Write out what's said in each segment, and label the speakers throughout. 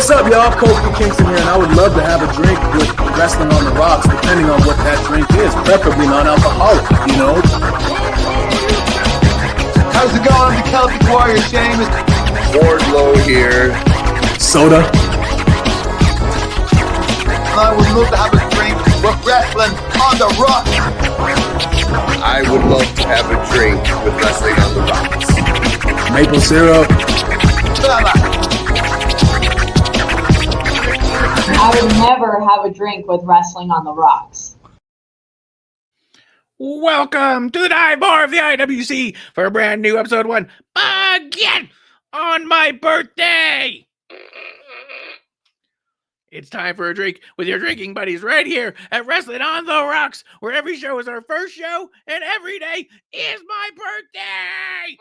Speaker 1: What's up, y'all? Kofi Kingston here, and I would love to have a drink with Wrestling on the Rocks, depending on what that drink is, preferably non-alcoholic, you know?
Speaker 2: How's it going? I'm the Celtic Warrior, Sheamus.
Speaker 3: Wardlow here.
Speaker 1: Soda.
Speaker 2: I would love to have a drink with Wrestling on the Rocks.
Speaker 3: I would love to have a drink with Wrestling on the Rocks.
Speaker 1: Maple syrup.
Speaker 4: I would never have a drink with Wrestling on the Rocks.
Speaker 5: Welcome to the Dive Bar of the IWC for a brand new episode 1 again on my birthday. It's time for a drink with your drinking buddies right here at Wrestling on the Rocks, where every show is our first show and every day is my birthday.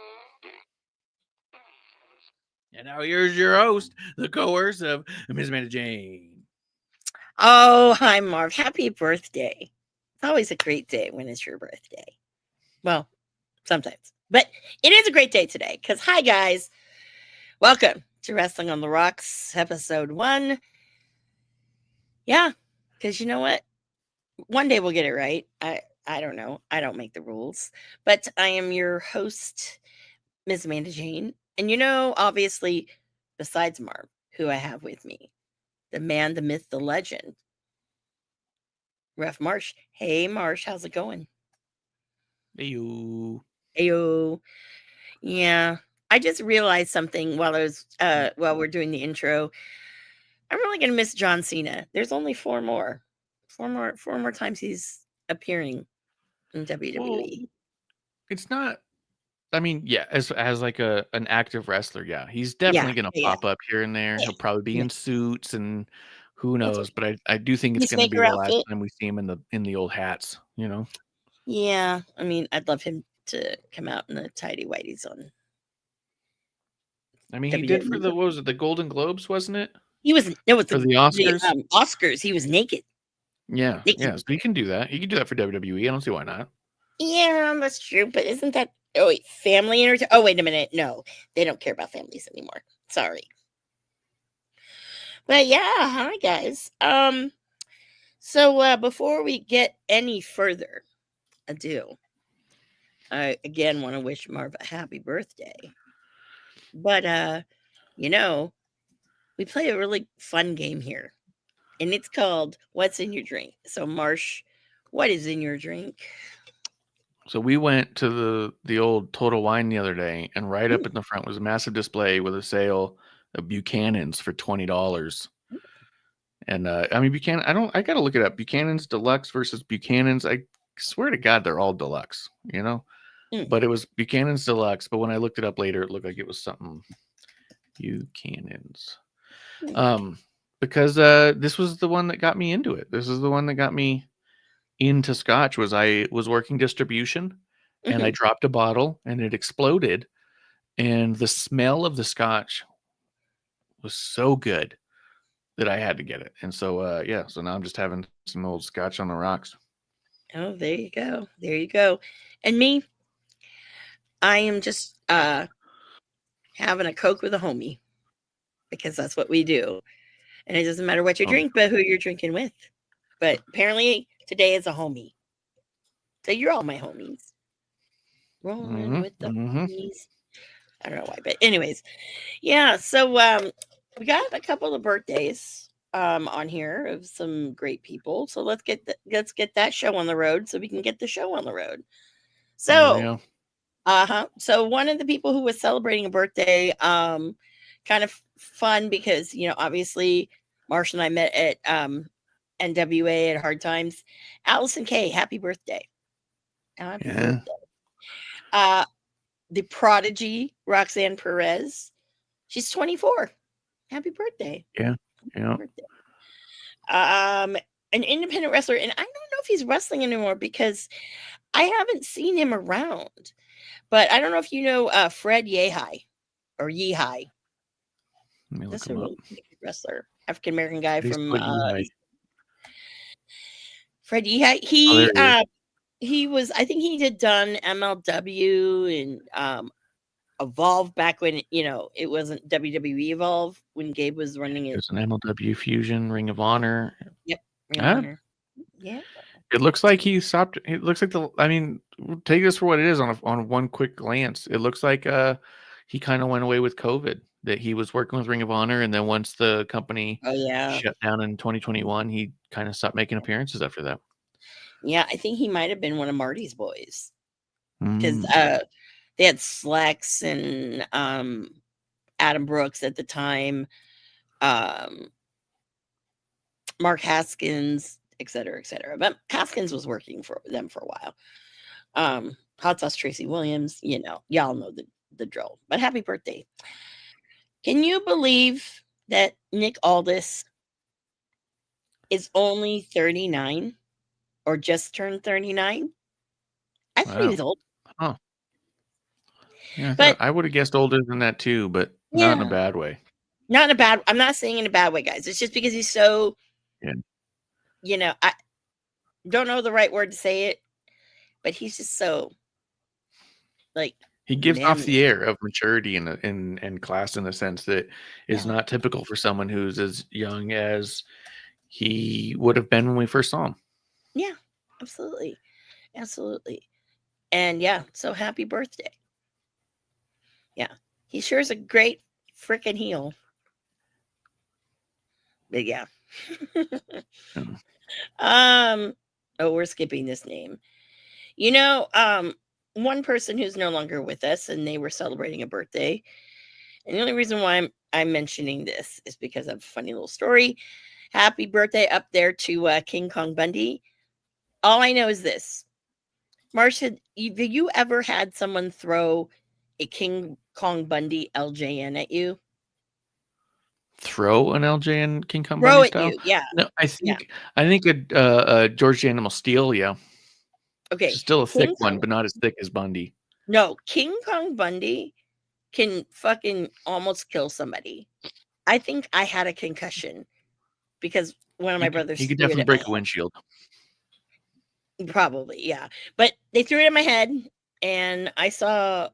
Speaker 5: And now here's your host, the coercive Ms. Amanda Jane.
Speaker 6: Oh, hi, Marv. Happy birthday. It's always a great day when it's your birthday. Well, sometimes. But it is a great day today because, hi, guys. Welcome to Wrestling on the Rocks, episode 1. Yeah, because you know what? One day we'll get it right. I don't know. I don't make the rules. But I am your host, Ms. Amanda Jane. And you know, obviously, besides Marv, who I have with me, the man, the myth, the legend, Ref Marsh. Hey, Marsh, how's it going?
Speaker 5: Heyo.
Speaker 6: Heyo. Yeah, I just realized something while we're doing the intro. I'm really gonna miss John Cena. There's only four more times he's appearing in WWE.
Speaker 5: Well, it's not. I mean, yeah, as like an active wrestler, yeah, he's definitely gonna pop up here and there.
Speaker 6: Yeah.
Speaker 5: He'll probably be in suits and who knows, but I do think it's gonna be
Speaker 6: Peacemaker
Speaker 5: the last
Speaker 6: outfit.
Speaker 5: time we see him in the old hats, you know.
Speaker 6: Yeah, I mean, I'd love him to come out in the tidy whities on.
Speaker 5: I mean, he did for the what was it, the Golden Globes, wasn't it?
Speaker 6: It was
Speaker 5: For the Oscars.
Speaker 6: Oscars. He was naked.
Speaker 5: Yeah,
Speaker 6: naked.
Speaker 5: yeah. So he can do that. He can do that for WWE. I don't see why not.
Speaker 6: Yeah, that's true. But isn't that wait, family entertainment? Oh, wait a minute. No, they don't care about families anymore. Sorry. But yeah, hi guys. So before we get any further ado, I again want to wish Marv a happy birthday. But you know, we play a really fun game here. And it's called What's in Your Drink? So Marsh, what is in your drink?
Speaker 5: So we went to the old Total Wine the other day, and right up in the front was a massive display with a sale of Buchanan's for $20. And I mean Buchanan, I gotta look it up. Buchanan's Deluxe versus Buchanan's. I swear to God, they're all deluxe, you know.
Speaker 6: Mm.
Speaker 5: But it was Buchanan's Deluxe. But when I looked it up later, it looked like it was something Buchanan's. Because this was the one that got me into it. This is the one that got me into Scotch. Was I was working distribution, and I dropped a bottle, and it exploded, and the smell of the Scotch was so good that I had to get it. And so yeah, so now I'm just having some old Scotch on the rocks.
Speaker 6: Oh, there you go. There you go. And me, I am just having a Coke with a homie because that's what we do. And it doesn't matter what you drink, but who you're drinking with. But apparently today is a homie. So you're all my homies. Rolling with the homies. I don't know why, but anyways. Yeah, so we got a couple of birthdays on here of some great people. So let's get that show on the road so we can get the show on the road. So so one of the people who was celebrating a birthday, kind of fun because, you know, obviously Marsh and I met at NWA at Hard Times. Allison Kay, happy birthday. Happy birthday. The prodigy, Roxanne Perez. She's 24. Happy birthday.
Speaker 5: Yeah.
Speaker 6: Birthday. An independent wrestler, and I don't know if he's wrestling anymore because I haven't seen him around. But I don't know if you know Fred Yehai or Yehai. That's a really good wrestler, African American guy from Fred Yehai. He was, I think he had done MLW and Evolve back when, you know, it wasn't WWE Evolve when Gabe was running it.
Speaker 5: It was an MLW Fusion, Ring of Honor.
Speaker 6: Yep. Ring of Honor. Yeah.
Speaker 5: It looks like he stopped. It looks like take this for what it is on one quick glance. It looks like he kind of went away with COVID, that he was working with Ring of Honor. And then once the company shut down in 2021, he kind of stopped making appearances after that.
Speaker 6: Yeah. I think he might've been one of Marty's boys because they had Slex and Adam Brooks at the time, Mark Haskins, et cetera, but Haskins was working for them for a while. Hot Sauce Tracy Williams, you know, y'all know the drill. But happy birthday. Can you believe that Nick Aldis is only 39 or just turned 39? I thought he was old.
Speaker 5: Oh. Yeah,
Speaker 6: but
Speaker 5: I would have guessed older than that too, but not in a bad way.
Speaker 6: I'm not saying in a bad way, guys. It's just because he's so you know, I don't know the right word to say it, but he's just so like
Speaker 5: he gives off the air of maturity and class in the sense that is not typical for someone who's as young as he would have been when we first saw him.
Speaker 6: Yeah, absolutely. And yeah, so happy birthday. Yeah, he sure is a great freaking heel. But yeah. We're skipping this name. You know, one person who's no longer with us, and they were celebrating a birthday. And the only reason why I'm mentioning this is because of a funny little story. Happy birthday up there to King Kong Bundy. All I know is this. Marsha, have you ever had someone throw a King Kong Bundy LJN at you?
Speaker 5: Throw an LJN King Kong Bundy style?
Speaker 6: You, yeah.
Speaker 5: No, I think a George Animal Steel, yeah.
Speaker 6: Okay.
Speaker 5: Still a thick one, but not as thick as Bundy.
Speaker 6: No, King Kong Bundy can fucking almost kill somebody. I think I had a concussion because one of my brothers.
Speaker 5: He could definitely break a windshield.
Speaker 6: Probably, yeah. But they threw it in my head, and I saw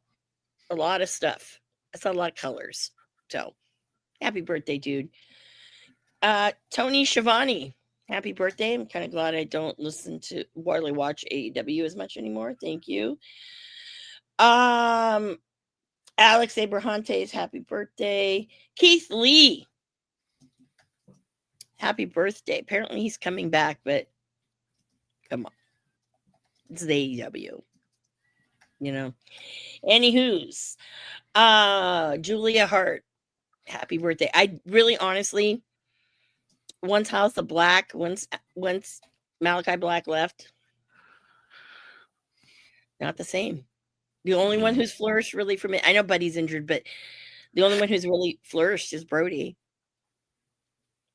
Speaker 6: a lot of stuff. I saw a lot of colors. So, happy birthday, dude. Tony Schiavone, happy birthday. I'm kind of glad I don't listen to Warley watch AEW as much anymore. Thank you. Alex Abrahantes, happy birthday. Keith Lee, happy birthday. Apparently he's coming back, but come on. It's the AEW. You know. Anywho's. Julia Hart, happy birthday. I really honestly, once House of Black, once Malachi Black left, Not the same. The only one who's flourished really from it. I know Buddy's injured, but the only one who's really flourished is Brody.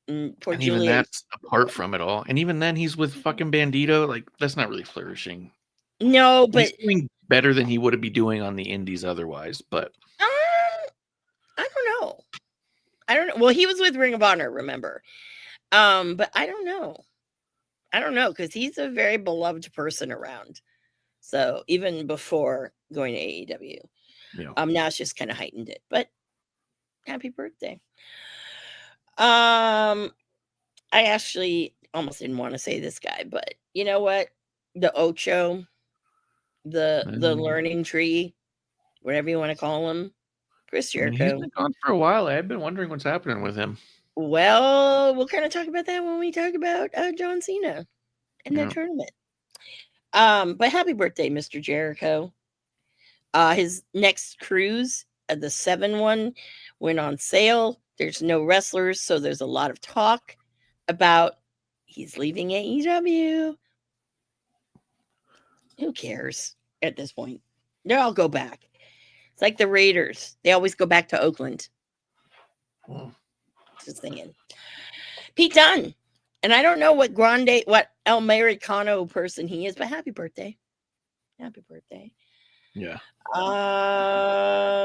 Speaker 6: Poor
Speaker 5: And even
Speaker 6: Julia.
Speaker 5: that's apart from it all. And even then, he's with fucking Bandito. Like, that's not really flourishing.
Speaker 6: No, but
Speaker 5: He's doing better than he would be doing on the indies otherwise. But
Speaker 6: I don't know. I don't know. Well, he was with Ring of Honor, remember? But I don't know. I don't know, because he's a very beloved person around. So even before going to AEW,
Speaker 5: yeah,
Speaker 6: now it's just kind of heightened it. But happy birthday. I actually almost didn't want to say this guy, but you know what? The Ocho, the learning tree, whatever you want to call him, Chris
Speaker 5: I mean,
Speaker 6: Jericho.
Speaker 5: he's been gone for a while. I've been wondering what's happening with him.
Speaker 6: Well, we'll kind of talk about that when we talk about John Cena and that tournament. But happy birthday, Mr. Jericho. His next cruise, the 7-1, went on sale. There's no wrestlers, so there's a lot of talk about he's leaving AEW. Who cares at this point? They'll all go back. It's like the Raiders. They always go back to Oakland. Just saying. Pete Dunne. And I don't know what El Americano person he is, but happy birthday. Happy birthday.
Speaker 5: Yeah.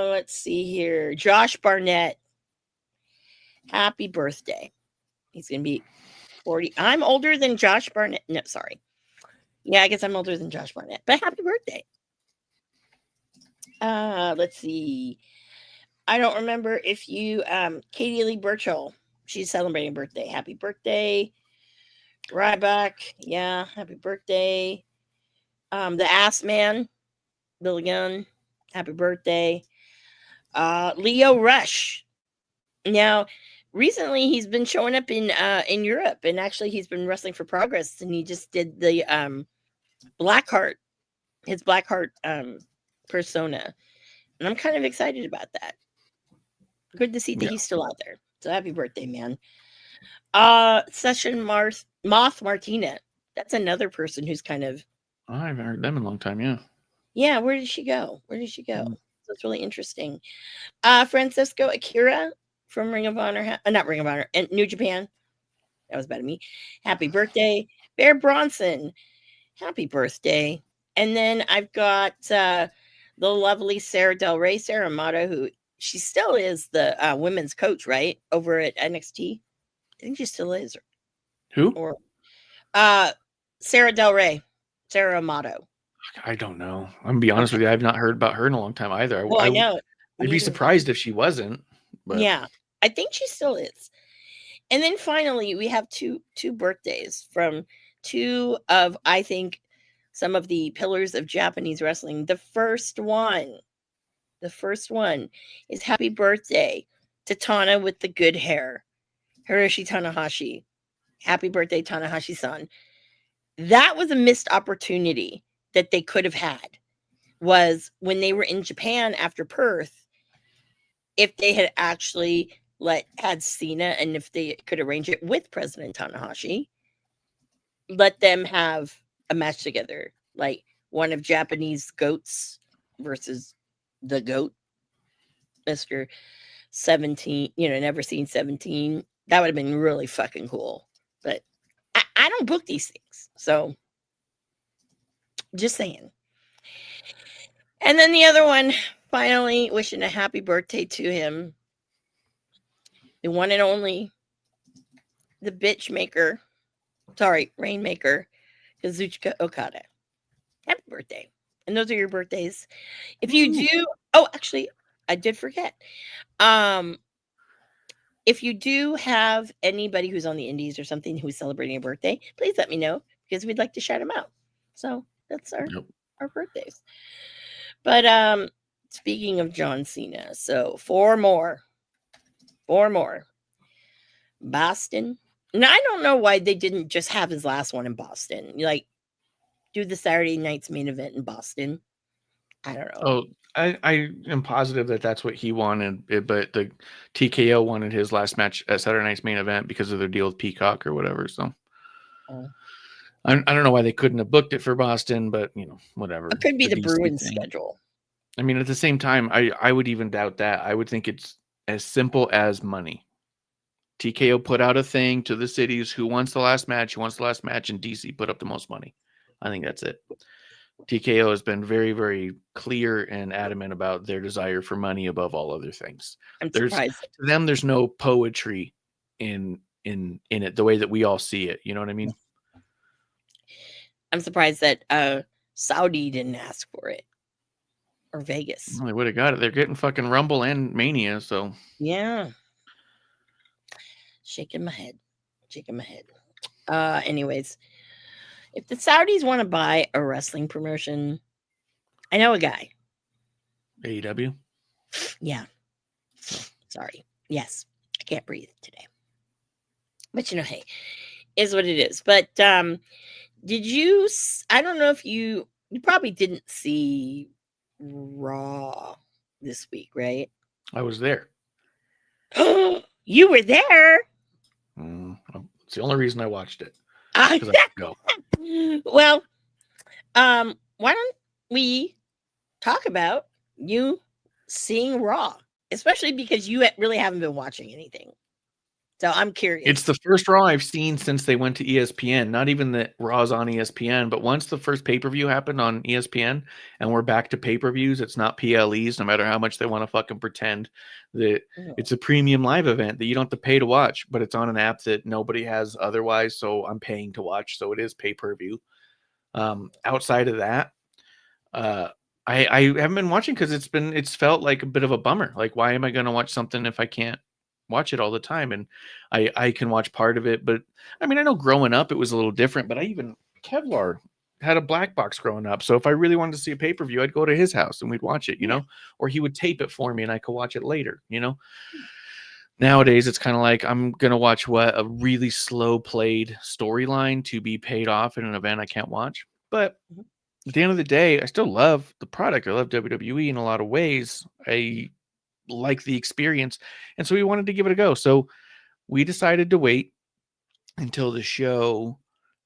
Speaker 6: Let's see here. Josh Barnett. Happy birthday. He's going to be 40. I'm older than Josh Barnett. No, sorry. Yeah, I guess I'm older than Josh Barnett, but happy birthday. Let's see. I don't remember if you, Katie Lee Burchill, she's celebrating birthday. Happy birthday. Ryback. Yeah. Happy birthday. The Ass Man, Billy Gunn. Happy birthday. Leo Rush. Now, recently he's been showing up in Europe, and actually he's been wrestling for Progress, and he just did the Blackheart, his Blackheart persona, and I'm kind of excited about that. Good to see that he's still out there. So happy birthday, man. Session Moth Martina. That's another person who's kind of.
Speaker 5: I haven't heard them in a long time. Yeah.
Speaker 6: Yeah. Where did she go? So it's really interesting. Francisco Akira from Ring of Honor, not Ring of Honor, and New Japan. That was bad of me. Happy birthday, Bear Bronson. Happy birthday. And then I've got the lovely Sarah Del Rey, Sarah Amato, who she still is the women's coach, right? Over at NXT. I think she still is.
Speaker 5: Who?
Speaker 6: Or Sarah Del Rey, Sarah Amato.
Speaker 5: I don't know. I'm gonna be honest with you. I've not heard about her in a long time either.
Speaker 6: Well, I know.
Speaker 5: I'd be surprised if she wasn't. But.
Speaker 6: Yeah, I think she still is. And then finally, we have two birthdays from two of, I think, some of the pillars of Japanese wrestling. The first one is happy birthday to Tana with the good hair, Hiroshi Tanahashi. Happy birthday, Tanahashi-san. That was a missed opportunity that they could have had, was when they were in Japan after Perth, if they had actually had Cena, and if they could arrange it with President Tanahashi, let them have a match together, like one of Japanese goats versus the goat, Mr. 17, never seen 17. That would have been really fucking cool. But I don't book these things. So just saying. And then the other one, finally wishing a happy birthday to him. The one and only, the Rainmaker, Kazuchika Okada. Happy birthday. And those are your birthdays. If you do, actually, I did forget. If you do have anybody who's on the indies or something who's celebrating a birthday, please let me know, because we'd like to shout them out. So that's our birthdays. But speaking of John Cena, so four more. Boston. Now, I don't know why they didn't just have his last one in Boston. Do the Saturday night's main event in Boston. I don't know.
Speaker 5: Oh, I am positive that that's what he wanted, but the TKO wanted his last match at Saturday night's main event because of their deal with Peacock or whatever. So, I don't know why they couldn't have booked it for Boston, but whatever.
Speaker 6: It could be the
Speaker 5: DC
Speaker 6: Bruins
Speaker 5: thing.
Speaker 6: schedule.
Speaker 5: I mean, at the same time, I would even doubt that. I would think it's as simple as money. TKO put out a thing to the cities, who wants the last match, and DC put up the most money. I think that's it. TKO has been very, very clear and adamant about their desire for money above all other things.
Speaker 6: I'm surprised.
Speaker 5: To them, there's no poetry in it the way that we all see it. You know what I mean?
Speaker 6: I'm surprised that Saudi didn't ask for it, or Vegas.
Speaker 5: Well, they would have got it. They're getting fucking Rumble and Mania, so
Speaker 6: Yeah. Shaking my head. Anyways, if the Saudis want to buy a wrestling promotion, I know a guy.
Speaker 5: AEW.
Speaker 6: Yeah. Sorry. Yes. I can't breathe today. But hey, is what it is. But did you, I don't know if you probably didn't see Raw this week, right?
Speaker 5: I was there.
Speaker 6: You were there?
Speaker 5: It's the only reason I watched it.
Speaker 6: I
Speaker 5: go.
Speaker 6: Well, why don't we talk about you seeing Raw, especially because you really haven't been watching anything. So I'm curious.
Speaker 5: It's the first Raw I've seen since they went to ESPN. Not even that Raw's on ESPN, but once the first pay-per-view happened on ESPN and we're back to pay-per-views, it's not PLEs, no matter how much they want to fucking pretend that it's a premium live event that you don't have to pay to watch, but it's on an app that nobody has otherwise, so I'm paying to watch, so it is pay-per-view. Outside of that, I haven't been watching because it's felt like a bit of a bummer. Like, why am I going to watch something if I can't watch it all the time? And I can watch part of it, but I mean, I know growing up it was a little different, but Kevlar had a black box growing up, so if I really wanted to see a pay-per-view, I'd go to his house and we'd watch it, or he would tape it for me and I could watch it later. Nowadays it's kind of like I'm gonna watch a really slow played storyline to be paid off in an event I can't watch. But at the end of the day, I still love the product. I love WWE in a lot of ways. I like the experience, and so we wanted to give it a go. So we decided to wait until the show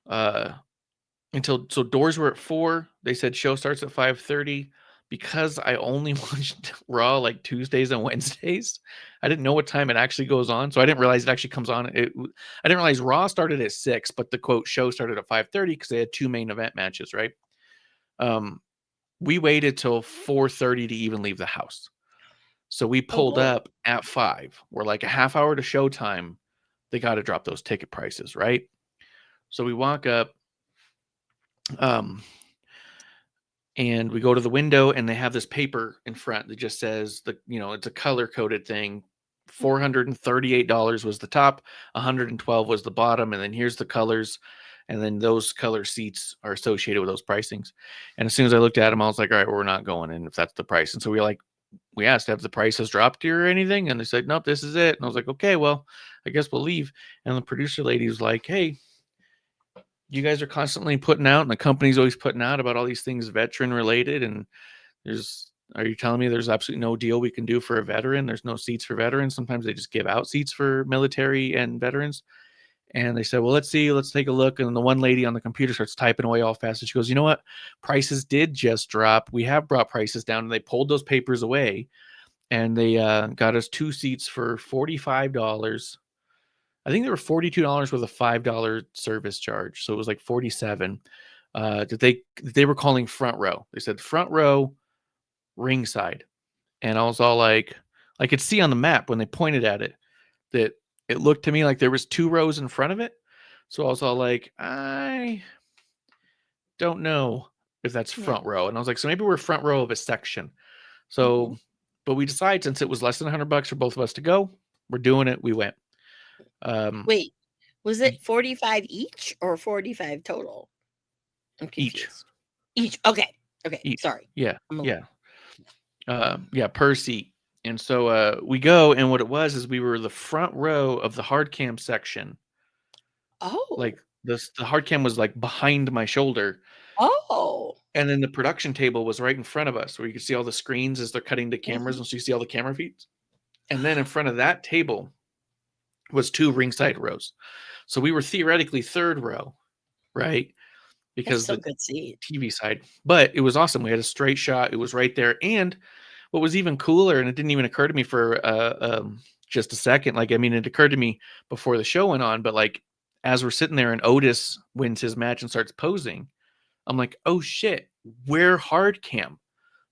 Speaker 5: so doors were at 4. They said show starts at 5:30. Because I only watched Raw like Tuesdays and Wednesdays, I didn't know what time it actually goes on, so I didn't realize it actually comes on. I didn't realize Raw started at 6, but the quote show started at 5:30 because they had 2 main event matches, right? We waited till 4:30 to even leave the house. So we pulled up at 5. We're like a half hour to showtime. They got to drop those ticket prices, right? So we walk up, and we go to the window, and they have this paper in front that just says it's a color coded thing. $438 was the top, $112 was the bottom, and then here's the colors, and then those color seats are associated with those pricings. And as soon as I looked at them, I was like, all right, well, we're not going in if that's the price. And so we asked, have the prices dropped here or anything? And they said, nope, this is it. And I was like, okay, well, I guess we'll leave. And the producer lady was like, hey, you guys are constantly putting out, and the company's always putting out about all these things veteran related. And are you telling me there's absolutely no deal we can do for a veteran? There's no seats for veterans. Sometimes they just give out seats for military and veterans. And they said, well, let's see, let's take a look. And the one lady on the computer starts typing away all fast. And she goes, you know what? Prices did just drop. We have brought prices down. And they pulled those papers away, and they got us 2 seats for $45. I think there were $42 with a $5 service charge. So it was like $47. They were calling front row. They said front row, ringside. And I was all like, I could see on the map when they pointed at it that it looked to me like there was 2 rows in front of it. So I was all like, I don't know if that's front row. And I was like, so maybe we're front row of a section. So, but we decided, since it was less than $100 for both of us to go, we're doing it. We went.
Speaker 6: Wait, was it 45 each or 45 total? I'm confused. Each. Okay. Each. Sorry.
Speaker 5: Yeah. Per seat. And so we go, and what it was is we were the front row of the hard cam section.
Speaker 6: Oh.
Speaker 5: Like the hard cam was like behind my shoulder.
Speaker 6: Oh.
Speaker 5: And then the production table was right in front of us, where you could see all the screens as they're cutting the cameras, and so you see all the camera feeds. And then in front of that table was 2 ringside rows. So we were theoretically 3rd row, right? because
Speaker 6: so
Speaker 5: the
Speaker 6: good to see.
Speaker 5: TV side. But it was awesome. We had a straight shot. It was right there. And what was even cooler, and it didn't even occur to me for just a second. Like, I mean, it occurred to me before the show went on, but like as we're sitting there and Otis wins his match and starts posing, I'm like, oh shit, we're hard cam.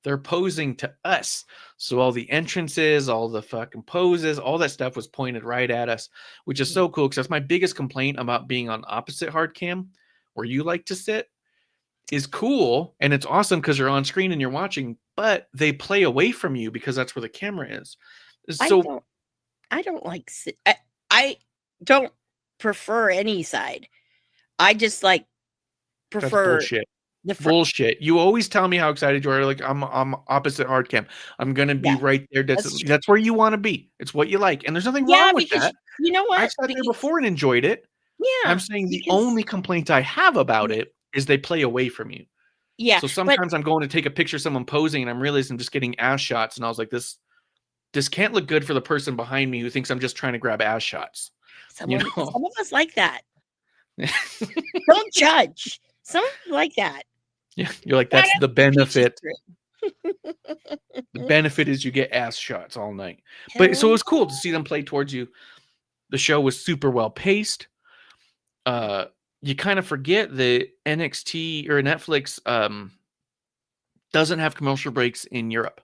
Speaker 5: They're posing to us. So all the entrances, all the fucking poses, all that stuff was pointed right at us, which is so cool because that's my biggest complaint about being on opposite hard cam, where you like to sit, is cool. And it's awesome because you're on screen and you're watching, but they play away from you because that's where the camera is. So
Speaker 6: I don't like I don't prefer any side. I just like
Speaker 5: that's
Speaker 6: prefer
Speaker 5: bullshit. Bullshit. You always tell me how excited you are. Like, I'm opposite hard cam. I'm gonna be right there. That's where you want to be. It's what you like. And there's nothing wrong with that.
Speaker 6: You know what?
Speaker 5: I've sat there before and enjoyed it.
Speaker 6: Yeah.
Speaker 5: I'm saying the only complaint I have about it is they play away from you.
Speaker 6: Yeah.
Speaker 5: So sometimes I'm going to take a picture of someone posing and I'm realizing I'm just getting ass shots. And I was like, this can't look good for the person behind me who thinks I'm just trying to grab ass shots.
Speaker 6: Some of us like that. Don't judge. Some of us like that.
Speaker 5: Yeah, you're like, that's the benefit. The benefit is you get ass shots all night. But so it was cool to see them play towards you. The show was super well paced. You kind of forget that NXT or Netflix doesn't have commercial breaks in Europe.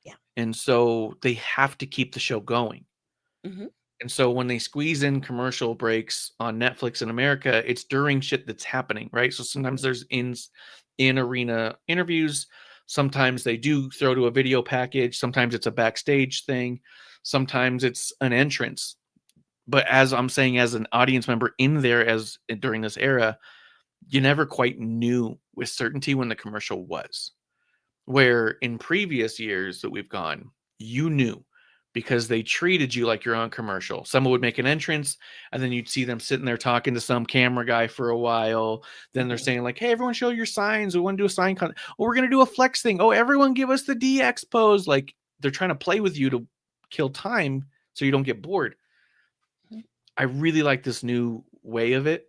Speaker 6: Yeah.
Speaker 5: And so they have to keep the show going.
Speaker 6: Mm-hmm.
Speaker 5: And so when they squeeze in commercial breaks on Netflix in America, it's during shit that's happening, right? So sometimes there's in-arena interviews. Sometimes they do throw to a video package. Sometimes it's a backstage thing. Sometimes it's an entrance. But as I'm saying, as an audience member in there during this era, you never quite knew with certainty when the commercial was. Where in previous years that we've gone, you knew. Because they treated you like you're on commercial. Someone would make an entrance, and then you'd see them sitting there talking to some camera guy for a while. Then they're saying like, hey, everyone show your signs. We want to do a sign. Oh, we're going to do a flex thing. Oh, everyone give us the DX pose. Like, they're trying to play with you to kill time so you don't get bored. I really like this new way of it,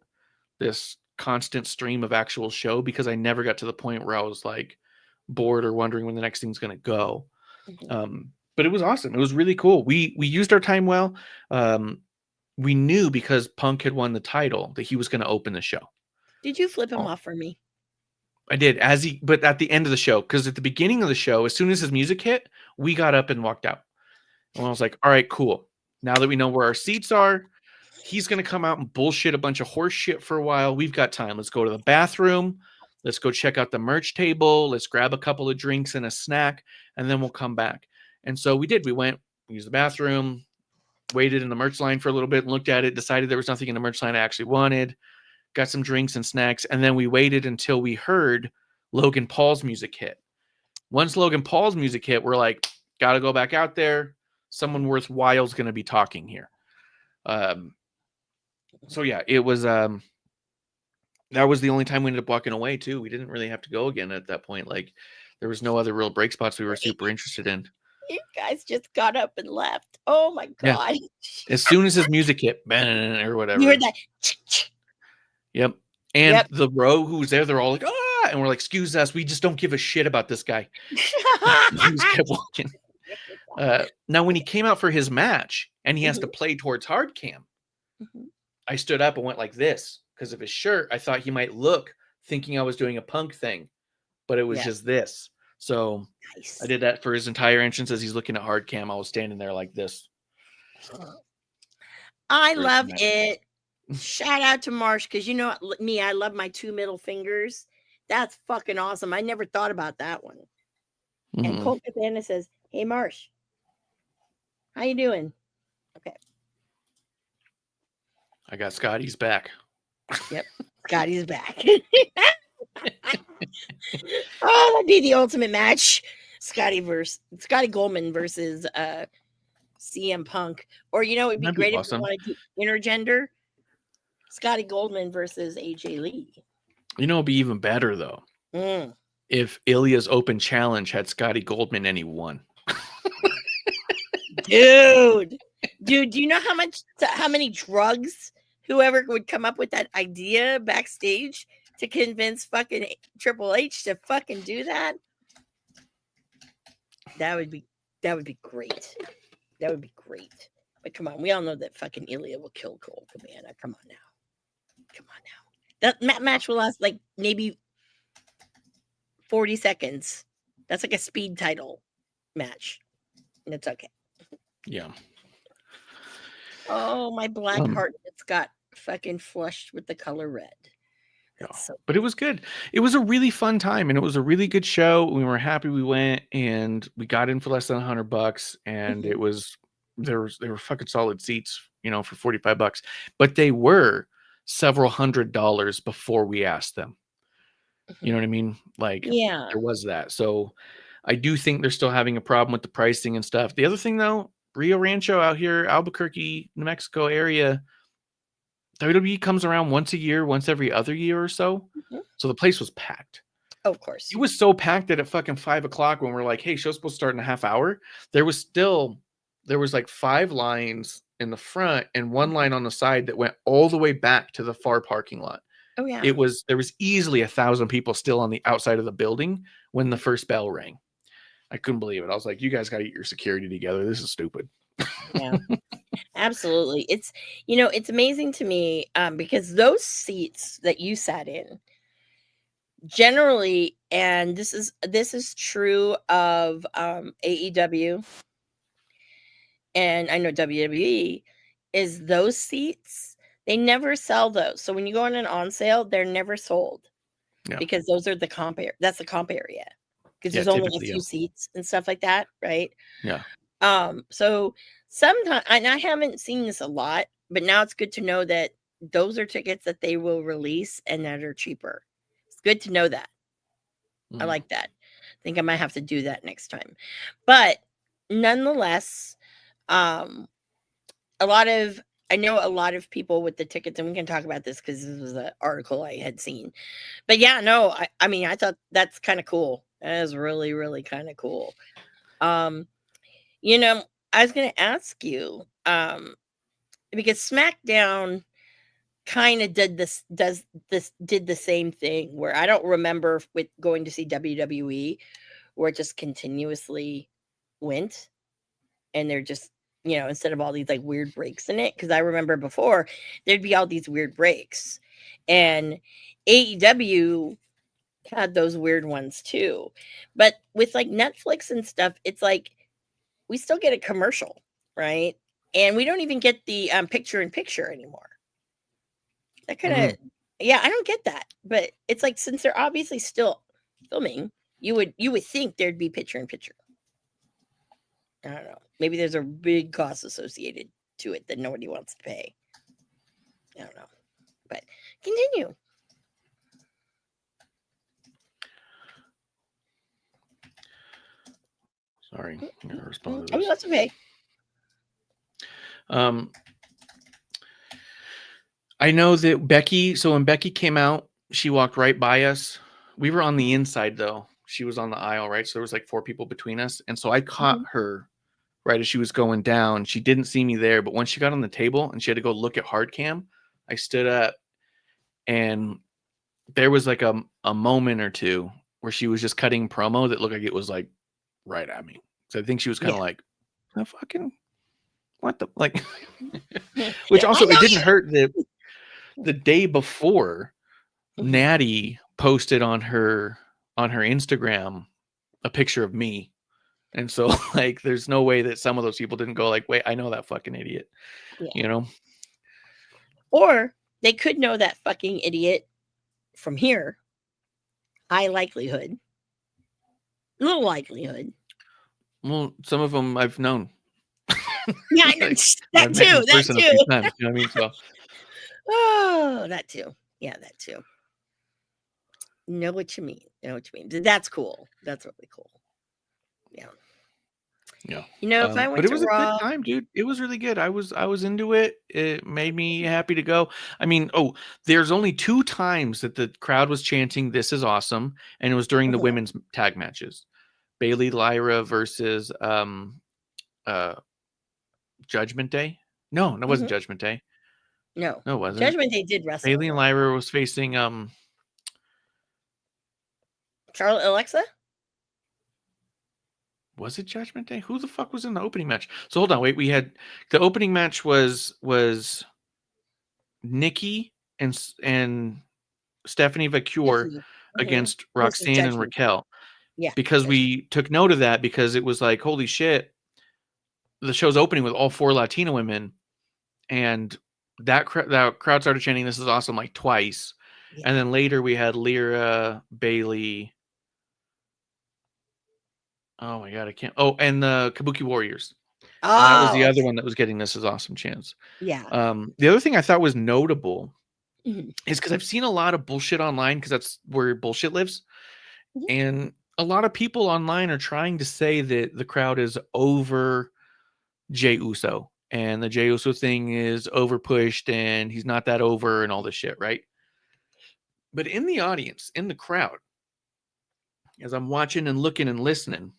Speaker 5: this constant stream of actual show, because I never got to the point where I was like bored or wondering when the next thing's going to go. But it was awesome. It was really cool. We used our time well. We knew because Punk had won the title that he was going to open the show.
Speaker 6: Did you flip him off for me?
Speaker 5: I did. But at the end of the show, because at the beginning of the show, as soon as his music hit, we got up and walked out. And I was like, all right, cool. Now that we know where our seats are, he's going to come out and bullshit a bunch of horse shit for a while. We've got time. Let's go to the bathroom. Let's go check out the merch table. Let's grab a couple of drinks and a snack, and then we'll come back. And so we did. We went, we used the bathroom, waited in the merch line for a little bit, and looked at it, decided there was nothing in the merch line I actually wanted, got some drinks and snacks, and then we waited until we heard Logan Paul's music hit. Once Logan Paul's music hit, we're like, got to go back out there. Someone worthwhile is going to be talking here. So yeah, it was, that was the only time we ended up walking away too. We didn't really have to go again at that point. Like, there was no other real break spots we were super interested in.
Speaker 6: You guys just got up and left. Oh my God.
Speaker 5: Yeah. As soon as his music hit, or whatever.
Speaker 6: You heard that.
Speaker 5: Yep. And the row who's there, they're all like, ah, and we're like, excuse us, we just don't give a shit about this guy. He just kept walking. Now, when he came out for his match and he has to play towards hard cam, I stood up and went like this because of his shirt. I thought he might look thinking I was doing a Punk thing, but it was just this. So I did that for his entire entrance. As he's looking at hard cam, I was standing there like this.
Speaker 6: I love it. Shout out to Marsh, because you know me, I love my 2 middle fingers. That's fucking awesome. I never thought about that one. And Colt Cabana says, hey, Marsh, how you doing? Okay.
Speaker 5: I got Scotty's back.
Speaker 6: Yep. Scotty's back. Oh, that'd be the ultimate match. Scotty Goldman versus CM Punk. Or, you know, it'd be great if you wanted to intergender. Scotty Goldman versus AJ Lee.
Speaker 5: You know, it'd be even better, though, if Ilya's open challenge had Scotty Goldman and he won.
Speaker 6: Dude, do you know how many drugs whoever would come up with that idea backstage to convince fucking Triple H to fucking do that. That would be great. That would be great. But come on, we all know that fucking Ilya will kill Cole Cabana. Come on now. Come on now. That match will last like maybe 40 seconds. That's like a speed title match. And it's okay.
Speaker 5: Yeah.
Speaker 6: Oh, my black heart that's got fucking flushed with the color red. So
Speaker 5: but it was good. It was a really fun time, and it was a really good show. We were happy we went, and we got in for less than $100, and it was there were fucking solid seats, for $45. But they were several $100s before we asked them. You know what I mean? Like,
Speaker 6: yeah,
Speaker 5: there was that. So I do think they're still having a problem with the pricing and stuff. The other thing, though, Rio Rancho out here, Albuquerque, New Mexico area, WWE comes around once a year, once every other year or so. So the place was packed.
Speaker 6: of course.
Speaker 5: It was so packed that at fucking 5 o'clock, when we're like, hey, show's supposed to start in a half hour, there was like 5 lines in the front and 1 line on the side that went all the way back to the far parking lot.
Speaker 6: Oh yeah.
Speaker 5: There was easily 1,000 people still on the outside of the building when the first bell rang. I couldn't believe it. I was like, you guys got to get your security together. This is stupid.
Speaker 6: Yeah. Absolutely. It's amazing to me because those seats that you sat in generally, and this is true of AEW, and I know WWE, is those seats, they never sell those. So when you go on sale, they're never sold.
Speaker 5: Yeah.
Speaker 6: Because those are that's the comp area. Because there's only a few seats and stuff like that, right?
Speaker 5: Yeah.
Speaker 6: So sometimes, and I haven't seen this a lot, but now it's good to know that those are tickets that they will release and that are cheaper. It's good to know that. I like that. I think I might have to do that next time. But nonetheless, I know a lot of people with the tickets, and we can talk about this because this was an article I had seen. But yeah, no, I thought that's kind of cool. That is really, really kind of cool. I was going to ask you, because SmackDown kind of did the same thing, where I don't remember with going to see WWE where it just continuously went, and they're just, instead of all these like weird breaks in it, because I remember before there'd be all these weird breaks, and AEW had those weird ones too. But with like Netflix and stuff, it's like we still get a commercial, right? And we don't even get the picture in picture anymore. That kind of, yeah, I don't get that. But it's like, since they're obviously still filming, you would think there'd be picture in picture. I don't know. Maybe there's a big cost associated to it that nobody wants to pay. I don't know. But continue.
Speaker 5: Sorry, I'm gonna respond to
Speaker 6: Oh,
Speaker 5: this.
Speaker 6: that's okay.
Speaker 5: I know that Becky, so when Becky came out, she walked right by us. We were on the inside though. She was on the aisle, right? So there was like 4 people between us. And so I caught her right as she was going down. She didn't see me there, but once she got on the table and she had to go look at hard cam, I stood up, and there was like a moment or two where she was just cutting promo that looked like it was like right at me. So I think she was kind of like, "The fucking what the like," which also it didn't hurt that the day before Natty posted on her Instagram a picture of me. And so like there's no way that some of those people didn't go like, wait, I know that fucking idiot.
Speaker 6: Yeah. Or they could know that fucking idiot from here. High likelihood. Little likelihood.
Speaker 5: Well, some of them I've known.
Speaker 6: Yeah, I know. That too. That
Speaker 5: A few
Speaker 6: too.
Speaker 5: times, you know what I mean? So
Speaker 6: Oh, that too. Yeah, that too. Know what you mean. That's cool. That's really cool. Yeah.
Speaker 5: yeah.
Speaker 6: If I went
Speaker 5: but it
Speaker 6: to
Speaker 5: was
Speaker 6: Raw,
Speaker 5: a good time, dude. It was really good. I was into it. It made me happy to go. I mean, there's only 2 times that the crowd was chanting "This is awesome," and it was during the women's tag matches. Bailey Lyra versus Judgment Day. No, that wasn't Judgment Day.
Speaker 6: no,
Speaker 5: No, it wasn't.
Speaker 6: Judgment Day did wrestle.
Speaker 5: Bailey and Lyra was facing
Speaker 6: Charlotte Alexa?
Speaker 5: Was it Judgment Day? Who the fuck was in the opening match? So hold on, wait. We had the opening match was Nikki and Stephanie Vacure
Speaker 6: Mhm.
Speaker 5: against
Speaker 6: This is
Speaker 5: Roxanne and
Speaker 6: Judgment Day.
Speaker 5: Raquel.
Speaker 6: Yeah.
Speaker 5: Because we took note of that because it was like, holy shit, the show's opening with all 4 Latina women, and that crowd started chanting, "This is awesome," like twice.
Speaker 6: Yeah.
Speaker 5: And then later we had Lyra, Bailey. Oh my god, I can't. Oh, and the Kabuki Warriors. And that was the other one that was getting "This is awesome" chants.
Speaker 6: Yeah.
Speaker 5: The other thing I thought was notable
Speaker 6: Mhm.
Speaker 5: is because I've seen a lot of bullshit online because that's where bullshit lives.
Speaker 6: Mhm.
Speaker 5: And a lot of people online are trying to say that the crowd is over Jey Uso and the Jey Uso thing is over pushed and he's not that over and all this shit, right? But in the audience, in the crowd, as I'm watching and looking and listening,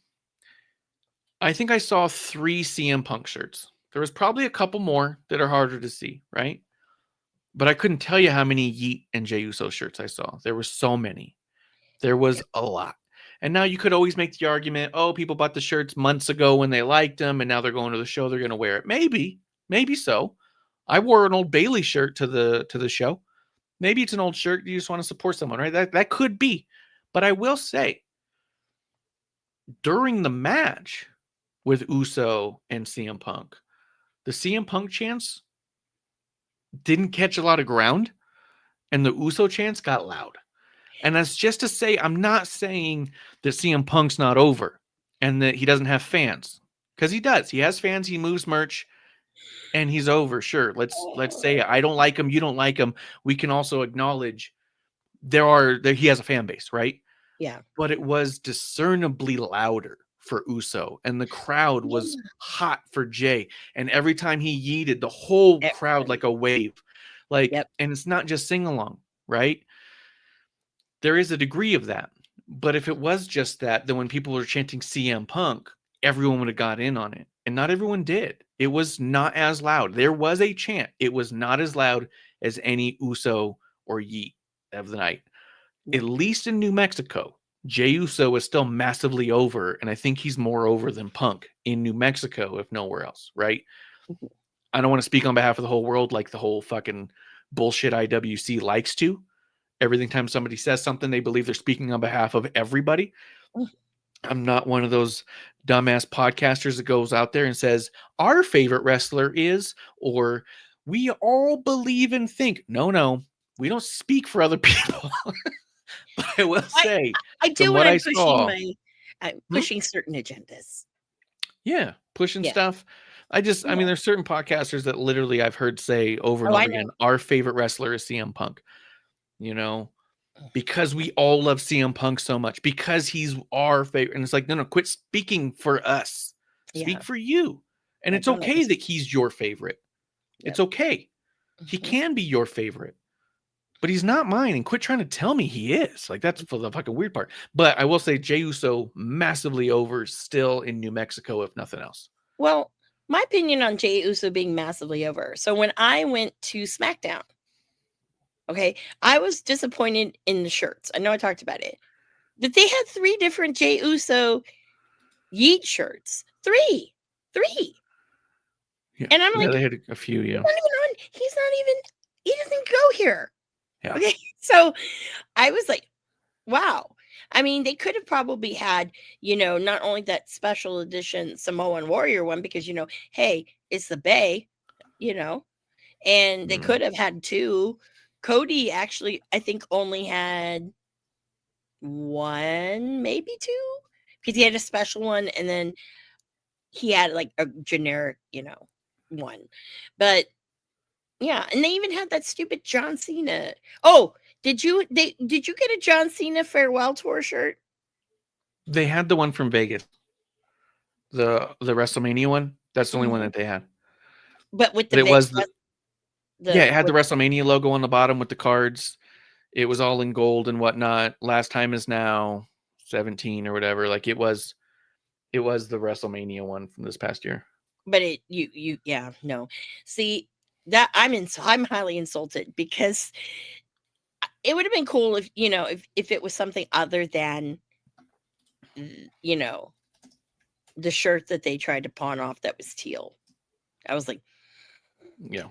Speaker 5: I think I saw 3 CM Punk shirts. There was probably a couple more that are harder to see, right? But I couldn't tell you how many Yeet and Jey Uso shirts I saw. There were so many. There was a lot. And now you could always make the argument, oh, people bought the shirts months ago when they liked them, and now they're going to the show, they're going to wear it. Maybe so. I wore an Old Bailey shirt to the show. Maybe it's an old shirt you just want to support someone, right? That could be. But I will say, during the match with Uso and CM Punk, the CM Punk chants didn't catch a lot of ground, and the Uso chants got loud. And that's just to say, I'm not saying that CM Punk's not over and that he doesn't have fans, because he does. He has fans. He moves merch, and he's over. Sure, let's say I don't like him. You don't like him. We can also acknowledge he has a fan base, right?
Speaker 6: Yeah.
Speaker 5: But it was discernibly louder for Uso, and the crowd was hot for Jey. And every time he yeeted, the whole crowd like a wave, like.
Speaker 6: Yep.
Speaker 5: And it's not just sing along, right? There is a degree of that. But if it was just that, then when people were chanting CM Punk, everyone would have got in on it. And not everyone did. It was not as loud. There was a chant. It was not as loud as any Uso or Yeet of the night. At least in New Mexico, Jey Uso is still massively over. And I think he's more over than Punk in New Mexico, if nowhere else, right? I don't want to speak on behalf of the whole world like the whole fucking bullshit IWC likes to. Every time somebody says something, they believe they're speaking on behalf of everybody. I'm not one of those dumbass podcasters that goes out there and says, our favorite wrestler is, or we all believe and think. No, we don't speak for other people. But I will say,
Speaker 6: I do
Speaker 5: what
Speaker 6: when I'm
Speaker 5: I
Speaker 6: pushing
Speaker 5: saw,
Speaker 6: I'm pushing certain agendas.
Speaker 5: Yeah, pushing
Speaker 6: Yeah.
Speaker 5: stuff. I mean, there's certain podcasters that literally I've heard say over and
Speaker 6: Oh,
Speaker 5: over
Speaker 6: I know.
Speaker 5: again, our favorite wrestler is CM Punk. Because we all love CM Punk so much, because he's our favorite. And it's like, no, quit speaking for us. Speak
Speaker 6: Yeah.
Speaker 5: for you. And
Speaker 6: I
Speaker 5: it's
Speaker 6: don't
Speaker 5: okay
Speaker 6: understand.
Speaker 5: that he's your favorite.
Speaker 6: Yep.
Speaker 5: It's okay. He
Speaker 6: Mhm.
Speaker 5: can be your favorite, but he's not mine. And quit trying to tell me he is. Like, that's for the fucking weird part. But I will say Jey Uso massively over still in New Mexico, if nothing else.
Speaker 6: Well, my opinion on Jey Uso being massively over. So when I went to SmackDown, okay, I was disappointed in the shirts. I know I talked about it, but they had 3 different Jey Uso Yeet shirts. 3.
Speaker 5: Yeah.
Speaker 6: And I'm
Speaker 5: Yeah,
Speaker 6: like,
Speaker 5: they had a few, yeah.
Speaker 6: he doesn't go here.
Speaker 5: Yeah.
Speaker 6: Okay. So I was like, wow. I mean, they could have probably had, not only that special edition Samoan Warrior one, because, hey, it's the Bay, and they could have had 2. Cody actually, I think, only had 1, maybe 2, because he had a special one, and then he had like a generic, one. But yeah, and they even had that stupid John Cena. Oh, did you get a John Cena farewell tour shirt?
Speaker 5: They had the one from Vegas. The WrestleMania one. That's the only one that they had.
Speaker 6: But with
Speaker 5: it was it had the
Speaker 6: with-
Speaker 5: WrestleMania logo on the bottom with the cards. It was all in gold and whatnot. Last time is now 17 or whatever. Like it was the WrestleMania one from this past year.
Speaker 6: But no. See, that I'm highly insulted because it would have been cool if, if it was something other than, the shirt that they tried to pawn off that was teal. I was like,
Speaker 5: Yeah.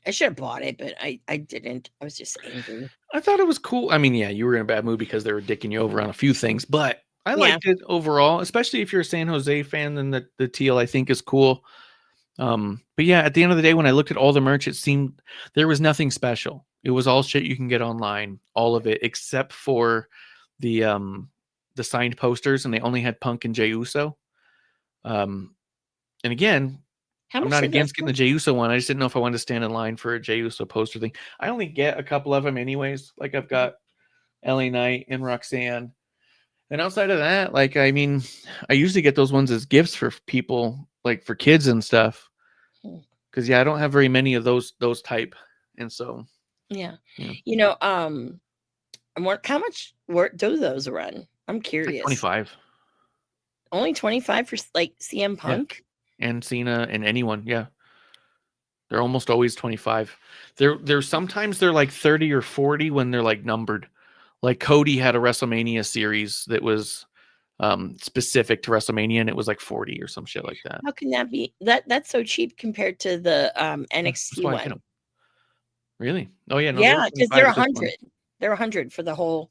Speaker 6: I should have bought it, but I didn't. I was just angry.
Speaker 5: I thought it was cool. I mean, yeah, you were in a bad mood because they were dicking you over on a few things, but I liked it overall, especially if you're a San Jose fan, then the teal I think is cool. But yeah, at the end of the day, when I looked at all the merch, it seemed there was nothing special. It was all shit you can get online, all of it, except for the signed posters, and they only had Punk and Jey Uso. And again, I'm not against getting the Jey Uso one. I just didn't know if I wanted to stand in line for a Jey Uso poster thing. I only get a couple of them anyways. Like I've got LA Knight and Roxanne. And outside of that, like, I mean, I usually get those ones as gifts for people, like for kids and stuff. Because I don't have very many of those type. And so
Speaker 6: how much work do those run? I'm curious.
Speaker 5: Like 25.
Speaker 6: Only 25 for like CM Punk?
Speaker 5: Yeah. And Cena and anyone, yeah. They're almost always 25. They're sometimes they're like 30 or 40 when they're like numbered. Like Cody had a WrestleMania series that was specific to WrestleMania, and it was like 40 or some shit like that.
Speaker 6: How can that be? That's so cheap compared to the NXT one.
Speaker 5: Really? Oh yeah, no,
Speaker 6: yeah, because they're 100. They're 100 for the whole.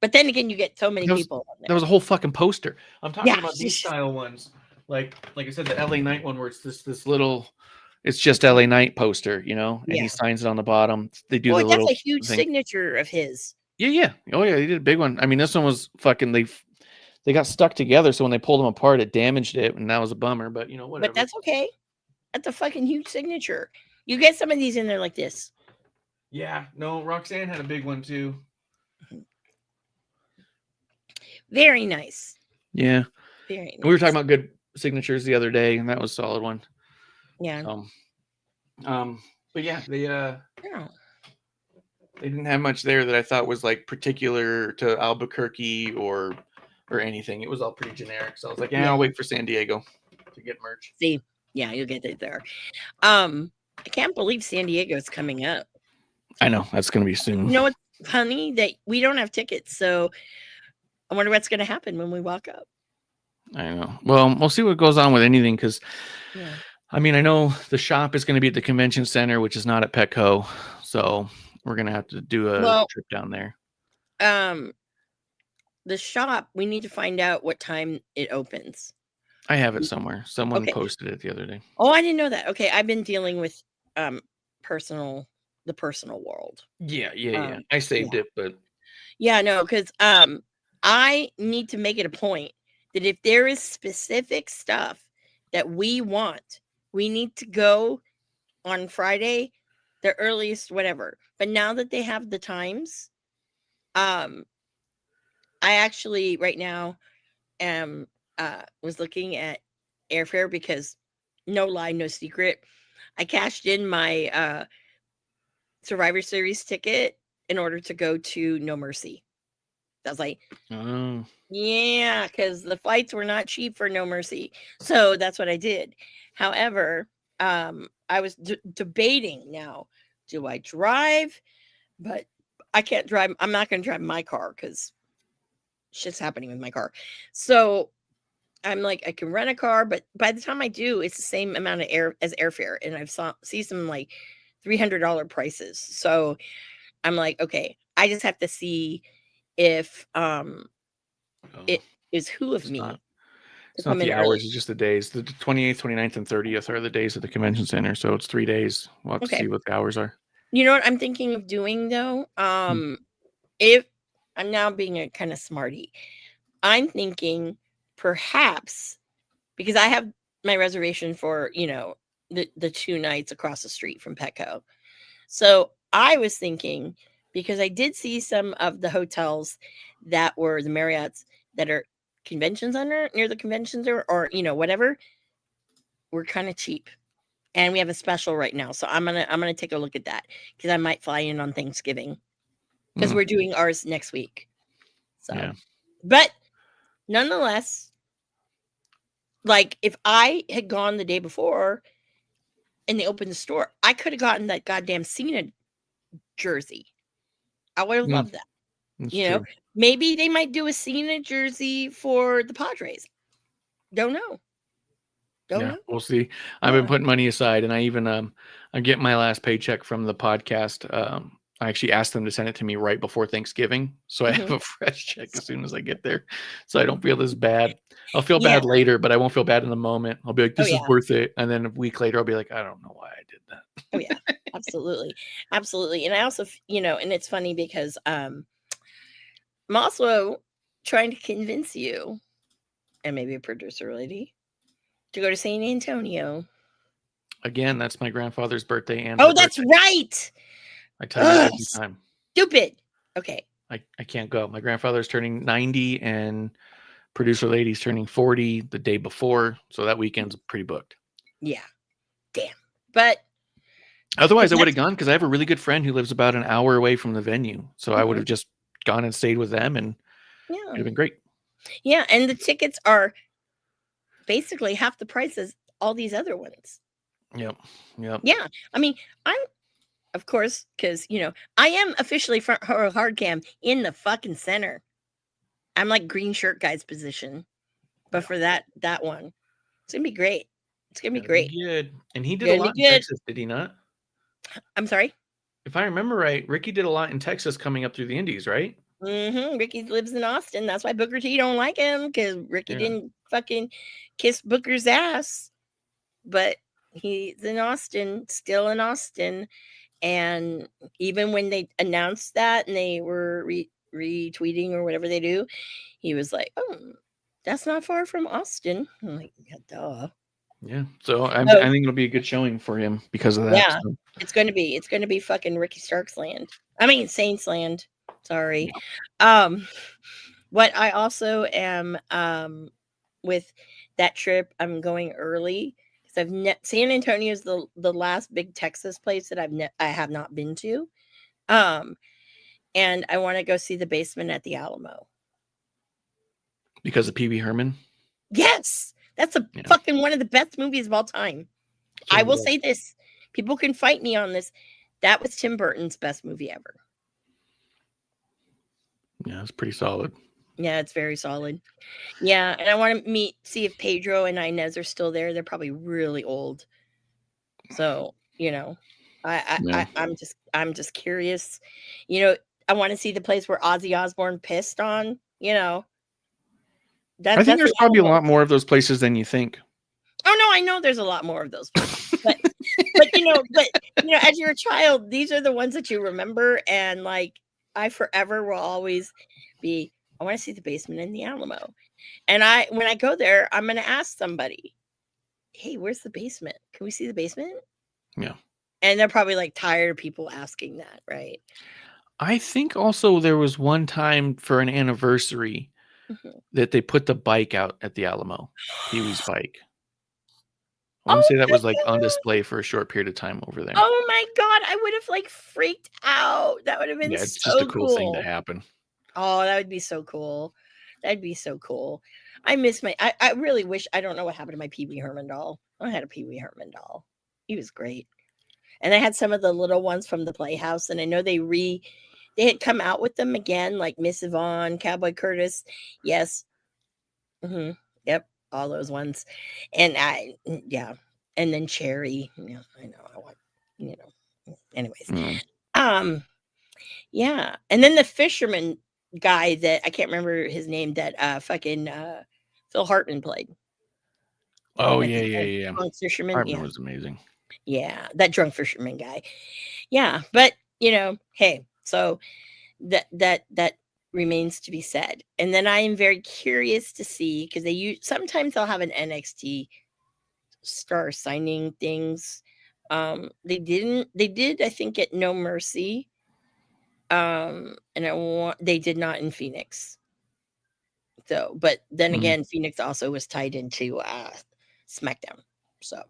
Speaker 6: But then again, you get so many people.
Speaker 5: There was a whole fucking poster. I'm talking about these style ones, like I said, the LA Knight one, where it's this little. It's just LA Knight poster, and he signs it on the bottom. They do the little.
Speaker 6: That's a huge signature of his.
Speaker 5: Yeah. Oh yeah, they did a big one. I mean, this one was fucking. They got stuck together, so when they pulled them apart, it damaged it, and that was a bummer. But whatever.
Speaker 6: But that's okay. That's a fucking huge signature. You get some of these in there like this.
Speaker 5: Yeah. No, Roxanne had a big one too.
Speaker 6: Very nice.
Speaker 5: Yeah.
Speaker 6: Very nice.
Speaker 5: We were talking about good signatures the other day, and that was a solid one.
Speaker 6: Yeah.
Speaker 5: But yeah, they didn't have much there that I thought was like particular to Albuquerque or anything. It was all pretty generic. So I was like, I'll wait for San Diego to get merch.
Speaker 6: See, yeah, you'll get it there. I can't believe San Diego's coming up.
Speaker 5: I know that's going to be soon.
Speaker 6: You know what's funny? That we don't have tickets, so I wonder what's going to happen when we walk up.
Speaker 5: I know. Well, we'll see what goes on with anything because. Yeah. I mean, I know the shop is going to be at the convention center, which is not at Petco. So we're going to have to do a trip down there.
Speaker 6: The shop, we need to find out what time it opens.
Speaker 5: I have it somewhere. Someone posted it the other day.
Speaker 6: Oh, I didn't know that. Okay. I've been dealing with the personal world.
Speaker 5: Yeah. I saved it, but.
Speaker 6: Yeah, no, because I need to make it a point that if there is specific stuff that we want, we need to go on Friday, the earliest, whatever. But now that they have the times, I actually right now am was looking at airfare because no lie, no secret. I cashed in my Survivor Series ticket in order to go to No Mercy. I was like, yeah, because the flights were not cheap for No Mercy. So that's what I did. However, I was debating now, do I drive? But I can't drive. I'm not going to drive my car because shit's happening with my car. So I'm like, I can rent a car, but by the time I do, it's the same amount of airfare. And I've see some like $300 prices. So I'm like, okay, I just have to see if it is who of me.
Speaker 5: It's not the hours, it's just the days. The 28th, 29th, and 30th are the days at the convention center. So it's 3 days. We'll have to see what the hours are.
Speaker 6: You know what I'm thinking of doing though? If I'm now being a kind of smarty, I'm thinking perhaps because I have my reservation for, the 2 nights across the street from Petco. So I was thinking, because I did see some of the hotels that were the Marriott's that are convention center near the convention center or whatever were kind of cheap, and we have a special right now. So I'm gonna take a look at that because I might fly in on Thanksgiving because we're doing ours next week. So, but nonetheless, like if I had gone the day before and they opened the store, I could have gotten that goddamn Cena jersey. I would
Speaker 5: Mm.
Speaker 6: love that.
Speaker 5: That's
Speaker 6: You know,
Speaker 5: true.
Speaker 6: maybe they might do a Cena jersey for the Padres. Don't know. Don't
Speaker 5: Yeah,
Speaker 6: know.
Speaker 5: we'll see. I've been
Speaker 6: Yeah.
Speaker 5: putting money aside, and I even I'm getting my last paycheck from the podcast. I actually asked them to send it to me right before Thanksgiving, so I have
Speaker 6: Mhm.
Speaker 5: a fresh check as soon as I get there, so I don't feel as bad. I'll feel
Speaker 6: Yeah.
Speaker 5: bad later, but I won't feel bad in the moment. I'll be like,
Speaker 6: Oh
Speaker 5: "This is
Speaker 6: yeah.
Speaker 5: worth it," and then a week later, I'll be like, "I don't know why I did that."
Speaker 6: Oh yeah. Absolutely. Absolutely. And I also, and it's funny because I'm also trying to convince you, and maybe a producer lady, to go to San Antonio.
Speaker 5: Again, that's my grandfather's birthday and
Speaker 6: Oh,
Speaker 5: her
Speaker 6: that's
Speaker 5: birthday.
Speaker 6: right.
Speaker 5: I tell you that
Speaker 6: Ugh,
Speaker 5: every time.
Speaker 6: stupid. Okay.
Speaker 5: I can't go. My grandfather's turning 90, and producer lady's turning 40 the day before, so that weekend's pretty booked.
Speaker 6: Yeah. Damn. But
Speaker 5: Otherwise, I would
Speaker 6: that's
Speaker 5: have gone because I have a really good friend who lives about an hour away from the venue. So I would
Speaker 6: Mhm.
Speaker 5: have just gone and stayed with them, and it would
Speaker 6: Yeah.
Speaker 5: have been great.
Speaker 6: Yeah. And the tickets are basically half the price as all these other ones.
Speaker 5: Yep. Yep.
Speaker 6: Yeah. I mean, I'm, of course, because, I am officially front row hard cam in the fucking center. I'm like green shirt guy's position. But
Speaker 5: Yeah.
Speaker 6: for that one, it's going to be great. It's going to be
Speaker 5: Gonna
Speaker 6: great.
Speaker 5: be good. And he did a
Speaker 6: Gonna
Speaker 5: lot
Speaker 6: be
Speaker 5: in
Speaker 6: good.
Speaker 5: Texas, did he not?
Speaker 6: I'm sorry.
Speaker 5: If I remember right, Ricky did a lot in Texas coming up through the Indies, right?
Speaker 6: Ricky lives in Austin. That's why Booker T don't like him, because Ricky
Speaker 5: Yeah.
Speaker 6: didn't fucking kiss Booker's ass. But he's in Austin, still in Austin. And even when they announced that and they were retweeting or whatever they do, he was like, "Oh, that's not far from Austin." I'm like, yeah, duh.
Speaker 5: Yeah. So I
Speaker 6: So,
Speaker 5: think it'll be a good showing for him because of that.
Speaker 6: yeah,
Speaker 5: So,
Speaker 6: it's going to be fucking Ricky Starks land. I mean, Saints land. Sorry. What I also am with that trip, I'm going early because San Antonio is the last big Texas place that I have not been to, and I want to go see the basement at the Alamo.
Speaker 5: because of Pee Wee Herman.
Speaker 6: Yes, that's a
Speaker 5: Yeah.
Speaker 6: fucking one of the best movies of all time.
Speaker 5: So
Speaker 6: I will
Speaker 5: good.
Speaker 6: say this: people can fight me on this. That was Tim Burton's best movie ever.
Speaker 5: Yeah, it's pretty solid.
Speaker 6: Yeah, it's very solid. Yeah, and I want to see if Pedro and Inez are still there. They're probably really old. So,
Speaker 5: Yeah.
Speaker 6: I'm just curious. I want to see the place where Ozzy Osbourne pissed on,
Speaker 5: I
Speaker 6: That's
Speaker 5: think there's
Speaker 6: the
Speaker 5: probably a
Speaker 6: Alamo.
Speaker 5: lot more of those places than you think.
Speaker 6: Oh no, I know there's a lot more of those places. But as you're a child, these are the ones that you remember, and like I forever will always be, I want to see the basement in the Alamo. And when I go there, I'm gonna ask somebody, "Hey, where's the basement? Can we see the basement?"
Speaker 5: Yeah.
Speaker 6: And they're probably like tired of people asking that, right?
Speaker 5: I think also there was one time for an anniversary
Speaker 6: Mhm.
Speaker 5: that they put the bike out at the Alamo, Pee Wee's bike. I want
Speaker 6: Oh
Speaker 5: to say that
Speaker 6: my
Speaker 5: was like on
Speaker 6: god!
Speaker 5: display for a short period of time over there.
Speaker 6: Oh my god! I would have like freaked out. That would have been
Speaker 5: Yeah, it's just a
Speaker 6: so
Speaker 5: cool thing to
Speaker 6: cool.
Speaker 5: happen.
Speaker 6: Oh, that would be so cool. That'd be so cool. I miss I really wish, I don't know what happened to my Pee Wee Herman doll. I had a Pee Wee Herman doll. He was great. And I had some of the little ones from the Playhouse, and I know they had come out with them again, like Miss Yvonne, Cowboy Curtis. Yes. Yep. All those ones. And yeah. And then Cherry. Yeah, I know. I want, anyways.
Speaker 5: Mm.
Speaker 6: Yeah. And then the fisherman guy that I can't remember his name, that fucking Phil Hartman played.
Speaker 5: Oh
Speaker 6: Like
Speaker 5: yeah,
Speaker 6: the
Speaker 5: yeah, yeah.
Speaker 6: drunk fisherman.
Speaker 5: Hartman
Speaker 6: Yeah.
Speaker 5: was amazing.
Speaker 6: Yeah. That drunk fisherman guy. Yeah. But hey, so that remains to be said. And then I am very curious to see, because sometimes they'll have an NXT star signing things. They did, I think, at No Mercy. And they did not in Phoenix. So, but then again, Phoenix also was tied into SmackDown. So,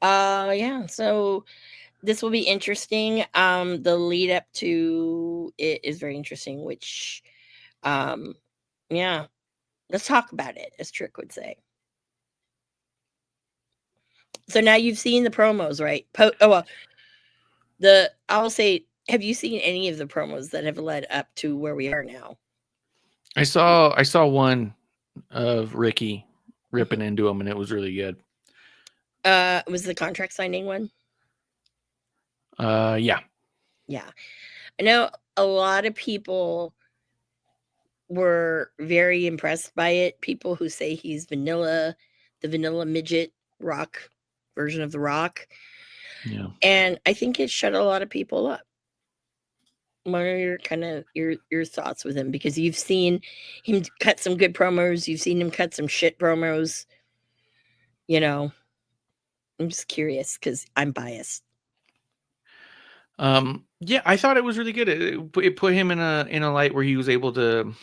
Speaker 6: yeah. So this will be interesting. The lead up to it is very interesting. Which, yeah, let's talk about it, as Trick would say. So now you've seen the promos, right? I will say Have you seen any of the promos that have led up to where we are now?
Speaker 5: I saw one of Ricky ripping into him, and it was really good.
Speaker 6: Was the contract signing one?
Speaker 5: Yeah.
Speaker 6: Yeah. I know a lot of people were very impressed by it. People who say he's the vanilla midget rock version of the Rock.
Speaker 5: Yeah.
Speaker 6: And I think it shut a lot of people up. What are your thoughts with him? Because you've seen him cut some good promos, you've seen him cut some shit promos. You know, I'm just curious because I'm biased.
Speaker 5: Yeah, I thought it was really good. It put him in a light where he was able to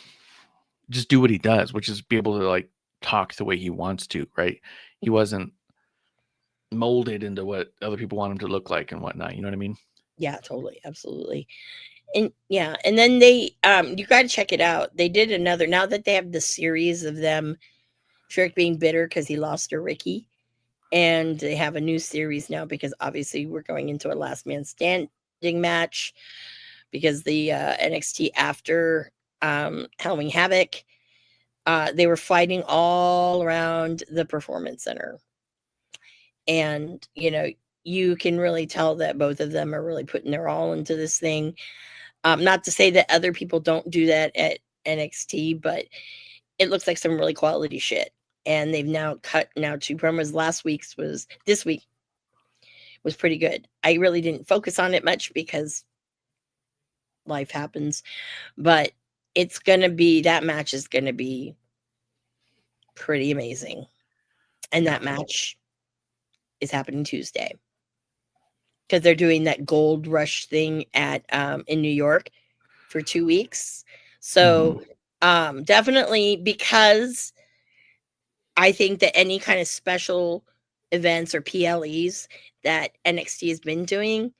Speaker 5: just do what he does, which is be able to like talk the way he wants to, right? He wasn't molded into what other people want him to look like and whatnot. You know what I mean?
Speaker 6: Yeah, totally, absolutely. And yeah, and then they you got to check it out. They did another, now that they have the series of them, Shrek being bitter because he lost to Ricky, and they have a new series now because obviously we're going into a last man standing match because the NXT after Halloween Havoc, they were fighting all around the Performance Center, and you can really tell that both of them are really putting their all into this thing. Not to say that other people don't do that at NXT, but it looks like some really quality shit. And they've now cut 2 promos. This week was pretty good. I really didn't focus on it much because life happens, but that match is going to be pretty amazing. And that match is happening Tuesday because they're doing that Gold Rush thing at in New York for 2 weeks. So definitely, because I think that any kind of special events or PLEs that NXT has been doing,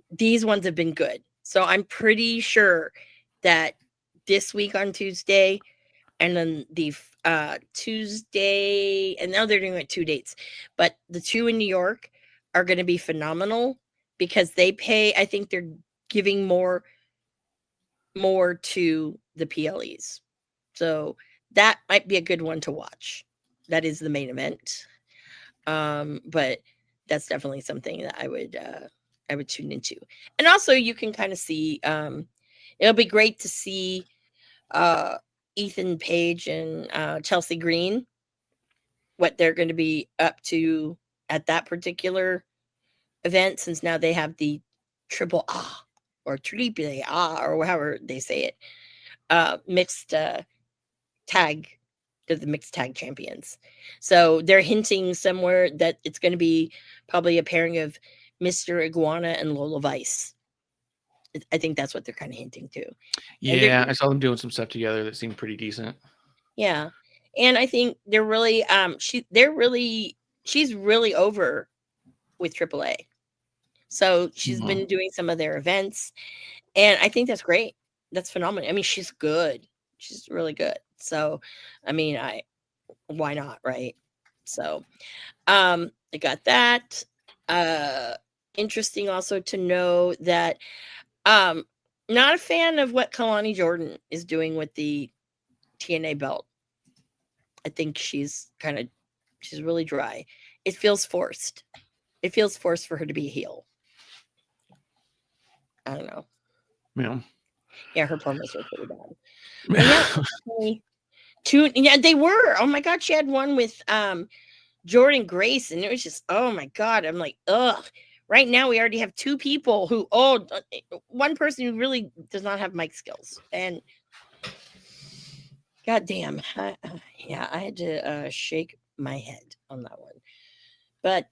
Speaker 6: these ones have been good. So I'm pretty sure that this week on Tuesday, and then the Tuesday, and now they're doing like 2 dates, but the 2 in New York are going to be phenomenal because they pay, I think they're giving more to the PLEs. So that might be a good one to watch. That is the main event. But that's definitely something that I would tune into. And also you can kind of see, it'll be great to see Ethan Page and Chelsea Green, what they're going to be up to at that particular event, since now they have the triple A or triple A or however they say it, mixed tag. They're the mixed tag champions. So they're hinting somewhere that it's going to be probably a pairing of Mr. Iguana and Lola Vice. I think that's what they're kind of hinting to.
Speaker 5: Yeah, I saw them doing some stuff together that seemed pretty decent.
Speaker 6: Yeah. And I think they're really she's really over with AAA. So she's been doing some of their events, and I think that's great. That's phenomenal. I mean, she's good. She's really good. So, I mean, why not, right? So, I got that. Interesting also to know that not a fan of what Kalani Jordan is doing with the TNA belt. I think she's really dry. It feels forced. It feels forced for her to be a heel. I don't know.
Speaker 5: Yeah.
Speaker 6: Yeah, her promos were pretty bad. Yeah, they were. Oh my God, she had one with Jordan Grace, and it was just, oh my God. I'm like, ugh. Right now, we already have 2 people who, one person who really does not have mic skills, and goddamn, I had to shake my head on that one. But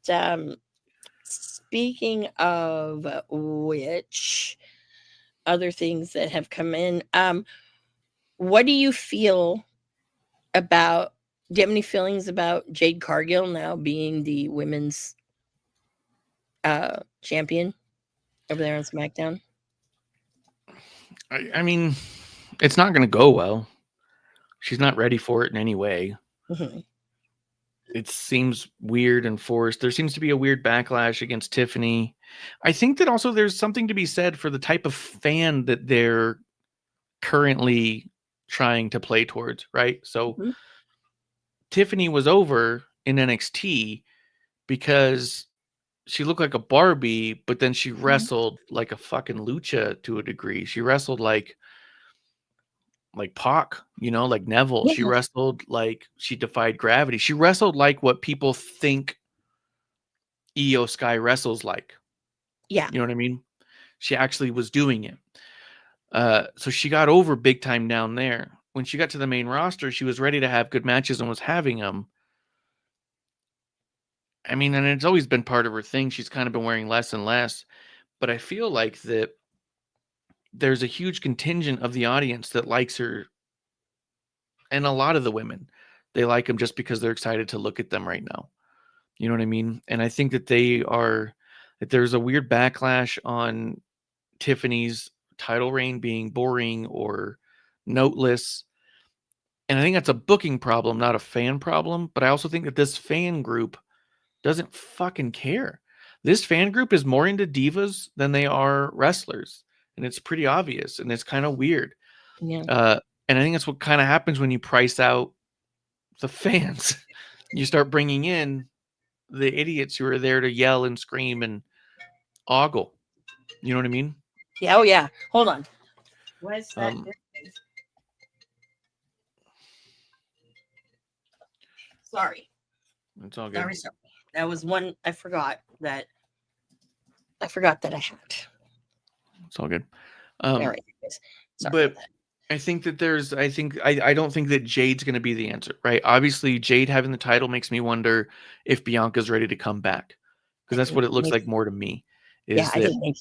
Speaker 6: speaking of which, other things that have come in, what do you feel about? Do you have any feelings about Jade Cargill now being the women's champion over there on SmackDown?
Speaker 5: I mean, it's not going to go well. She's not ready for it in any way.
Speaker 6: Mm-hmm.
Speaker 5: it seems weird and forced. There seems to be a weird backlash against Tiffany. I think that also there's something to be said for the type of fan that they're currently trying to play towards, right? So
Speaker 6: Mhm.
Speaker 5: Tiffany was over in NXT because she looked like a Barbie, but then she wrestled like a fucking lucha to a degree. She wrestled like Pac, like Neville. She
Speaker 6: Yeah.
Speaker 5: wrestled like she defied gravity. She wrestled like what people think Io Sky wrestles like.
Speaker 6: Yeah.
Speaker 5: You know what I mean? She actually was doing it. So she got over big time down there. When she got to the main roster, she was ready to have good matches and was having them. I mean, and it's always been part of her thing. She's kind of been wearing less and less. But I feel like that there's a huge contingent of the audience that likes her. And a lot of the women, they like them just because they're excited to look at them right now. You know what I mean? And I think that that there's a weird backlash on Tiffany's title reign being boring or noteless. And I think that's a booking problem, not a fan problem. But I also think that this fan group doesn't fucking care. This fan group is more into divas than they are wrestlers. And it's pretty obvious. And it's kind of weird.
Speaker 6: Yeah.
Speaker 5: And I think that's what kind of happens when you price out the fans. You start bringing in the idiots who are there to yell and scream and ogle. You know what I mean?
Speaker 6: Yeah. Oh, yeah. Hold on. What is that? Sorry.
Speaker 5: It's all good.
Speaker 6: Sorry. That was one I forgot that I had.
Speaker 5: It's all good.
Speaker 6: All right. Sorry
Speaker 5: But
Speaker 6: about that.
Speaker 5: I think that I don't think that Jade's going to be the answer, right? Obviously, Jade having the title makes me wonder if Bianca's ready to come back, because that's what it looks like more to me.
Speaker 6: Yeah, I didn't think.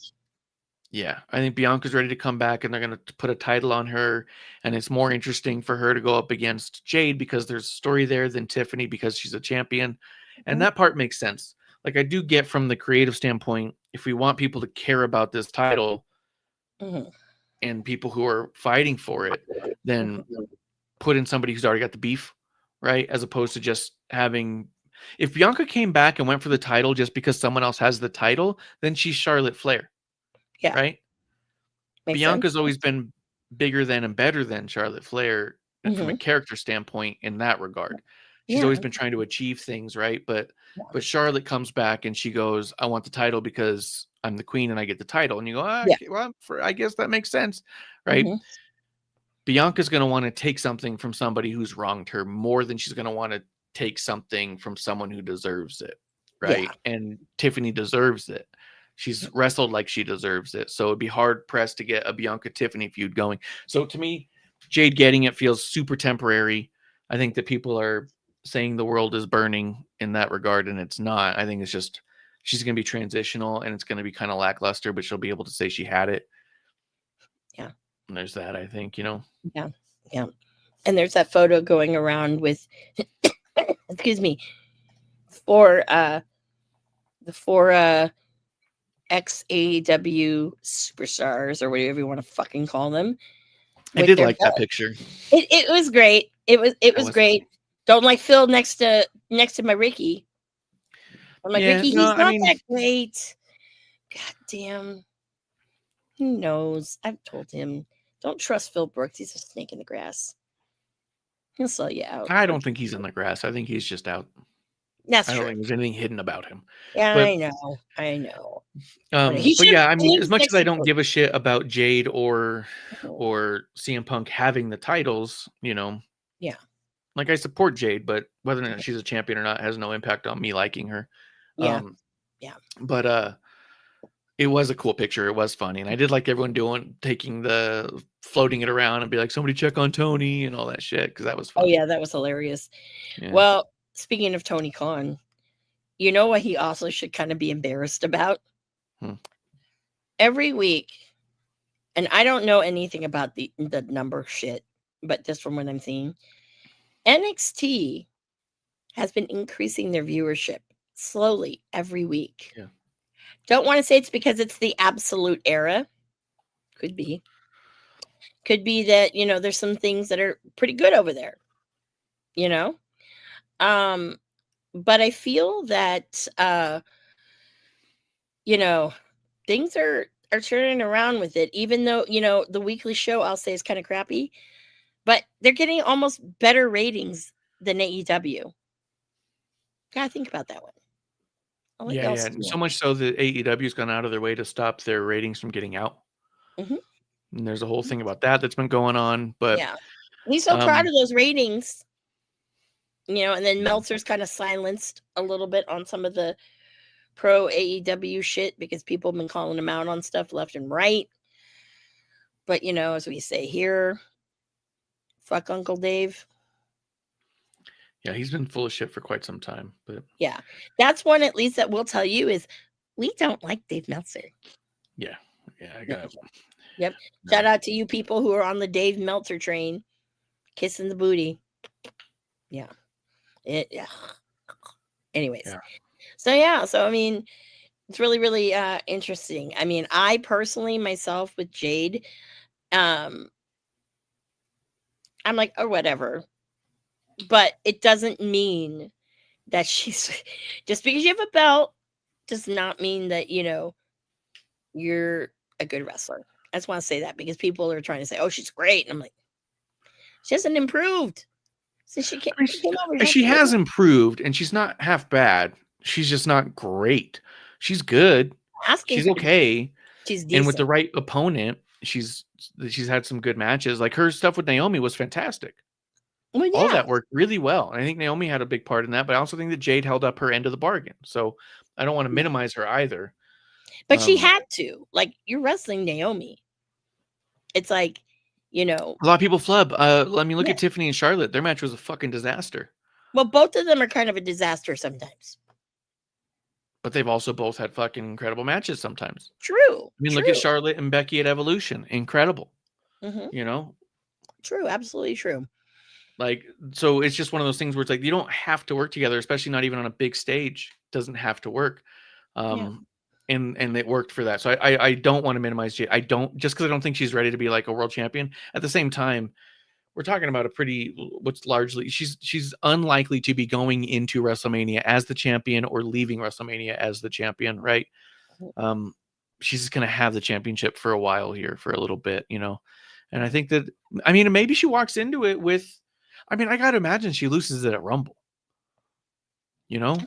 Speaker 5: Yeah, I think Bianca's ready to come back, and they're going to put a title on her, and it's more interesting for her to go up against Jade because there's a story there than Tiffany because she's a champion, and that part makes sense. Like, I do get from the creative standpoint, if we want people to care about this title, and people who are fighting for it, then put in somebody who's already got the beef, right? As opposed to just having, if Bianca came back and went for the title just because someone else has the title, then she's Charlotte Flair.
Speaker 6: Yeah.
Speaker 5: Right?
Speaker 6: Makes
Speaker 5: Bianca's
Speaker 6: sense.
Speaker 5: always been bigger than and better than Charlotte Flair from a character standpoint in that regard. She's always been trying to achieve things, right? But Charlotte comes back and she goes, I want the title because I'm the queen and I get the title. And you go, well, I guess that makes sense, right? Bianca's going to want to take something from somebody who's wronged her more than she's going to want to take something from someone who deserves it, right?
Speaker 6: Yeah.
Speaker 5: And Tiffany deserves it. She's wrestled like she deserves it. So it'd be hard pressed to get a Bianca Tiffany feud going. So to me, Jade getting it feels super temporary. I think that people are saying the world is burning in that regard, and it's not. I think it's just she's going to be transitional, and it's going to be kind of lackluster, but she'll be able to say she had it.
Speaker 6: Yeah.
Speaker 5: And there's that, I think, Yeah.
Speaker 6: Yeah. And there's that photo going around with, excuse me, for the four ex-AEW superstars or whatever you want to fucking call them.
Speaker 5: I did like that picture.
Speaker 6: It was great. It was great. Don't like Phil next to my Ricky. I'm like, Ricky, he's not that great. God damn. Who knows? I've told him, don't trust Phil Brooks. He's a snake in the grass. He'll sell you out.
Speaker 5: I don't think he's in the grass. I think he's just out.
Speaker 6: That's
Speaker 5: I
Speaker 6: true.
Speaker 5: don't think there's anything hidden about him.
Speaker 6: Yeah,
Speaker 5: but,
Speaker 6: I know.
Speaker 5: But yeah, I mean, as much as I don't give a shit about Jade or CM Punk having the titles,
Speaker 6: Yeah.
Speaker 5: Like, I support Jade, but whether or not she's a champion or not has no impact on me liking her.
Speaker 6: Yeah.
Speaker 5: But it was a cool picture. It was funny. And I did like everyone floating it around and be like, somebody check on Tony and all that shit. Cause that was fun.
Speaker 6: Oh yeah. That was hilarious. Yeah. Well, speaking of Tony Khan, you know what he also should kind of be embarrassed about? Every week, and I don't know anything about the number shit, but just from what I'm seeing, NXT has been increasing their viewership slowly every week.
Speaker 5: Yeah.
Speaker 6: Don't want to say it's because it's the Absolute Era. Could be. Could be that, there's some things that are pretty good over there. but I feel that things are turning around with it, even though, the weekly show I'll say is kind of crappy, but they're getting almost better ratings than AEW. Gotta think about that one. I'll let y'all
Speaker 5: Yeah.
Speaker 6: stew
Speaker 5: So
Speaker 6: on
Speaker 5: much so that AEW's gone out of their way to stop their ratings from getting out.
Speaker 6: Mhm.
Speaker 5: And there's a whole thing about that's been going on. But
Speaker 6: Yeah. He's so proud of those ratings, and then Meltzer's kind of silenced a little bit on some of the pro AEW shit because people have been calling him out on stuff left and right. But, as we say here, fuck Uncle Dave.
Speaker 5: yeah, he's been full of shit for quite some time. But
Speaker 6: Yeah, that's one at least that we'll tell you is we don't like Dave Meltzer.
Speaker 5: yeah, I got
Speaker 6: Yep. Shout out to you people who are on the Dave Meltzer train, kissing the booty. Yeah. Anyways.
Speaker 5: Yeah.
Speaker 6: So I mean, it's really, really interesting. I mean, I personally myself with Jade, I'm like, oh, whatever. But it doesn't mean that she's just because you have a belt does not mean that, you're a good wrestler. I just want to say that because people are trying to say, oh, she's great. And I'm like, she hasn't improved. So she can't.
Speaker 5: She has improved and she's not half bad. She's just not great. She's good. She's okay.
Speaker 6: She's decent.
Speaker 5: And with the right opponent, she's had some good matches. Like her stuff with Naomi was fantastic.
Speaker 6: Well, yeah.
Speaker 5: All that worked really well. And I think Naomi had a big part in that, but I also think that Jade held up her end of the bargain. So I don't want to minimize her either.
Speaker 6: But she had to. Like, you're wrestling Naomi. It's like,
Speaker 5: a lot of people flub. Let me look at Tiffany and Charlotte. Their match was a fucking disaster.
Speaker 6: Well, both of them are kind of a disaster sometimes.
Speaker 5: But they've also both had fucking incredible matches sometimes.
Speaker 6: True.
Speaker 5: Look at Charlotte and Becky at Evolution. Incredible.
Speaker 6: Mm-hmm. True. Absolutely true.
Speaker 5: Like, so it's just one of those things where it's like, you don't have to work together, especially not even on a big stage. It doesn't have to work. And it worked for that. So I don't want to minimize Jade. I don't, just because I don't think she's ready to be like a world champion. At the same time, we're talking about she's unlikely to be going into WrestleMania as the champion or leaving WrestleMania as the champion, right? She's just going to have the championship for a while here, for a little bit, and I think that, maybe she walks into it with, I got to imagine she loses it at Rumble,
Speaker 6: No.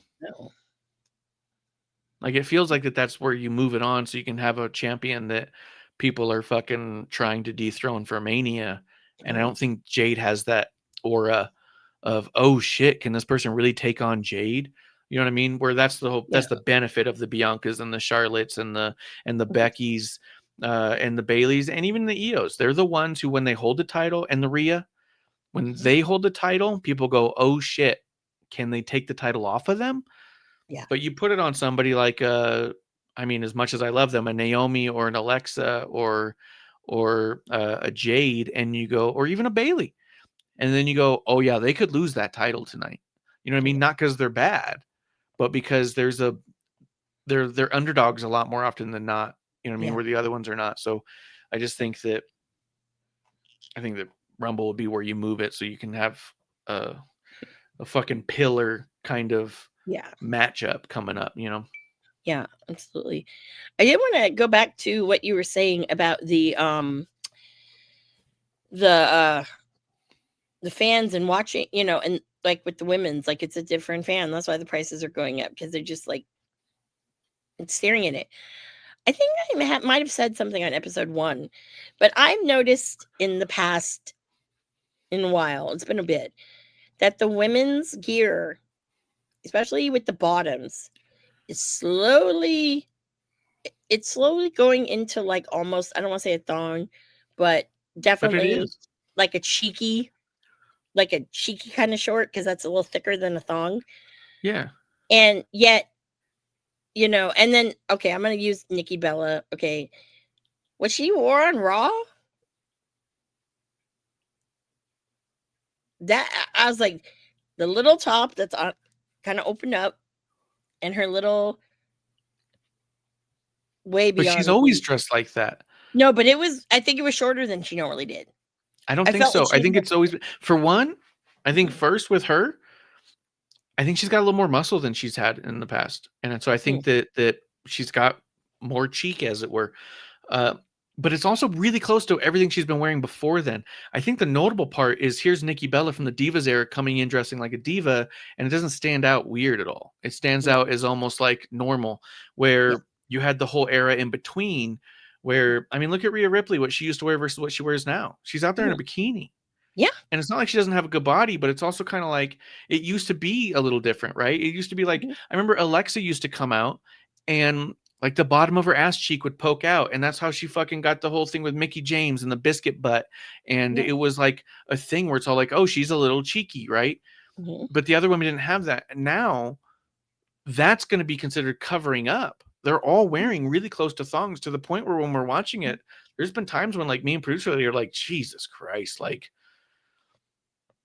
Speaker 5: Like, it feels like that's where you move it on so you can have a champion that people are fucking trying to dethrone for Mania. And I don't think Jade has that aura of, oh shit, can this person really take on Jade? You know what I mean? Where that's the that's the benefit of the Biancas and the Charlottes and the Beckys and the Baileys and even the Ios. They're the ones who, when they hold the title, and the Rhea, when they hold the title, people go, oh shit, can they take the title off of them?
Speaker 6: Yeah.
Speaker 5: But you put it on somebody like as much as I love them, a Naomi or an Alexa or a Jade, and you go, or even a Bailey, and then you go, oh yeah, they could lose that title tonight. You know what I mean? Not because they're bad, but because they're underdogs a lot more often than not. You know what I mean? Where the other ones are not. So I just think that Rumble would be where you move it so you can have a fucking pillar kind of matchup coming up,
Speaker 6: Yeah, absolutely. I did want to go back to what you were saying about the fans and watching, and like with the women's, like it's a different fan. That's why the prices are going up, because they're just like staring at it. I think I might have said something on episode 1, but I've noticed in the past, in a while, it's been a bit, that the women's gear, especially with the bottoms, is slowly going into like almost, I don't want to say a thong, but definitely like a cheeky kind of short, because that's a little thicker than a thong.
Speaker 5: Yeah.
Speaker 6: And yet, and then, okay, I'm going to use Nikki Bella. Okay. What she wore on Raw, that I was like, the little top that's on, kind of opened up, and her little way beyond.
Speaker 5: But she's always dressed like that.
Speaker 6: No, but I think it was shorter than she normally did.
Speaker 5: I don't think so. I think it's always, for one, I think first with her, I think she's got a little more muscle than she's had in the past, and so I think that she's got more cheek, as it were. But it's also really close to everything she's been wearing before then. I think the notable part is here's Nikki Bella from the Divas era coming in dressing like a diva, and it doesn't stand out weird at all. It stands out as almost like normal, where you had the whole era in between where, I mean, look at Rhea Ripley, what she used to wear versus what she wears now. She's out there in a bikini.
Speaker 6: Yeah.
Speaker 5: And it's not like she doesn't have a good body, but it's also kind of like it used to be a little different, right? It used to be like, I remember Alexa used to come out and like the bottom of her ass cheek would poke out. And that's how she fucking got the whole thing with Mickey James and the biscuit butt. And it was like a thing where it's all like, oh, she's a little cheeky, right? But the other women didn't have that. And now that's going to be considered covering up. They're all wearing really close to thongs to the point where when we're watching it, there's been times when like me and producer are like, Jesus Christ, like,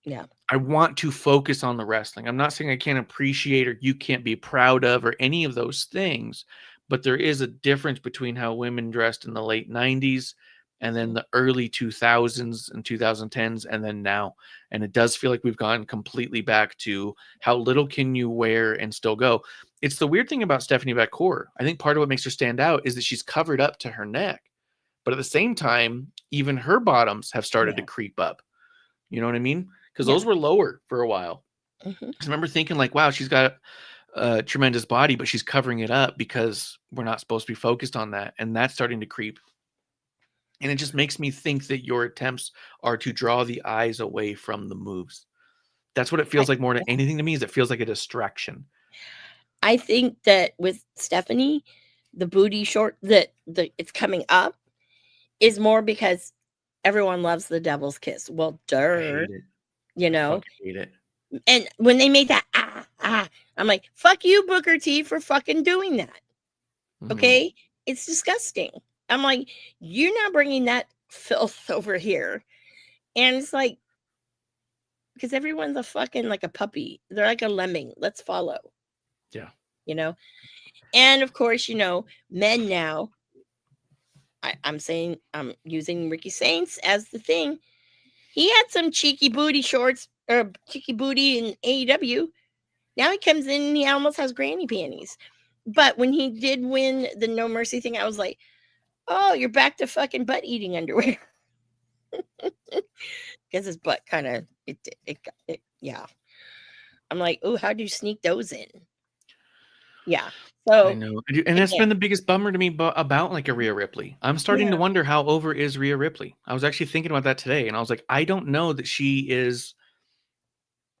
Speaker 6: yeah,
Speaker 5: I want to focus on the wrestling. I'm not saying I can't appreciate or you can't be proud of or any of those things, but there is a difference between how women dressed in the late 90s and then the early 2000s and 2010s and then now. And it does feel like we've gone completely back to how little can you wear and still go. It's the weird thing about Stephanie Beckhour. I think part of what makes her stand out is that she's covered up to her neck. But at the same time, even her bottoms have started to creep up. You know what I mean? Because those were lower for a while. I remember thinking like, wow, she's got a tremendous body, but she's covering it up because we're not supposed to be focused on that. And that's starting to creep. And it just makes me think that your attempts are to draw the eyes away from the moves. That's what it feels like more than anything to me, is it feels like a distraction.
Speaker 6: I think that with Stephanie, the booty short that it's coming up is more because everyone loves the devil's kiss. Well, you know,
Speaker 5: Hate it.
Speaker 6: And when they made that I'm like, fuck you, Booker T, for fucking doing that. Okay, it's disgusting. I'm like, you're not bringing that filth over here. And it's like, because everyone's a fucking like a puppy. They're like a lemming. Let's follow.
Speaker 5: Yeah.
Speaker 6: You know? And of course, you know, men now, I'm saying, I'm using Ricky Saints as the thing. He had some cheeky booty shorts or cheeky booty in AEW. Now he comes in and he almost has granny panties. But when he did win the No Mercy thing, I was like, oh, you're back to fucking butt eating underwear. Because his butt kind of, yeah. I'm like, oh, how do you sneak those in? Yeah. So
Speaker 5: I know. And that's been the biggest bummer to me about like a Rhea Ripley. I'm starting to wonder how over is Rhea Ripley. I was actually thinking about that today, and I was like, I don't know that she is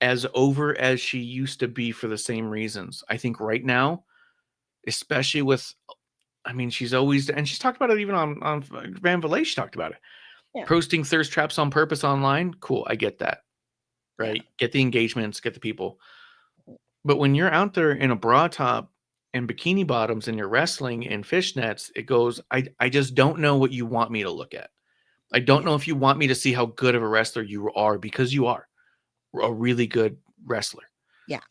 Speaker 5: as over as she used to be for the same reasons. I think right now, especially with, I mean, she's always, and she's talked about it even on Van Valet, she talked about it.
Speaker 6: Yeah.
Speaker 5: Posting thirst traps on purpose online. Cool. I get that. Right.
Speaker 6: Yeah.
Speaker 5: Get the engagements, get the people. But when you're out there in a bra top and bikini bottoms and you're wrestling in fishnets, it goes, I just don't know what you want me to look at. I don't know if you want me to see how good of a wrestler you are, because you are a really good wrestler.
Speaker 6: Yeah.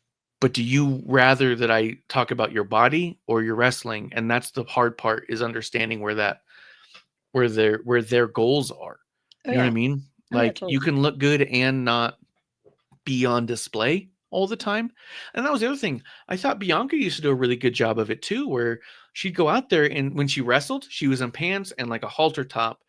Speaker 5: But do you rather that I talk about your body or your wrestling? And that's the hard part, is understanding where their goals are. You know what I mean? Like, you can look good and not be on display all the time. And that was the other thing. I thought Bianca used to do a really good job of it too, where she'd go out there and when she wrestled, she was in pants and like a halter top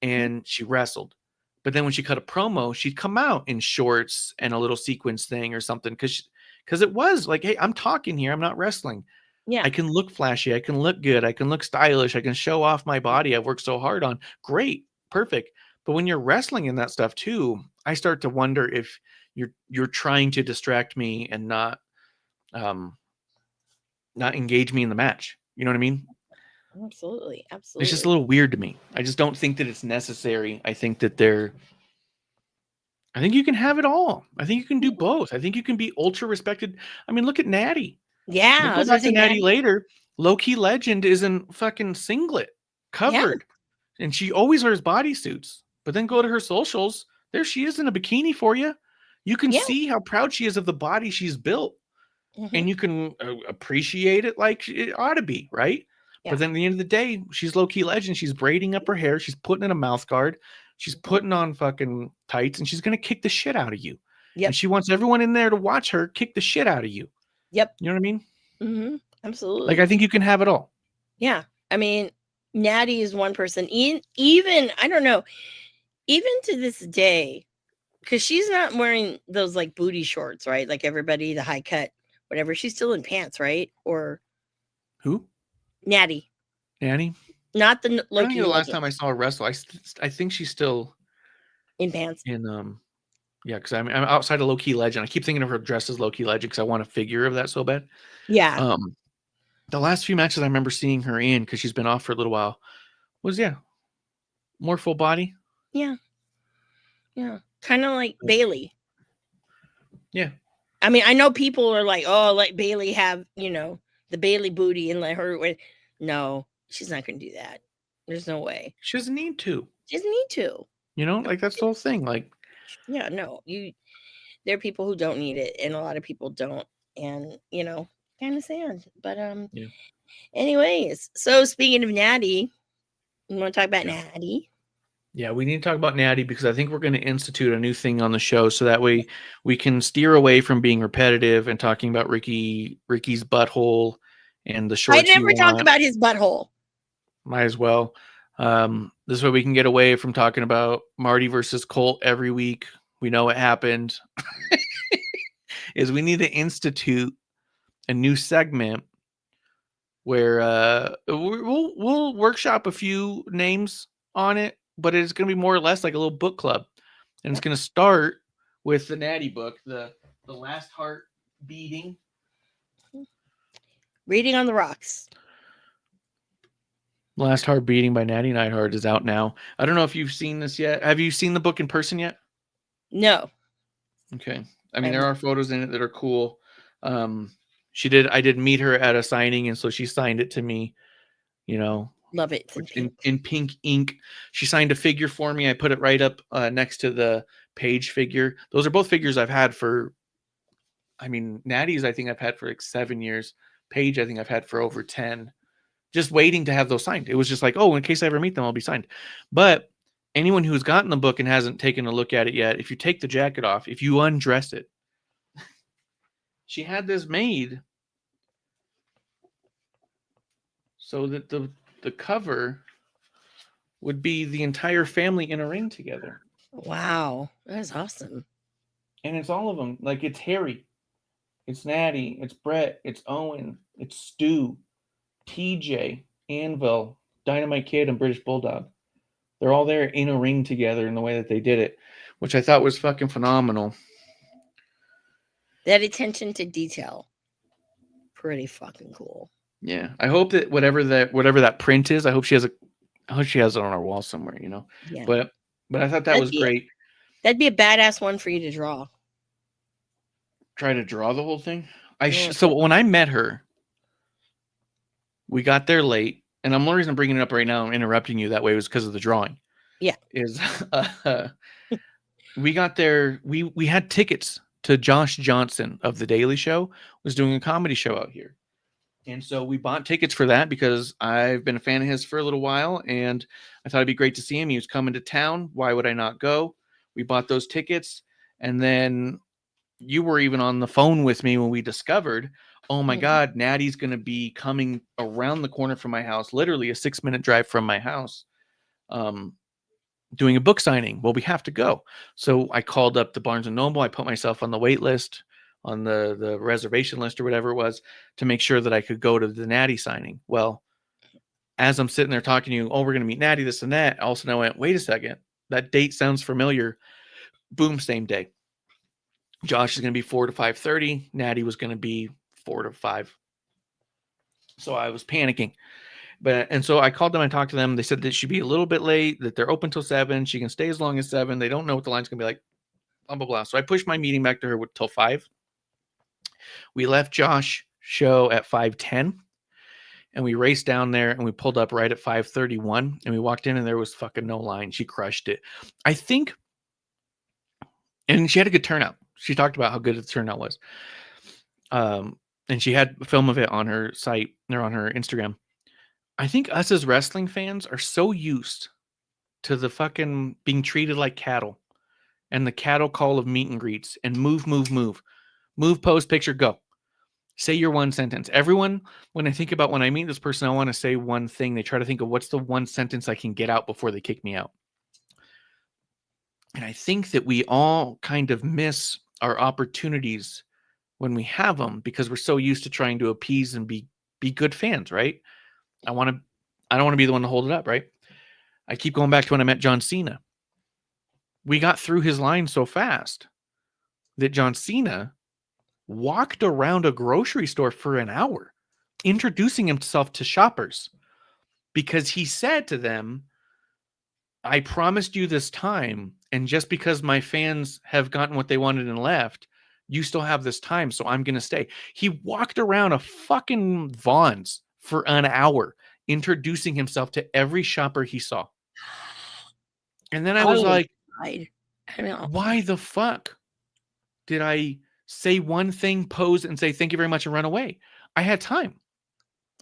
Speaker 5: and she wrestled. But then when she cut a promo, she'd come out in shorts and a little sequence thing or something. Because it was like, hey, I'm talking here. I'm not wrestling.
Speaker 6: Yeah.
Speaker 5: I can look flashy. I can look good. I can look stylish. I can show off my body I've worked so hard on. Great. Perfect. But when you're wrestling in that stuff too, I start to wonder if you're trying to distract me and not engage me in the match. You know what I mean?
Speaker 6: Absolutely.
Speaker 5: It's just a little weird to me. I just don't think that it's necessary. I think that I think you can have it all. I think you can do both. I think you can be ultra respected. I mean, look at Natty.
Speaker 6: Yeah.
Speaker 5: We'll go back to Natty later. Low-key legend is in fucking singlet, covered. Yeah. And she always wears bodysuits. But then go to her socials. There she is in a bikini for you. You can see how proud she is of the body she's built. And you can appreciate it like it ought to be, right? Yeah. But then at the end of the day, she's low-key legend. She's braiding up her hair. She's putting in a mouth guard. She's putting on fucking tights, and she's going to kick the shit out of you.
Speaker 6: Yep.
Speaker 5: And she wants everyone in there to watch her kick the shit out of you.
Speaker 6: Yep.
Speaker 5: You know what I mean?
Speaker 6: Mm-hmm. Absolutely.
Speaker 5: Like, I think you can have it all.
Speaker 6: Yeah. I mean, Natty is one person. Even I don't know, even to this day, because she's not wearing those like booty shorts, right? Like everybody, the high cut, whatever. She's still in pants, right? Or
Speaker 5: Who?
Speaker 6: Natty,
Speaker 5: Annie?
Speaker 6: not the
Speaker 5: I don't
Speaker 6: Loki
Speaker 5: think the last
Speaker 6: legend,
Speaker 5: time I saw her wrestle, I think she's still
Speaker 6: in pants.
Speaker 5: in yeah, because I'm outside of Low Key Legend. I keep thinking of her dressed as Low Key Legend because I want a figure of that so bad.
Speaker 6: Yeah.
Speaker 5: The last few matches I remember seeing her in, because she's been off for a little while, was more full body.
Speaker 6: Yeah. Kind of like Bailey.
Speaker 5: Yeah.
Speaker 6: I mean, I know people are like, oh, let Bailey have, the Bailey booty and let her. No, she's not going to do that. There's no way.
Speaker 5: She doesn't need to.
Speaker 6: She doesn't need to.
Speaker 5: Like, that's the whole thing. Like,
Speaker 6: yeah, no, there are people who don't need it, and a lot of people don't, and kind of sad. But
Speaker 5: yeah.
Speaker 6: Anyways, so speaking of Natty, you want to talk about Natty?
Speaker 5: Yeah, we need to talk about Natty because I think we're going to institute a new thing on the show, so that way we can steer away from being repetitive and talking about Ricky's butthole and the shorts.
Speaker 6: I never talked about his butthole.
Speaker 5: Might as well. This way we can get away from talking about Marty versus Colt every week. We know what happened. Is we need to institute a new segment where we'll workshop a few names on it, but it's going to be more or less like a little book club, and it's going to start with the Natty book, the Last Heart Beating,
Speaker 6: Reading on the Rocks.
Speaker 5: Last Heart Beating by Natty Neidhart is out now. I don't know if you've seen this yet. Have you seen the book in person yet?
Speaker 6: No.
Speaker 5: Okay. I mean, there are photos in it that are cool. I did meet her at a signing, and so she signed it to me,
Speaker 6: Love it.
Speaker 5: in pink ink. She signed a figure for me. I put it right up next to the Page figure. Those are both figures I've had for, Natty's I think I've had for like 7 years. Page I think I've had for over 10. Just waiting to have those signed. It was just like, oh, in case I ever meet them, I'll be signed. But anyone who's gotten the book and hasn't taken a look at it yet, if you take the jacket off, if you undress it, she had this made so that the cover would be the entire family in a ring together.
Speaker 6: Wow, that's awesome.
Speaker 5: And it's all of them. Like, it's Harry, it's Natty, it's Brett, it's Owen, it's Stu, TJ, Anvil, Dynamite Kid, and British Bulldog. They're all there in a ring together in the way that they did it, which I thought was fucking phenomenal.
Speaker 6: That attention to detail, pretty fucking cool.
Speaker 5: Yeah, I hope that whatever that print is, I hope she has it on our wall somewhere,
Speaker 6: Yeah.
Speaker 5: But I thought that was great.
Speaker 6: That'd be a badass one for you to draw.
Speaker 5: Try to draw the whole thing. So when I met her, we got there late, and the only reason I'm bringing it up right now, I'm interrupting you that way, was because of the drawing.
Speaker 6: Yeah.
Speaker 5: We got there. We had tickets to Josh Johnson of The Daily Show, was doing a comedy show out here. And so we bought tickets for that because I've been a fan of his for a little while, and I thought it'd be great to see him. He was coming to town. Why would I not go? We bought those tickets, and then you were even on the phone with me when we discovered, oh my God, Natty's going to be coming around the corner from my house, literally a 6-minute drive from my house, doing a book signing. Well, we have to go. So I called up the Barnes & Noble. I put myself on the wait list, on the reservation list or whatever it was, to make sure that I could go to the Natty signing. Well, as I'm sitting there talking to you, oh, we're going to meet Natty, this and that. All of a sudden I went, wait a second. That date sounds familiar. Boom, same day. Josh is going to be 4 to 5:30. Natty was going to be 4 to 5. So I was panicking. And so I called them and talked to them. They said that she'd be a little bit late, that they're open till 7. She can stay as long as 7. They don't know what the line's going to be like, blah, blah, blah. So I pushed my meeting back to her till 5. We left Josh show at 5:10, and we raced down there, and we pulled up right at 5:31, and we walked in, and there was fucking no line. She crushed it. I think, and she had a good turnout. She talked about how good the turnout was. And she had a film of it on her site or on her Instagram. I think us as wrestling fans are so used to the fucking being treated like cattle and the cattle call of meet and greets and move, pose, picture, go. Say your one sentence. Everyone, when I meet this person, I want to say one thing. They try to think of what's the one sentence I can get out before they kick me out. And I think that we all kind of miss our opportunities when we have them because we're so used to trying to appease and be good fans, right? I don't want to be the one to hold it up, right? I keep going back to when I met John Cena. We got through his line so fast that John Cena walked around a grocery store for an hour, introducing himself to shoppers because he said to them, I promised you this time, and just because my fans have gotten what they wanted and left, you still have this time, so I'm going to stay. He walked around a fucking Vons for an hour, introducing himself to every shopper he saw. And then I was like, why the fuck did I say one thing, pose, and say thank you very much and run away? I had time.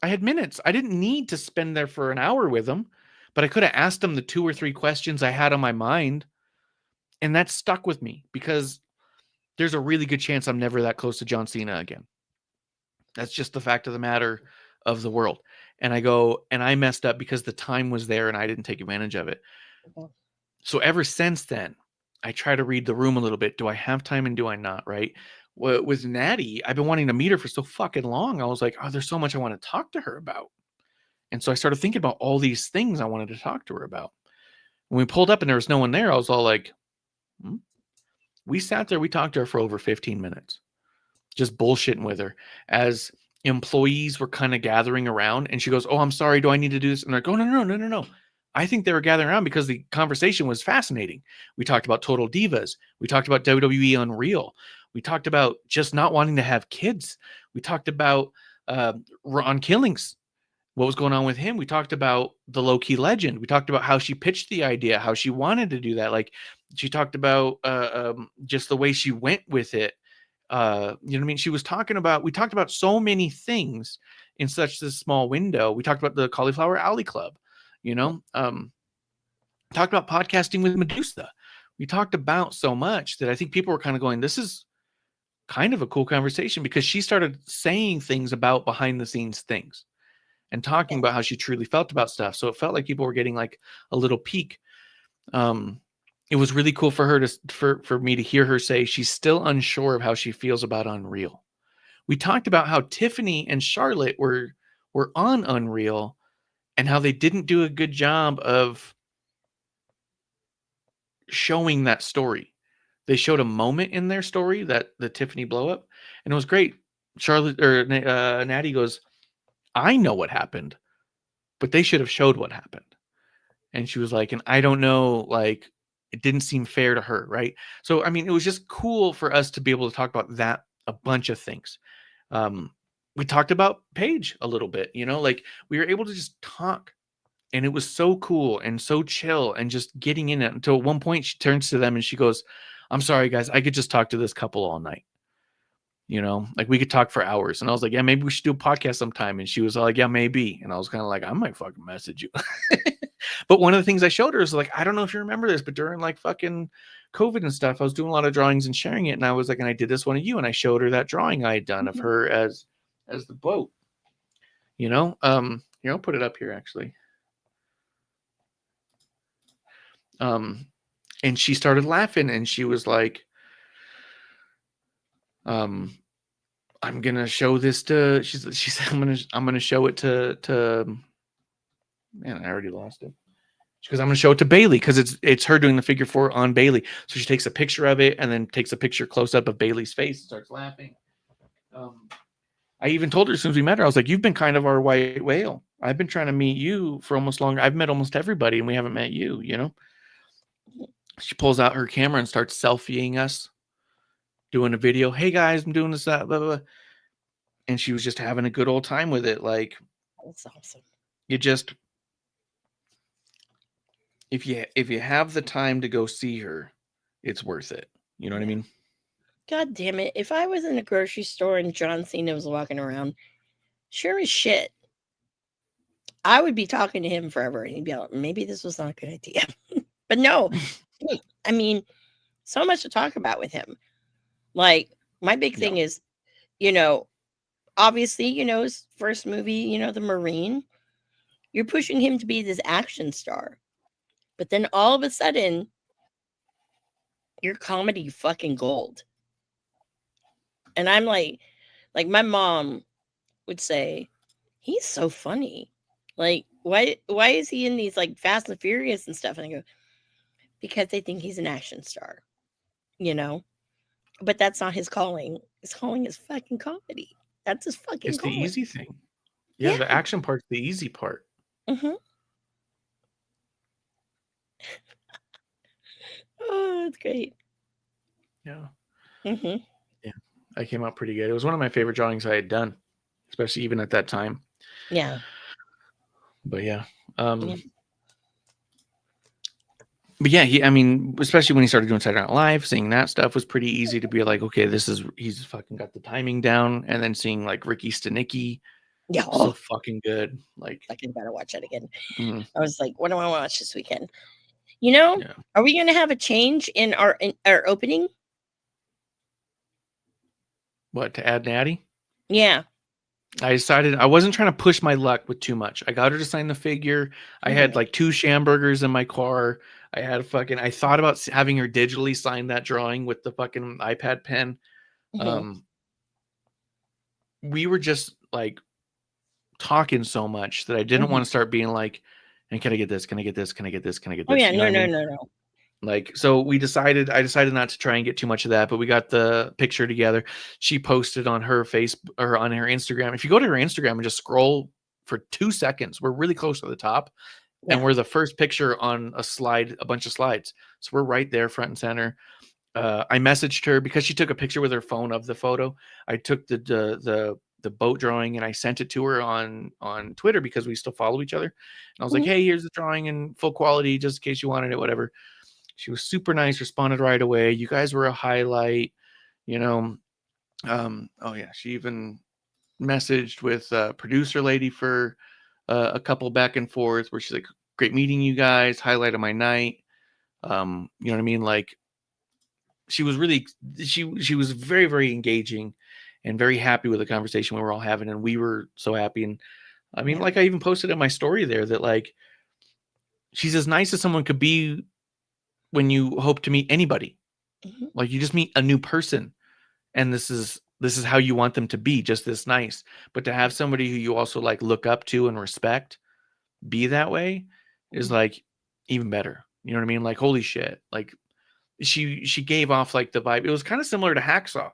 Speaker 5: I had minutes. I didn't need to spend there for an hour with him, but I could have asked him the 2 or 3 questions I had on my mind. And that stuck with me because there's a really good chance I'm never that close to John Cena again. That's just the fact of the matter of the world. And I messed up because the time was there and I didn't take advantage of it. So ever since then, I try to read the room a little bit. Do I have time and do I not, right? With Natty, I've been wanting to meet her for so fucking long. I was like, oh, there's so much I want to talk to her about. And so I started thinking about all these things I wanted to talk to her about. When we pulled up and there was no one there, I was all like, We sat there, we talked to her for over 15 minutes, just bullshitting with her as employees were kind of gathering around. And she goes, oh, I'm sorry. Do I need to do this? And they're like, oh, no. I think they were gathering around because the conversation was fascinating. We talked about Total Divas. We talked about WWE Unreal. We talked about just not wanting to have kids. We talked about Ron Killings, what was going on with him. We talked about the low-key legend. We talked about how she pitched the idea, how she wanted to do that. Like she talked about just the way she went with it. You know what I mean? We talked about so many things in such this small window. We talked about the Cauliflower Alley Club, talked about podcasting with Medusa. We talked about so much that I think people were kind of going, this is kind of a cool conversation because she started saying things about behind the scenes things and talking about how she truly felt about stuff. So it felt like people were getting like a little peek. It was really cool for her for me to hear her say she's still unsure of how she feels about Unreal. We talked about how Tiffany and Charlotte were on Unreal and how they didn't do a good job of showing that story. They showed a moment in their story, that the Tiffany blow up, and it was great. Charlotte or Natty goes, I know what happened, but they should have showed what happened. And she was like, and I don't know, like, it didn't seem fair to her, right? So, I mean, it was just cool for us to be able to talk about that, a bunch of things. We talked about Paige a little bit, like we were able to just talk, and it was so cool and so chill and just getting in it until at one point she turns to them and she goes, I'm sorry, guys, I could just talk to this couple all night. Like we could talk for hours. And I was like, yeah, maybe we should do a podcast sometime. And she was like, yeah, maybe. And I was kind of like, I might fucking message you. But one of the things I showed her is like, I don't know if you remember this, but during like fucking COVID and stuff, I was doing a lot of drawings and sharing it. And I was like, and I did this one of you. And I showed her that drawing I had done of her as the boat, I'll put it up here actually. And she started laughing and she was like, I'm going to show this to, she said, I'm going to show it to, man, I already lost it. She goes, I'm going to show it to Bailey because it's her doing the figure 4 on Bailey. So she takes a picture of it and then takes a picture close up of Bailey's face and starts laughing. I even told her as soon as we met her, I was like, you've been kind of our white whale. I've been trying to meet you for almost longer. I've met almost everybody and we haven't met you, She pulls out her camera and starts selfieing us, doing a video. Hey guys, I'm doing this, that, blah, blah, blah. And she was just having a good old time with it. Like,
Speaker 6: that's awesome.
Speaker 5: You just, if you have the time to go see her, it's worth it. You know what I mean?
Speaker 6: God damn it. If I was in a grocery store and John Cena was walking around, sure as shit, I would be talking to him forever. And he'd be like, maybe this was not a good idea. But no, I mean, so much to talk about with him. Like, my big thing is, you know, obviously, you know, his first movie, you know, The Marine, you're pushing him to be this action star. But then all of a sudden, you're comedy fucking gold. And I'm like my mom would say, he's so funny. Like, why is he in these like Fast and Furious and stuff? And I go, because they think he's an action star, you know? But that's not his calling. His calling is fucking comedy. That's his fucking
Speaker 5: It's
Speaker 6: calling.
Speaker 5: the easy thing. Yeah, the action part's the easy part.
Speaker 6: Mm-hmm. Oh, that's great.
Speaker 5: Yeah.
Speaker 6: Mm-hmm.
Speaker 5: Yeah. I came out pretty good. It was one of my favorite drawings I had done, especially even at that time.
Speaker 6: Yeah.
Speaker 5: But yeah.
Speaker 6: Yeah.
Speaker 5: But yeah, I mean, especially when he started doing Saturday Night Live, seeing that stuff was pretty easy to be like, okay, he's fucking got the timing down. And then seeing like Ricky Stenicki,
Speaker 6: Yeah.
Speaker 5: so fucking good. Like,
Speaker 6: Fucking gotta watch that again.
Speaker 5: mhm.
Speaker 6: I was like, what do I watch this weekend? You know,
Speaker 5: Yeah.
Speaker 6: Are we gonna have a change in our opening?
Speaker 5: What, to add Natty?
Speaker 6: Yeah.
Speaker 5: I decided I wasn't trying to push my luck with too much. I got her to sign the figure. I had like 2 Schamburgers in my car. I thought about having her digitally sign that drawing with the fucking iPad pen. We were just like talking so much that I didn't want to start being like, and can I get this? Can I get this? Can I get this? Can I get this?
Speaker 6: Oh yeah,
Speaker 5: You know what I mean?
Speaker 6: no.
Speaker 5: Like, so I decided not to try and get too much of that, but we got the picture together. She posted on her Facebook or on her Instagram. If you go to her Instagram and just scroll for 2 seconds, we're really close to the top.
Speaker 6: Yeah.
Speaker 5: And we're the first picture on a bunch of slides. So we're right there front and center. I messaged her because she took a picture with her phone of the photo. I took the boat drawing and I sent it to her on Twitter because we still follow each other. And I was like, hey, here's the drawing in full quality, just in case you wanted it, whatever. She was super nice, responded right away. You guys were a highlight, you know. Oh yeah, she even messaged with producer lady for a couple back and forth where she's like, great meeting you guys, highlight of my night. You know what I mean? Like, she was very, very engaging and very happy with the conversation we were all having. And we were so happy. And I mean, like I even posted in my story there that like, she's as nice as someone could be when you hope to meet anybody. Like, you just meet a new person and this is how you want them to be, just this nice. But to have somebody who you also like look up to and respect be that way is like even better. You know what I mean? Like, holy shit. Like, she gave off like the vibe. It was kind of similar to Hacksaw,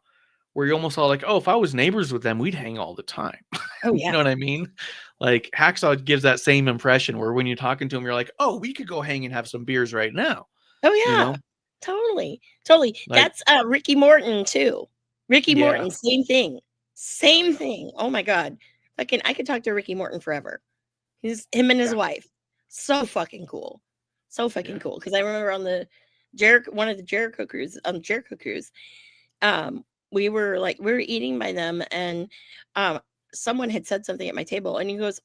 Speaker 5: where you're almost all like, oh, if I was neighbors with them, we'd hang all the time.
Speaker 6: Oh yeah.
Speaker 5: You know what I mean? Like, Hacksaw gives that same impression where when you're talking to him, you're like, oh, we could go hang and have some beers right now.
Speaker 6: Oh yeah.
Speaker 5: You know?
Speaker 6: Totally.
Speaker 5: Like,
Speaker 6: That's Ricky Morton too. Ricky
Speaker 5: Yeah.
Speaker 6: Morton, same thing. Oh my God. I could talk to Ricky Morton forever. Him and his wife. So fucking cool. So fucking cool. Because I remember on the one of the Jericho cruises, we were eating by them, and someone had said something at my table, and he goes,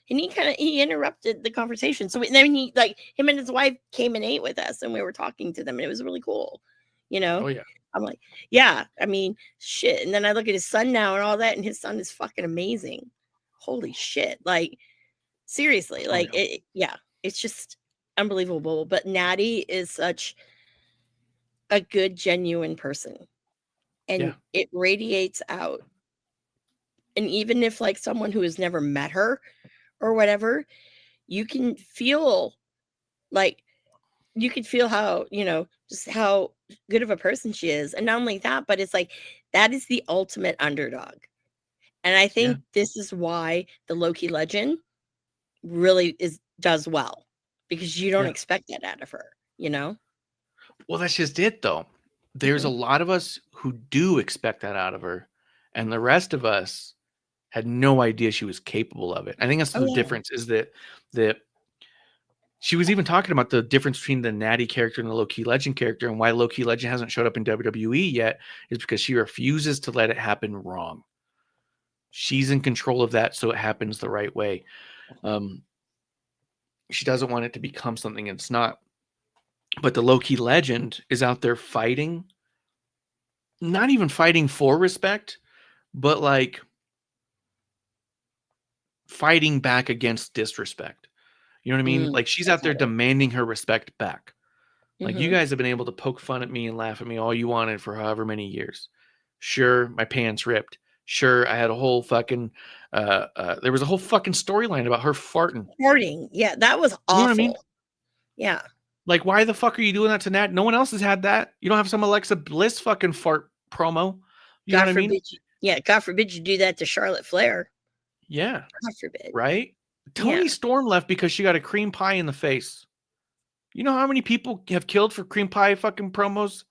Speaker 6: and he interrupted the conversation. So then him and his wife came and ate with us, and we were talking to them, and it was really cool, you know.
Speaker 5: Oh yeah.
Speaker 6: I'm like, yeah, I mean, shit. And then I look at his son now and all that, and his son is fucking amazing. Holy shit. Like, seriously, like, it's just unbelievable. But Natty is such a good, genuine person, and it radiates out. And even if like someone who has never met her or whatever, you can feel how, you know, just how good of a person she is. And not only that, but it's like, that is the ultimate underdog. And I think this is why the Loki Legend really does well, because you don't expect that out of her, you know?
Speaker 5: Well, that's just it though. There's a lot of us who do expect that out of her, and the rest of us had no idea she was capable of it. I think that's the difference, is that she was even talking about the difference between the Natty character and the Loki Legend character, and why Loki Legend hasn't showed up in WWE yet is because she refuses to let it happen wrong. She's in control of that, so it happens the right way. She doesn't want it to become something it's not. But the Low-Key Legend is out there fighting, not even fighting for respect, but like fighting back against disrespect. You know what I mean? Like she's out there demanding her respect back. Like you guys have been able to poke fun at me and laugh at me all you wanted for however many years. Sure, my pants ripped. Sure, I had a whole fucking there was a whole fucking storyline about her farting.
Speaker 6: Farting. Yeah, that was awful.
Speaker 5: You know what I mean?
Speaker 6: Yeah.
Speaker 5: Like, why the fuck are you doing that to Nat? No one else has had that. You don't have some Alexa Bliss fucking fart promo. You know what I mean?
Speaker 6: God forbid you do that to Charlotte Flair.
Speaker 5: Yeah.
Speaker 6: God forbid.
Speaker 5: Right? Toni Storm left because she got a cream pie in the face. You know how many people have killed for cream pie fucking promos?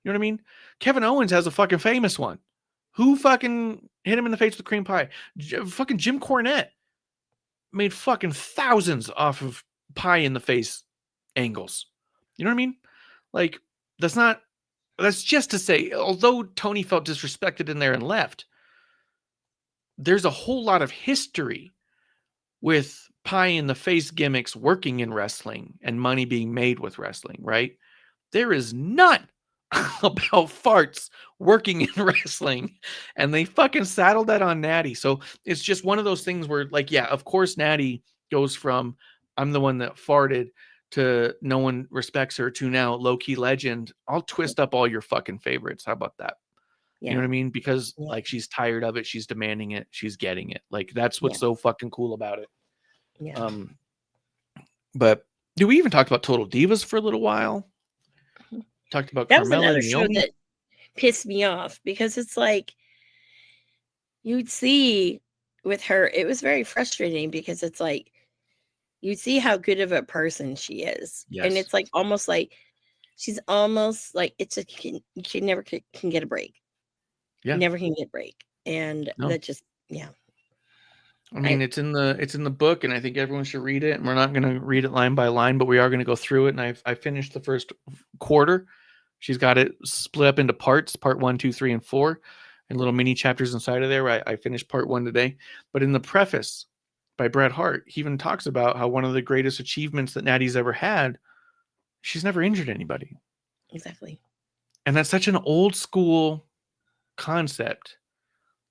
Speaker 5: You know what I mean? Kevin Owens has a fucking famous one. Who fucking hit him in the face with cream pie? Fucking Jim Cornette made fucking thousands off of pie in the face angles. You know what I mean? Like, that's just to say, although Tony felt disrespected in there and left, there's a whole lot of history with pie in the face gimmicks working in wrestling and money being made with wrestling, right? There is none about farts working in wrestling, and they fucking saddled that on Natty. So it's just one of those things where, like, yeah, of course Natty goes from I'm the one that farted to no one respects her to now Low-Key Legend. I'll twist up all your fucking favorites. How about that? You know what I mean? Because like she's tired of it, she's demanding it, she's getting it. Like that's what's so fucking cool about it.
Speaker 6: Yeah.
Speaker 5: But do we even talked about Total Divas for a little while? Talked about
Speaker 6: that was
Speaker 5: Carmella
Speaker 6: another
Speaker 5: and
Speaker 6: show
Speaker 5: Naomi.
Speaker 6: that pissed me off because it's like you'd see with her, it was very frustrating because it's like you see how good of a person she is, and it's like almost like she's almost like it's a she never can get a break.
Speaker 5: Yeah,
Speaker 6: never can get a break, and that just
Speaker 5: I mean, it's in the book, and I think everyone should read it. And we're not going to read it line by line, but we are going to go through it. And I finished the first quarter. She's got it split up into parts, part 1, 2, 3, and 4, and little mini chapters inside of there. I finished part 1 today. But in the preface by Bret Hart, he even talks about how one of the greatest achievements that Natty's ever had, she's never injured anybody.
Speaker 6: Exactly.
Speaker 5: And that's such an old school concept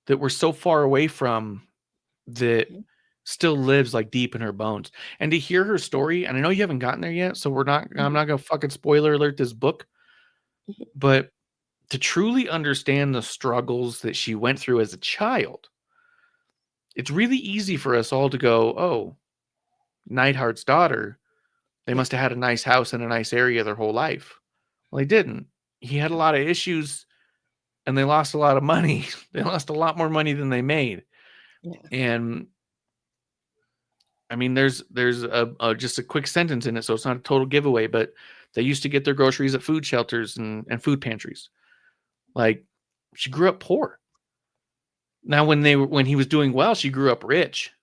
Speaker 5: that we're so far away from, that still lives like deep in her bones. And to hear her story, and I know you haven't gotten there yet, so I'm not gonna fucking spoiler alert this book, but to truly understand the struggles that she went through as a child, it's really easy for us all to go, oh, Neidhart's daughter, they must have had a nice house in a nice area their whole life. Well, they didn't. He had a lot of issues, and they lost a lot of money. They lost a lot more money than they made. And I mean, there's a just a quick sentence in it, so it's not a total giveaway, but they used to get their groceries at food shelters and food pantries. Like, she grew up poor. Now, when he was doing well, she grew up rich.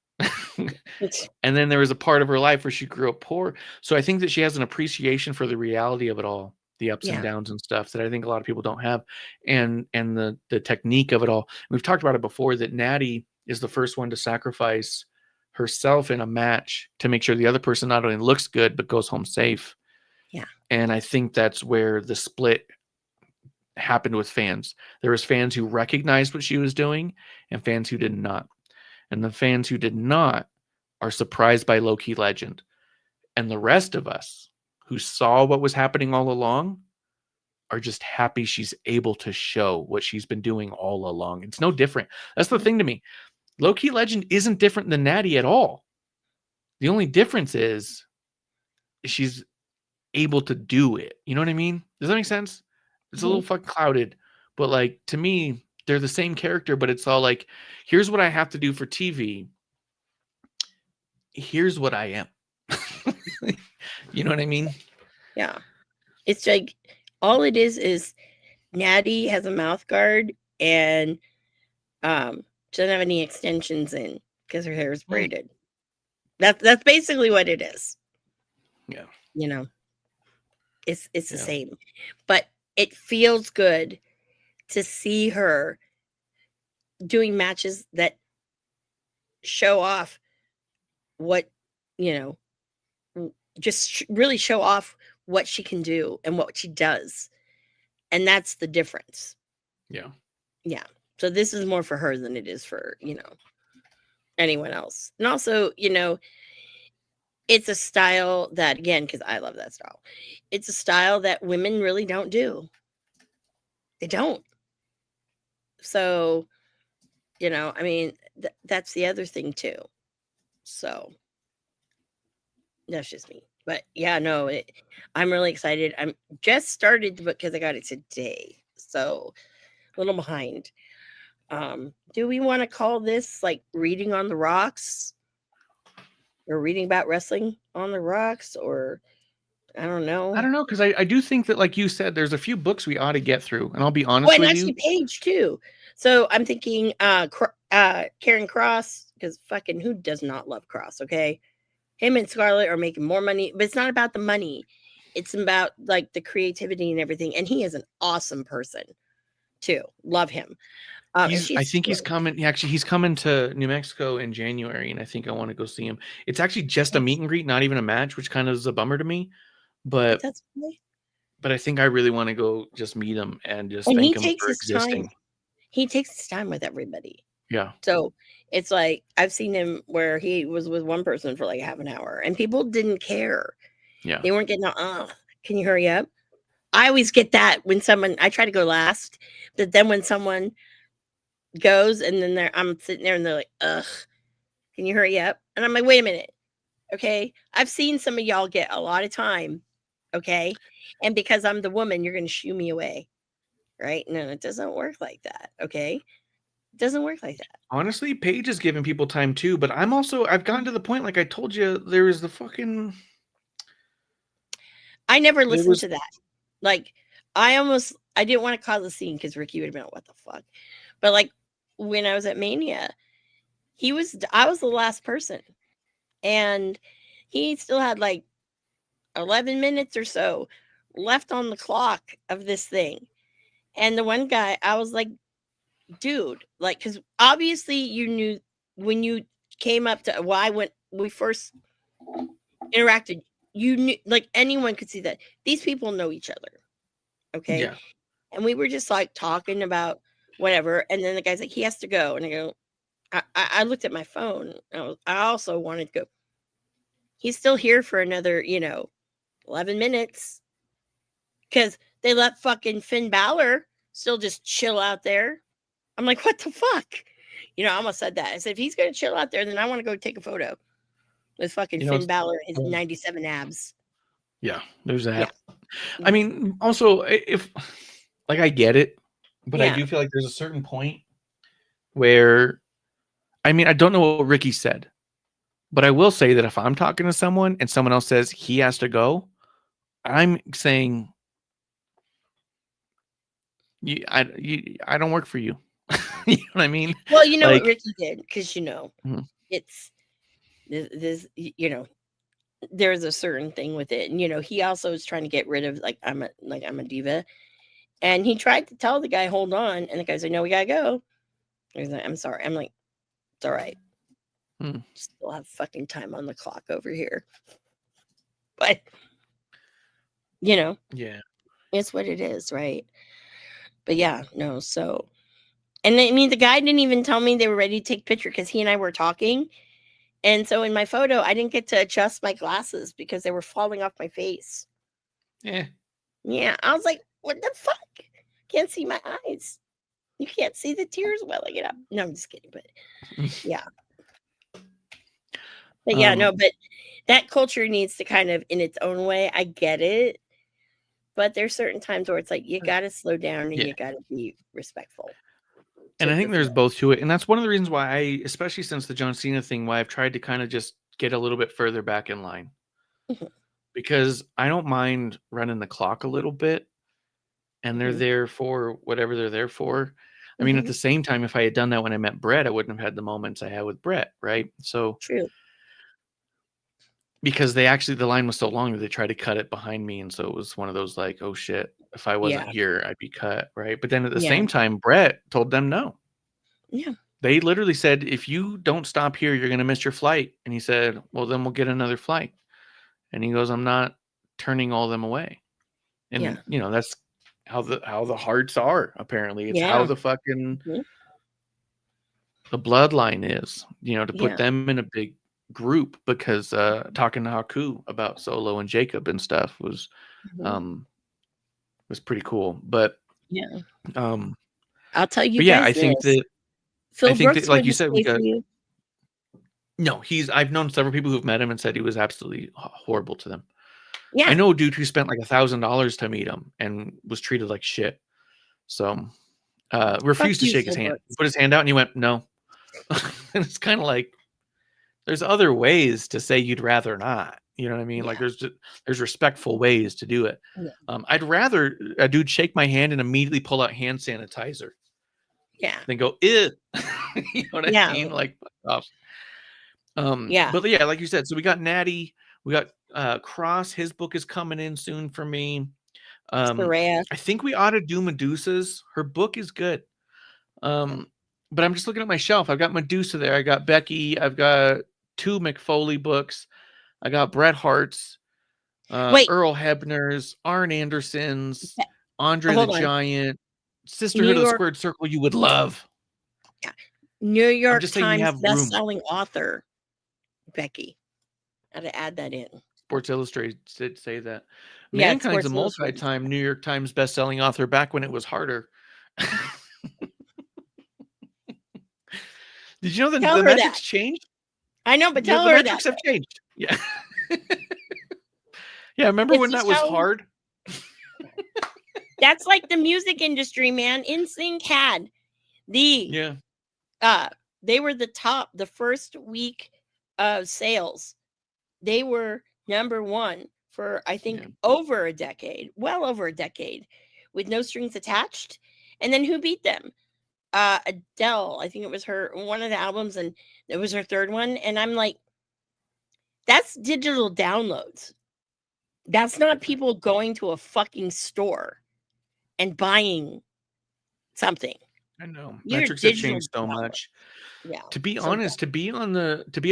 Speaker 5: And then there was a part of her life where she grew up poor. So I think that she has an appreciation for the reality of it all, the ups and downs and stuff that I think a lot of people don't have, and the technique of it all. We've talked about it before, that Natty is the first one to sacrifice herself in a match to make sure the other person not only looks good but goes home safe.
Speaker 6: Yeah.
Speaker 5: And I think that's where the split happened with fans. There was fans who recognized what she was doing and fans who did not. And the fans who did not are surprised by Low-Key Legend. And the rest of us who saw what was happening all along are just happy she's able to show what she's been doing all along. It's no different. That's the thing to me. Low-Key Legend isn't different than Natty at all. The only difference is she's able to do it. You know what I mean? Does that make sense? It's a little fucking clouded, but like, to me, they're the same character, but it's all like, here's what I have to do for TV. Here's what I am. You know what I mean?
Speaker 6: Yeah. It's like, all it is Natty has a mouth guard and she doesn't have any extensions in because her hair is braided. That's basically what it is.
Speaker 5: Yeah.
Speaker 6: You know, it's the same, but it feels good to see her doing matches that show off what, you know, just really show off what she can do and what she does. And that's the difference.
Speaker 5: Yeah.
Speaker 6: Yeah. So this is more for her than it is for, anyone else. And also, it's a style that, again, because I love that style, it's a style that women really don't do. They don't. So, I mean, that's the other thing too. So that's just me. But yeah, no, I'm really excited. I'm just started the book because I got it today. So a little behind. Do we want to call this like reading on the rocks? Or reading about wrestling on the rocks? Or I don't know.
Speaker 5: I don't know, because I do think that, like you said, there's a few books we ought to get through. And I'll be
Speaker 6: Oh,
Speaker 5: honest
Speaker 6: and
Speaker 5: with
Speaker 6: actually
Speaker 5: you.
Speaker 6: Paige too. So I'm thinking Karen Cross, because fucking who does not love Cross, okay? Him and Scarlett are making more money, but it's not about the money. It's about like the creativity and everything. And he is an awesome person too. Love him.
Speaker 5: I think he's coming. He's coming to New Mexico in January, and I think I want to go see him. It's actually just a meet and greet, not even a match, which kind of is a bummer to me. But
Speaker 6: That's funny.
Speaker 5: But I think I really want to go just meet him and just
Speaker 6: And he
Speaker 5: thank him
Speaker 6: takes
Speaker 5: for
Speaker 6: his
Speaker 5: existing.
Speaker 6: time. He takes his time with everybody.
Speaker 5: Yeah.
Speaker 6: So it's like I've seen him where he was with one person for like half an hour and people didn't care.
Speaker 5: Yeah.
Speaker 6: They weren't getting, can you hurry up? I always get that when I try to go last, but then when someone goes and then I'm sitting there and they're like, ugh, can you hurry up? And I'm like, wait a minute. Okay. I've seen some of y'all get a lot of time. Okay. And because I'm the woman, you're going to shoo me away. Right. No, it doesn't work like that. Okay. It doesn't work like that.
Speaker 5: Honestly, Paige is giving people time too, but I've gotten to the point, like I told you, there is the fucking.
Speaker 6: I never listened to that. Like, I didn't want to cause a scene because Ricky would have been like, what the fuck? But like when I was at Mania, I was the last person. And he still had like 11 minutes or so left on the clock of this thing. And the one guy, I was like, dude, like, because obviously you knew when you came up to when we first interacted, you knew, like, anyone could see that these people know each other. Okay.
Speaker 5: Yeah.
Speaker 6: And we were just like talking about whatever. And then the guy's like, he has to go. And I go, I looked at my phone. I also wanted to go. He's still here for another, 11 minutes. Because they let fucking Finn Balor still just chill out there. I'm like, what the fuck? I almost said that. I said, if he's going to chill out there, then I want to go take a photo with fucking Finn Balor and his 97 abs.
Speaker 5: Yeah, there's that.
Speaker 6: Yeah.
Speaker 5: I mean, also, if, like, I get it, but
Speaker 6: Yeah.
Speaker 5: I do feel like there's a certain point where, I mean, I don't know what Ricky said, but I will say that if I'm talking to someone and someone else says he has to go, I'm saying, I don't work for you. You know what I mean?
Speaker 6: Well,
Speaker 5: Like-
Speaker 6: what Ricky did, because
Speaker 5: Mhm.
Speaker 6: it's this, there's a certain thing with it, and he also is trying to get rid of like I'm a diva, and he tried to tell the guy hold on, and the guy's like, no, we gotta go. He's like, I'm sorry. I'm like, it's all right. Still have fucking time on the clock over here, but
Speaker 5: Yeah.
Speaker 6: it's what it is, right? But yeah, no, so. And I mean, the guy didn't even tell me they were ready to take a picture because he and I were talking. And so in my photo, I didn't get to adjust my glasses because they were falling off my face.
Speaker 5: Yeah.
Speaker 6: Yeah. I was like, what the fuck? Can't see my eyes. You can't see the tears welling up. No, I'm just kidding. But yeah. But yeah, no, but that culture needs to kind of, in its own way, I get it. But there's certain times where it's like, you got to slow down and
Speaker 5: Yeah.
Speaker 6: you got to be respectful.
Speaker 5: And I think there's both to it. And that's one of the reasons why especially since the John Cena thing, why I've tried to kind of just get a little bit further back in line.
Speaker 6: Mhm.
Speaker 5: Because I don't mind running the clock a little bit. And they're
Speaker 6: Mhm.
Speaker 5: there for whatever they're there for. I mean, at the same time, if I had done that when I met Brett, I wouldn't have had the moments I had with Brett, right? So
Speaker 6: True.
Speaker 5: because the line was so long that they tried to cut it behind me. And so it was one of those like, oh shit, if I wasn't
Speaker 6: Yeah.
Speaker 5: here, I'd be cut, right? But then at the
Speaker 6: Yeah.
Speaker 5: same time, Brett told them no.
Speaker 6: Yeah.
Speaker 5: They literally said, if you don't stop here, you're going to miss your flight. And he said, well, then we'll get another flight. And he goes, I'm not turning all them away. And
Speaker 6: Yeah.
Speaker 5: you know, that's how the hearts are, apparently. It's how
Speaker 6: Yeah.
Speaker 5: the fucking
Speaker 6: Mhm.
Speaker 5: the bloodline is, you know, to put
Speaker 6: Yeah.
Speaker 5: them in a big group, because talking to Haku about Solo and Jacob and stuff was
Speaker 6: Mhm.
Speaker 5: pretty cool. But
Speaker 6: Yeah.
Speaker 5: um
Speaker 6: I'll tell you
Speaker 5: but yeah,
Speaker 6: guys this. Phil Brooks
Speaker 5: like
Speaker 6: would
Speaker 5: you
Speaker 6: have
Speaker 5: said, we
Speaker 6: stayed for
Speaker 5: got
Speaker 6: you.
Speaker 5: no, I've known several people who've met him and said he was absolutely horrible to them. I
Speaker 6: Yeah.
Speaker 5: know a dude who spent like $1,000 to meet him and was treated like shit. So refused to
Speaker 6: you,
Speaker 5: shake his
Speaker 6: Phil
Speaker 5: hand.
Speaker 6: Brooks.
Speaker 5: He put his hand out and he went, no. And it's kind of like, there's other ways to say you'd rather not. You know what I mean? Like
Speaker 6: Yeah.
Speaker 5: there's respectful ways to do it.
Speaker 6: Yeah.
Speaker 5: I'd rather a dude shake my hand and immediately pull out hand sanitizer
Speaker 6: Yeah.
Speaker 5: than go, ew. You know what I
Speaker 6: Yeah.
Speaker 5: mean? Like, fuck off.
Speaker 6: Yeah.
Speaker 5: But yeah, like you said, so we got Natty, we got Cross. His book is coming in soon for me.
Speaker 6: Soraya.
Speaker 5: I think we ought to do Medusa's. Her book is good. But I'm just looking at my shelf. I've got Medusa there. I got Becky. I've got 2 McFoley books. I got Bret Hart's,
Speaker 6: Wait.
Speaker 5: Earl Hebner's, Arn Anderson's, Andre the
Speaker 6: Hold on.
Speaker 5: Giant, Sisterhood of the
Speaker 6: York-
Speaker 5: Squared Circle. You would love.
Speaker 6: New York
Speaker 5: just saying you
Speaker 6: Times
Speaker 5: have room.
Speaker 6: best-selling author, Becky. Got to add that in.
Speaker 5: Sports Illustrated did say that.
Speaker 6: Yeah,
Speaker 5: Mankind's a
Speaker 6: Sports Illustrated.
Speaker 5: multi-time New York Times best-selling author back when it was harder. Did you know that
Speaker 6: Tell
Speaker 5: the
Speaker 6: her that.
Speaker 5: metrics changed?
Speaker 6: I know, but
Speaker 5: Yeah,
Speaker 6: tell
Speaker 5: the
Speaker 6: her
Speaker 5: metrics
Speaker 6: that.
Speaker 5: have changed. Yeah. Yeah, remember
Speaker 6: It's
Speaker 5: when that
Speaker 6: just
Speaker 5: was
Speaker 6: how-
Speaker 5: hard?
Speaker 6: That's like the music industry, man. NSYNC had
Speaker 5: Yeah.
Speaker 6: they were the first week of sales. They were number 1 for, I think,
Speaker 5: Yeah.
Speaker 6: over a decade, well over a decade, with No Strings Attached. And then who beat them? Adele. I think it was her, one of the albums, and it was her third one. And I'm like, that's digital downloads. That's not people going to a fucking store and buying something.
Speaker 5: I know.
Speaker 6: You're
Speaker 5: Metrics have
Speaker 6: digital
Speaker 5: changed so
Speaker 6: download.
Speaker 5: much.
Speaker 6: Yeah.
Speaker 5: To be
Speaker 6: So
Speaker 5: honest, to be a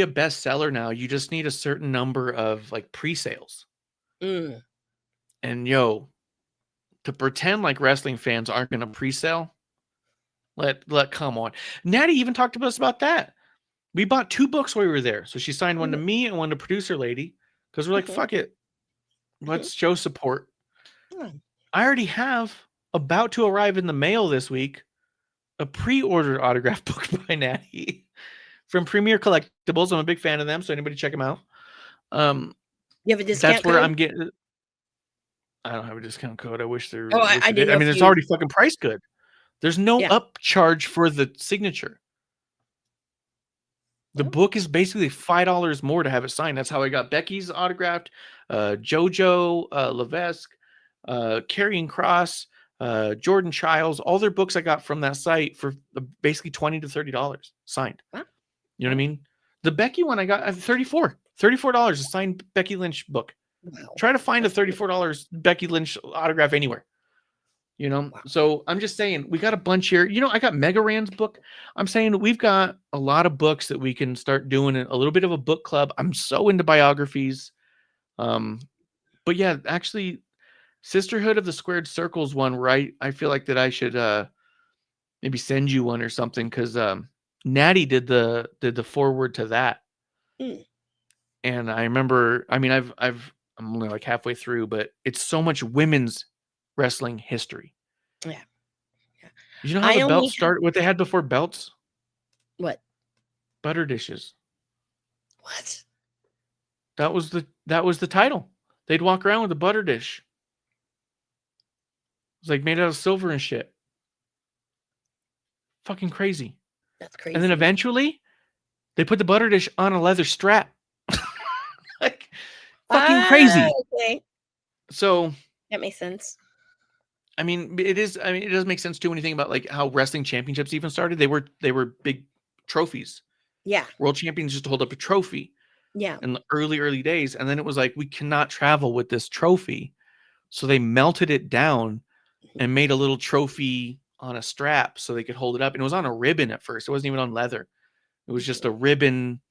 Speaker 5: bestseller now, you just need a certain number of like pre-sales.
Speaker 6: Mm.
Speaker 5: And to pretend like wrestling fans aren't going to pre-sale, come on. Natty even talked to us about that. We bought 2 books while we were there. So she signed one to me and one to producer lady, because we're like, fuck it. Let's show support.
Speaker 6: Mm.
Speaker 5: I already have, about to arrive in the mail this week, a pre-ordered autograph book by Natty from Premier Collectibles. I'm a big fan of them, so anybody check them out.
Speaker 6: You have a discount
Speaker 5: That's where
Speaker 6: code?
Speaker 5: I'm getting. I don't have a discount code. I wish there.
Speaker 6: Oh, I
Speaker 5: wish I
Speaker 6: didn't
Speaker 5: did.
Speaker 6: know
Speaker 5: I mean,
Speaker 6: if
Speaker 5: it's
Speaker 6: you-
Speaker 5: already fucking priced good. There's no
Speaker 6: Yeah.
Speaker 5: upcharge for the signature. The book is basically $5 more to have it signed. That's how I got Becky's autographed, JoJo, Levesque, Karrion Kross, Jordan Childs. All their books I got from that site for basically $20 to $30 signed.
Speaker 6: Wow.
Speaker 5: You know what I mean? The Becky one I got at $34 a signed Becky Lynch book.
Speaker 6: Wow.
Speaker 5: Try to find a $34 Becky Lynch autograph anywhere. So I'm just saying, we got a bunch here. I got Mega Rand's book. I'm saying we've got a lot of books that we can start doing a little bit of a book club. I'm so into biographies. But yeah, actually, Sisterhood of the Squared Circles one, right? I feel like that I should maybe send you one or something, because Natty did the foreword to that. And I remember, I mean, I'm only like halfway through, but it's so much women's wrestling history.
Speaker 6: Yeah.
Speaker 5: You know how the belts started? What they had before belts?
Speaker 6: What?
Speaker 5: Butter dishes.
Speaker 6: What?
Speaker 5: That was the title. They'd walk around with a butter dish. It was like made out of silver and shit. Fucking crazy.
Speaker 6: That's crazy.
Speaker 5: And then eventually, they put the butter dish on a leather strap. Like, fucking crazy.
Speaker 6: Okay.
Speaker 5: So
Speaker 6: That makes sense.
Speaker 5: I mean, it does make sense too when you think about like how wrestling championships even started. They were big trophies.
Speaker 6: Yeah.
Speaker 5: World champions just hold up a trophy
Speaker 6: Yeah.
Speaker 5: in the early days. And then it was like, we cannot travel with this trophy. So they melted it down and made a little trophy on a strap so they could hold it up. And it was on a ribbon at first. It wasn't even on leather. It was just a ribbon,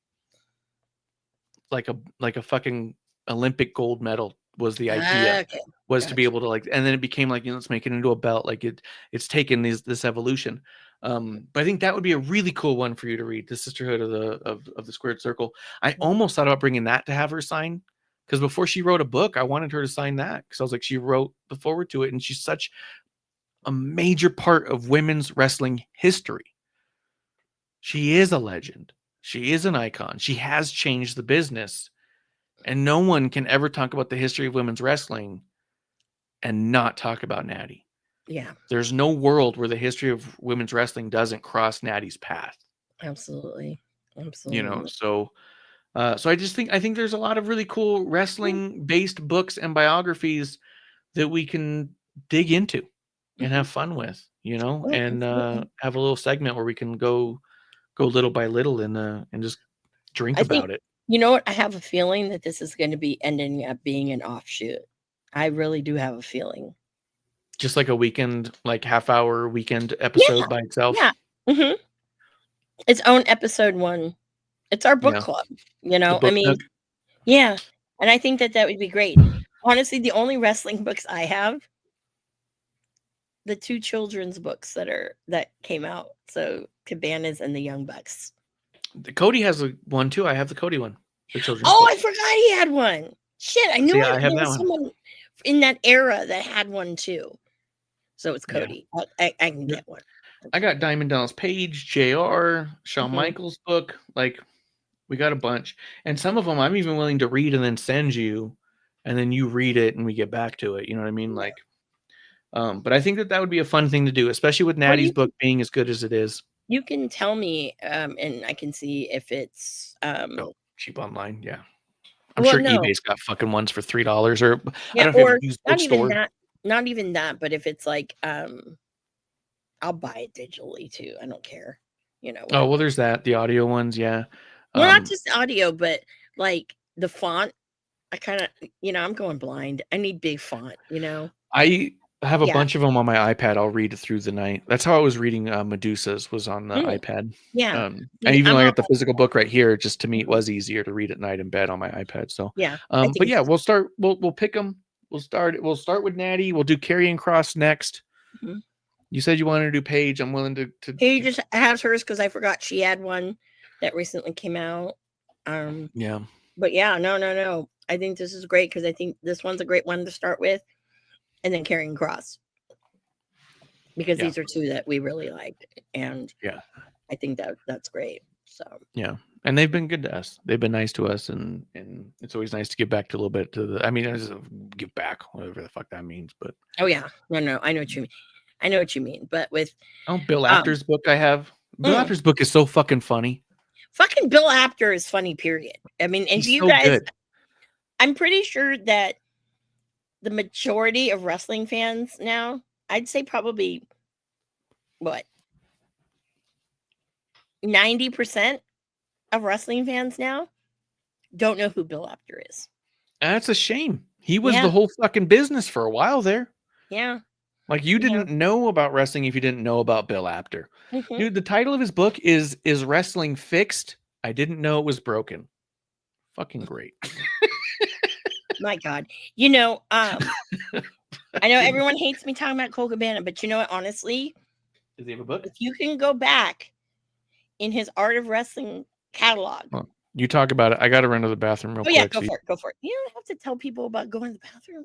Speaker 5: like a fucking Olympic gold medal the idea.
Speaker 6: Okay.
Speaker 5: Was to be
Speaker 6: Gotcha.
Speaker 5: able to like, and then it became like, let's make it into a belt. Like it's taken this evolution. But I think that would be a really cool one for you to read, the Sisterhood of the Squared Circle. I almost thought about bringing that to have her sign, because before she wrote a book, I wanted her to sign that, because I was like, she wrote the forward to it, and she's such a major part of women's wrestling history. She is a legend. She is an icon. She has changed the business, and no one can ever talk about the history of women's wrestling and not talk about Natty.
Speaker 6: Yeah,
Speaker 5: There's no world where the history of women's wrestling doesn't cross Natty's path.
Speaker 6: absolutely.
Speaker 5: So I think there's a lot of really cool wrestling based books and biographies that we can dig into and have fun with,
Speaker 6: Oh,
Speaker 5: and
Speaker 6: absolutely.
Speaker 5: have a little segment where we can go little by little and just drink
Speaker 6: I think
Speaker 5: about it.
Speaker 6: you know what? I have a feeling that this is going to be ending up being an offshoot. I really do have a feeling.
Speaker 5: Just like a weekend, like half-hour weekend episode by itself.
Speaker 6: Yeah. Mm-hmm. Its own episode 1. It's our book
Speaker 5: Yeah.
Speaker 6: club.
Speaker 5: The
Speaker 6: I
Speaker 5: book
Speaker 6: mean,
Speaker 5: nook.
Speaker 6: yeah. And I think that would be great. Honestly, the only wrestling books I have, the 2 children's books that came out. So Cabanas and the Young Bucks.
Speaker 5: Cody has one too. I have the Cody one. The children's
Speaker 6: Oh,
Speaker 5: book.
Speaker 6: I forgot he had one. Shit, I knew
Speaker 5: I have
Speaker 6: there
Speaker 5: that
Speaker 6: was
Speaker 5: one.
Speaker 6: someone in that era that had one too. So it's
Speaker 5: Yeah.
Speaker 6: Cody. I can get one.
Speaker 5: I got Diamond Dallas Page, JR, Shawn
Speaker 6: Mhm.
Speaker 5: Michaels book. Like, we got a bunch. And some of them I'm even willing to read and then send you, and then you read it and we get back to it. You know what I mean? Like, but I think that would be a fun thing to do, especially with Natty's book being as good as it is.
Speaker 6: You can tell me, and I can see if it's
Speaker 5: cheap online. Yeah. I'm sure eBay's got fucking ones for $3 or
Speaker 6: yeah,
Speaker 5: I don't know
Speaker 6: or
Speaker 5: if you use
Speaker 6: not even
Speaker 5: bookstore.
Speaker 6: that. Not even that, but if it's like I'll buy it digitally too. I don't care.
Speaker 5: Oh, well, there's that. The audio ones, yeah.
Speaker 6: Well, not just audio, but like the font. I kind of, I'm going blind. I need big font,
Speaker 5: I have a bunch of them on my iPad. I'll read it through the night. That's how I was reading Medusa's, was on the iPad.
Speaker 6: Yeah.
Speaker 5: And even though I got the physical book right here, just to me it was easier to read at night in bed on my iPad. So
Speaker 6: yeah.
Speaker 5: But yeah, we'll start. We'll pick them. We'll start with Natty. We'll do Karrion Kross next.
Speaker 6: Mm-hmm.
Speaker 5: You said you wanted to do Paige. I'm willing to.
Speaker 6: He just has hers because I forgot she had one that recently came out.
Speaker 5: Yeah.
Speaker 6: But yeah, no. I think this is great because I think this one's a great one to start with, and then Karrion Kross, because these are 2 that we really liked, and
Speaker 5: yeah,
Speaker 6: I think that's great. So
Speaker 5: yeah, and they've been good to us. They've been nice to us, and it's always nice to give back to a little bit to the. I mean, give back, whatever the fuck that means. But
Speaker 6: oh yeah, no, I know what you mean. I know what you mean. But with
Speaker 5: Bill Apter's book, I have Bill Apter's book is so fucking funny.
Speaker 6: Fucking Bill Apter is funny. Period. I mean, and
Speaker 5: He's
Speaker 6: you
Speaker 5: so
Speaker 6: guys,
Speaker 5: good.
Speaker 6: I'm pretty sure that the majority of wrestling fans now, I'd say probably what 90% of wrestling fans now don't know who Bill Apter is.
Speaker 5: That's a shame. He was the whole fucking business for a while there.
Speaker 6: Yeah.
Speaker 5: Like, you didn't know about wrestling if you didn't know about Bill Apter.
Speaker 6: Mm-hmm.
Speaker 5: Dude, the title of his book is Wrestling Fixed? I Didn't Know It Was Broken. Fucking great.
Speaker 6: My God. I know everyone hates me talking about Colt Cabana, but you know what? Honestly,
Speaker 5: does he have a book?
Speaker 6: If you can go back in his Art of Wrestling catalog.
Speaker 5: Well, you talk about it. I got to run to the bathroom real quick.
Speaker 6: Yeah, go for it. You don't have to tell people about going to the bathroom.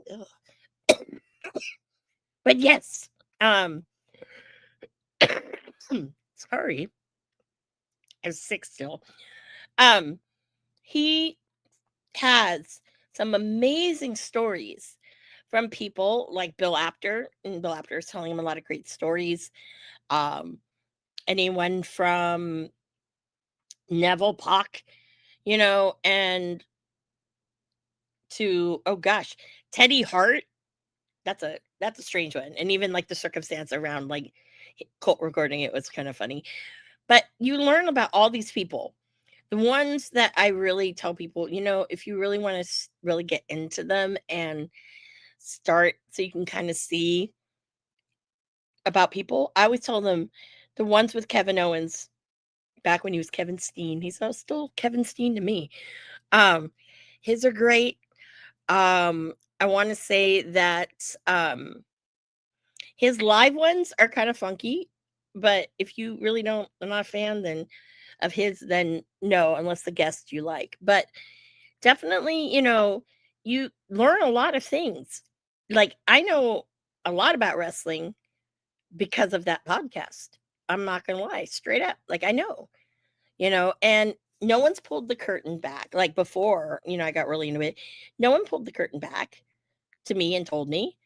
Speaker 6: But yes, sorry, I'm sick still. He has some amazing stories from people like Bill Apter, and Bill Apter is telling him a lot of great stories. Anyone from Neville Pac, and to Teddy Hart. That's a strange one, and even like the circumstance around like Colt recording it was kind of funny. But you learn about all these people. The ones that I really tell people, if you really want to really get into them and start so you can kind of see about people, I always tell them the ones with Kevin Owens back when he was Kevin Steen. He's still Kevin Steen to me. His are great. I want to say that his live ones are kind of funky, but if you really are not a fan then of his, then no, unless the guest you like. But definitely, you learn a lot of things. Like, I know a lot about wrestling because of that podcast. I'm not gonna lie, straight up. Like, I know, and no one's pulled the curtain back. Like before, I got really into it. No one pulled the curtain back to me and told me.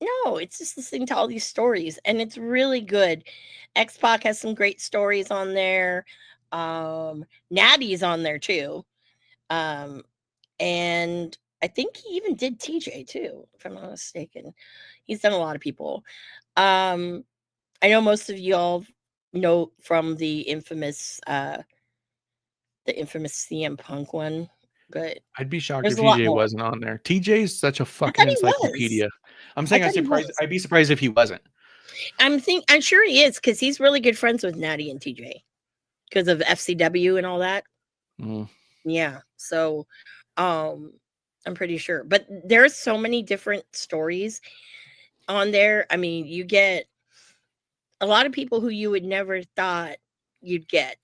Speaker 6: No, it's just listening to all these stories, and it's really good. X-Pac has some great stories on there. Natty's on there too. And I think he even did TJ too, if I'm not mistaken. He's done a lot of people. I know most of y'all know from the infamous CM Punk one, but
Speaker 5: I'd be shocked
Speaker 6: there's
Speaker 5: if
Speaker 6: a lot
Speaker 5: TJ
Speaker 6: more.
Speaker 5: wasn't on there. TJ is such a
Speaker 6: I
Speaker 5: fucking
Speaker 6: thought he was.
Speaker 5: encyclopedia. I'm saying
Speaker 6: thought he was.
Speaker 5: I'd be surprised if he wasn't.
Speaker 6: I'm sure he is, because he's really good friends with Natty and TJ because of FCW and all that.
Speaker 5: Mm.
Speaker 6: Yeah. So I'm pretty sure. But there's so many different stories on there. I mean, you get a lot of people who you would never thought you'd get.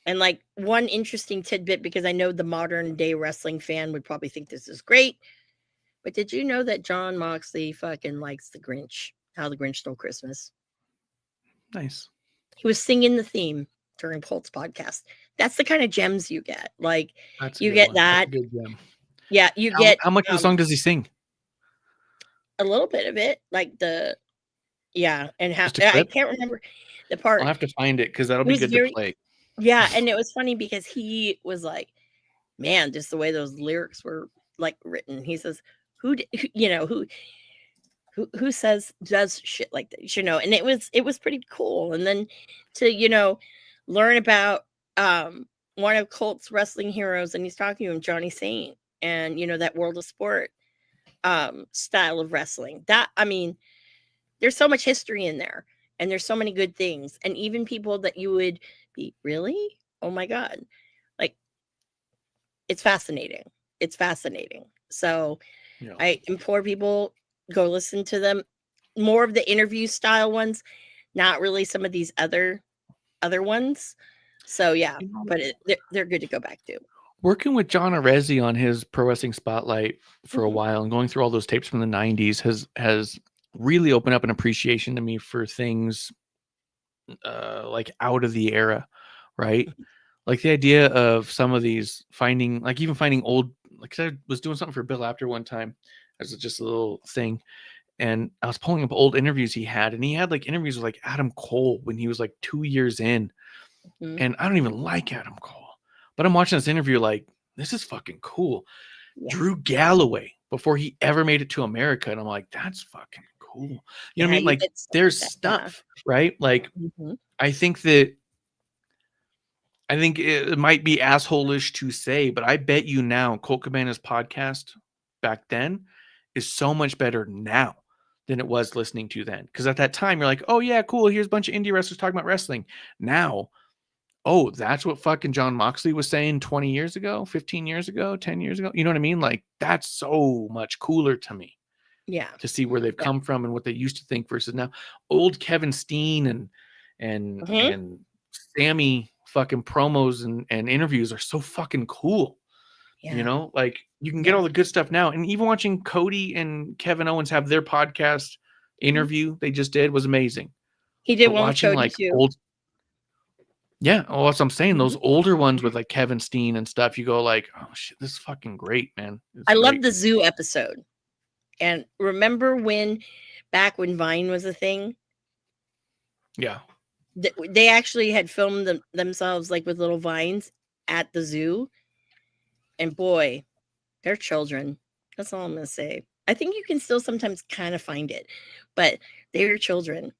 Speaker 6: And like one interesting tidbit, because I know the modern day wrestling fan would probably think this is great, but did you know that Jon Moxley fucking likes the Grinch? How the Grinch Stole Christmas.
Speaker 5: Nice.
Speaker 6: He was singing the theme during Colt's podcast. That's the kind of gems you get. Like, you get that.
Speaker 5: That's a good gem.
Speaker 6: Yeah, you get.
Speaker 5: How much of the song does he sing?
Speaker 6: A little bit of it, like and
Speaker 5: Just a
Speaker 6: I
Speaker 5: clip?
Speaker 6: can't remember the part.
Speaker 5: I'll have to find it because that'll be good to play.
Speaker 6: Yeah, and it was funny because he was like, "Man, just the way those lyrics were like written." He says, "Who does shit like that?" And it was pretty cool. And then to learn about one of Colt's wrestling heroes, and he's talking to him, Johnny Saint, and that World of Sport style of wrestling. That, I mean, there's so much history in there, and there's so many good things, and even people that you would be, really, oh my god, like, it's fascinating. So yeah. I implore people, go listen to them, more of the interview style ones, not really some of these other ones. So yeah, but they're good to go back to.
Speaker 5: Working with John Arezzi on his Pro Wrestling Spotlight for a while and going through all those tapes from the 90s has really opened up an appreciation to me for things like out of the era, right? Like the idea of some of these finding old, like I was doing something for Bill Apter one time as just a little thing, and I was pulling up old interviews he had, and he had like interviews with like Adam Cole when he was like 2 years in. And I don't even like Adam Cole, but I'm watching this interview like, this is fucking cool. Yeah. Drew Galloway before he ever made it to America, and I'm like, that's fucking cool. You know what I mean? Like, there's stuff, right? Like, I think it might be asshole-ish to say, but I bet you now Colt Cabana's podcast back then is so much better now than it was listening to then. Because at that time, you're like, oh yeah, cool, here's a bunch of indie wrestlers talking about wrestling. Now, oh, that's what fucking Jon Moxley was saying 20 years ago, 15 years ago, 10 years ago. You know what I mean? Like, that's so much cooler to me.
Speaker 6: Yeah.
Speaker 5: To see where they've come from and what they used to think versus now. Old Kevin Steen and Sammy fucking promos and interviews are so fucking cool. Yeah. Like, you can get all the good stuff now. And even watching Cody and Kevin Owens have their podcast interview they just did was amazing.
Speaker 6: He did one with Cody like too.
Speaker 5: Yeah, well, that's what I'm saying. Those older ones with like Kevin Steen and stuff, you go like, oh shit, this is fucking great, man.
Speaker 6: I love the Zoo episode. And remember back when Vine was a thing?
Speaker 5: Yeah.
Speaker 6: They actually had filmed themselves like with little vines at the zoo. And boy, they're children. That's all I'm going to say. I think you can still sometimes kind of find it, but they're children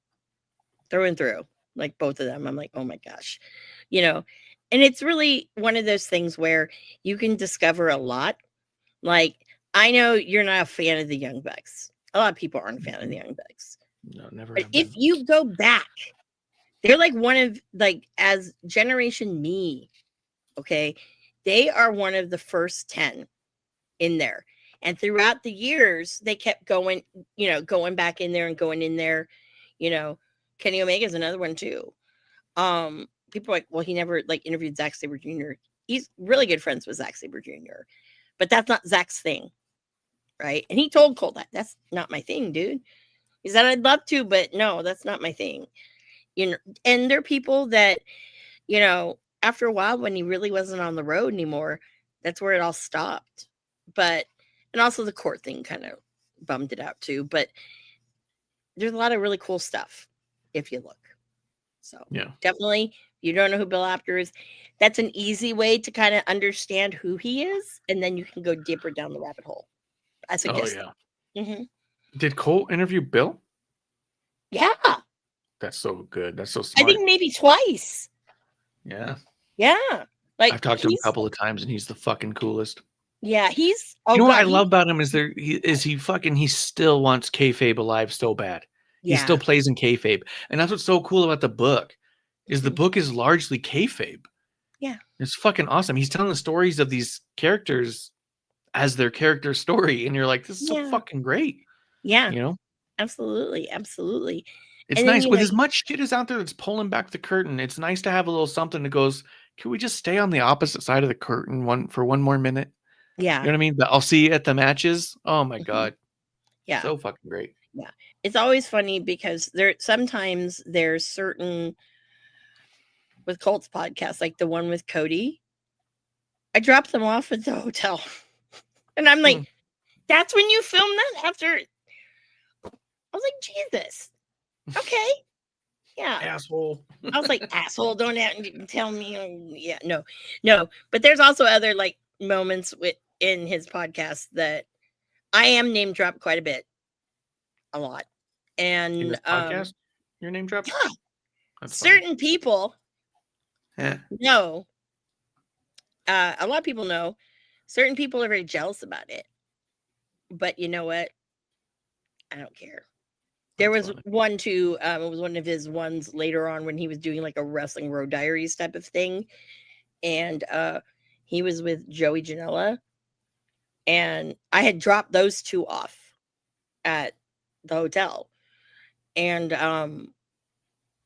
Speaker 6: through and through. Like both of them. I'm like, oh my gosh, and it's really one of those things where you can discover a lot. Like, I know you're not a fan of the Young Bucks. A lot of people aren't a fan of the Young Bucks.
Speaker 5: No, never.
Speaker 6: But if you go back, they're like one of, like, as Generation Me, okay, they are one of the first 10 in there. And throughout the years, they kept going, going back in there and going in there. Kenny Omega is another one too. People are like, well, he never like interviewed Zack Sabre Jr. He's really good friends with Zack Sabre Jr., but that's not Zack's thing, right? And he told Colt that's not my thing, dude. He said, I'd love to, but no, that's not my thing. And there are people that, after a while, when he really wasn't on the road anymore, that's where it all stopped. And also the court thing kind of bummed it out too. But there's a lot of really cool stuff if you look. So
Speaker 5: Yeah.
Speaker 6: definitely, you don't know who Bill Apter is. That's an easy way to kind of understand who he is. And then you can go deeper down the rabbit hole. I suggest.
Speaker 5: Oh,
Speaker 6: yeah. Mm-hmm.
Speaker 5: Did Colt interview Bill?
Speaker 6: Yeah.
Speaker 5: That's so good. That's so smart.
Speaker 6: I think maybe twice.
Speaker 5: Yeah.
Speaker 6: Yeah. Like
Speaker 5: I've talked to him a couple of times and he's the fucking coolest.
Speaker 6: Yeah, he's.
Speaker 5: You know what I love about him is he still wants kayfabe alive so bad.
Speaker 6: Yeah.
Speaker 5: He still plays in kayfabe, and that's what's so cool about the book. Is the book is largely kayfabe.
Speaker 6: Yeah,
Speaker 5: it's fucking awesome. He's telling the stories of these characters as their character story, and you're like, this is so fucking great.
Speaker 6: Yeah,
Speaker 5: you know,
Speaker 6: absolutely.
Speaker 5: It's nice with as much shit as out there that's pulling back the curtain. It's nice to have a little something that goes, can we just stay on the opposite side of the curtain for one more minute?
Speaker 6: Yeah.
Speaker 5: You know what I mean? But I'll see you at the matches. Oh my God.
Speaker 6: Yeah.
Speaker 5: So fucking great.
Speaker 6: Yeah. It's always funny because sometimes there's certain with Colt's podcast, like the one with Cody, I dropped them off at the hotel. And I'm like, that's when you filmed that after. I was like, Jesus. Okay. Yeah.
Speaker 5: Asshole.
Speaker 6: I was like, asshole, don't tell me. Yeah, no. But there's also other like moments in his podcast that I am name dropped quite a lot. And
Speaker 5: in this podcast, your name dropped?
Speaker 6: Yeah.
Speaker 5: That's
Speaker 6: certain
Speaker 5: funny.
Speaker 6: people know. A lot of people know. Certain people are very jealous about it. But you know what? I don't care. There was one too. It was one of his ones later on when he was doing like a Wrestling Road Diaries type of thing, and he was with Joey Janela, and I had dropped those two off at the hotel, and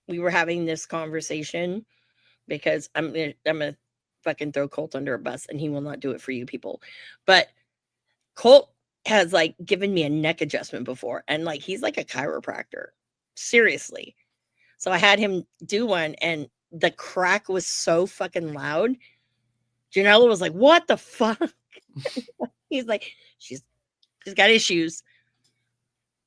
Speaker 6: we were having this conversation because I'm gonna fucking throw Colt under a bus, and he will not do it for you people, but Colt has like given me a neck adjustment before, and like he's like a chiropractor, seriously. So I had him do one, and the crack was so fucking loud. Janela was like, "What the fuck?" He's like, "She's got issues."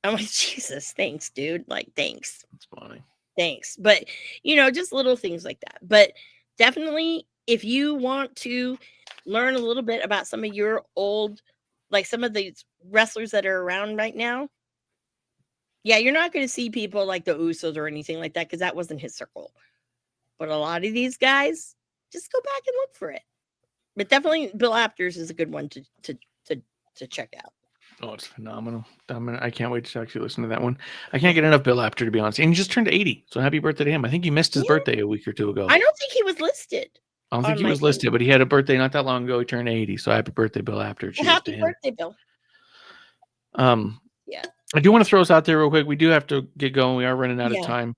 Speaker 6: I'm like, "Jesus, thanks, dude. Like, thanks."
Speaker 5: That's funny.
Speaker 6: Thanks, but just little things like that. But definitely, if you want to learn a little bit about some of your old, like some of these wrestlers that are around right now, yeah, you're not going to see people like the Usos or anything like that because that wasn't his circle. But a lot of these guys, just go back and look for it. But definitely, Bill Apter's is a good one to check out.
Speaker 5: Oh, it's phenomenal. I can't wait to actually listen to that one. I can't get enough Bill Apter, to be honest. And he just turned 80, so happy birthday to him. I think he missed his birthday a week or two ago.
Speaker 6: I don't think he was listed.
Speaker 5: I don't think he was listed, but he had a birthday not that long ago. He turned 80, so happy birthday, Bill Apter.
Speaker 6: Well, happy birthday, Bill.
Speaker 5: Yeah. I do want to throw us out there real quick. We do have to get going. We are running out of time.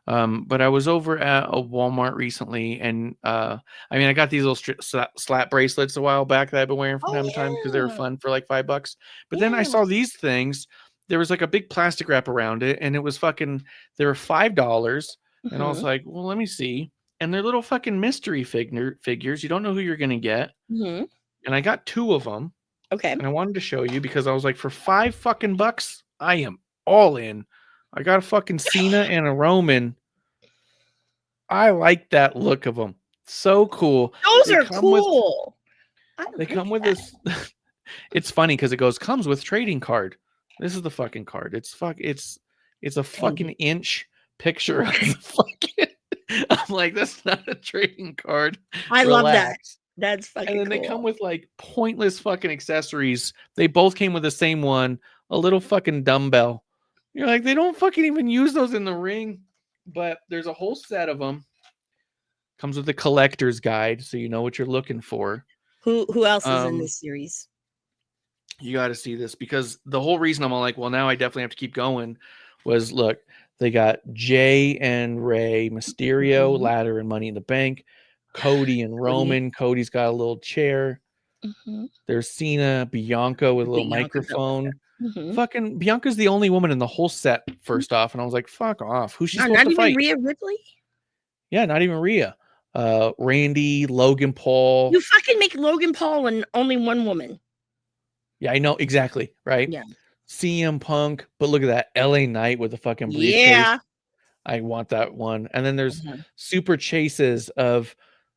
Speaker 5: But I was over at a Walmart recently, and I got these little slap bracelets a while back that I've been wearing from time to time because they were fun for like $5. But then I saw these things. There was like a big plastic wrap around it, and it was they were $5. And I was like, well, let me see. And they're little fucking mystery figures. You don't know who you're gonna get. And I got 2 of them.
Speaker 6: Okay.
Speaker 5: And I wanted to show you because I was like, for $5 fucking bucks, I am all in. I got a fucking Cena and a Roman. I like that look of them. So cool.
Speaker 6: Those are cool.
Speaker 5: They come with this. It's funny because it comes with trading card. This is the fucking card. It's a fucking inch picture of the fucking. I'm like, that's not a trading card.
Speaker 6: I love that. That's fucking cool.
Speaker 5: And then they come with like pointless fucking accessories. They both came with the same one, a little fucking dumbbell. You're like, they don't fucking even use those in the ring. But there's a whole set of them. Comes with the collector's guide, so you know what you're looking for.
Speaker 6: Who else is in this series?
Speaker 5: You got to see this, because the whole reason I'm all like, well, now I definitely have to keep going was, look, they got Jay and Ray, Mysterio,
Speaker 6: Mhm.
Speaker 5: Ladder, and Money in the Bank, Cody and Roman. Cody's got a little chair.
Speaker 6: Mhm.
Speaker 5: There's Cena, Bianca with a little
Speaker 6: Bianca
Speaker 5: microphone.
Speaker 6: Mhm.
Speaker 5: Fucking Bianca's the only woman in the whole set, first off. And I was like, fuck off. Who's she
Speaker 6: No,
Speaker 5: supposed
Speaker 6: not
Speaker 5: to
Speaker 6: even
Speaker 5: fight?
Speaker 6: Rhea Ripley.
Speaker 5: Yeah, not even Rhea. Randy, Logan Paul.
Speaker 6: You fucking make Logan Paul and only one woman.
Speaker 5: Yeah, I know exactly, right?
Speaker 6: Yeah.
Speaker 5: CM Punk, but look at that LA Knight with the fucking briefcase.
Speaker 6: Yeah.
Speaker 5: I want that one. And then there's
Speaker 6: Mhm.
Speaker 5: super chases of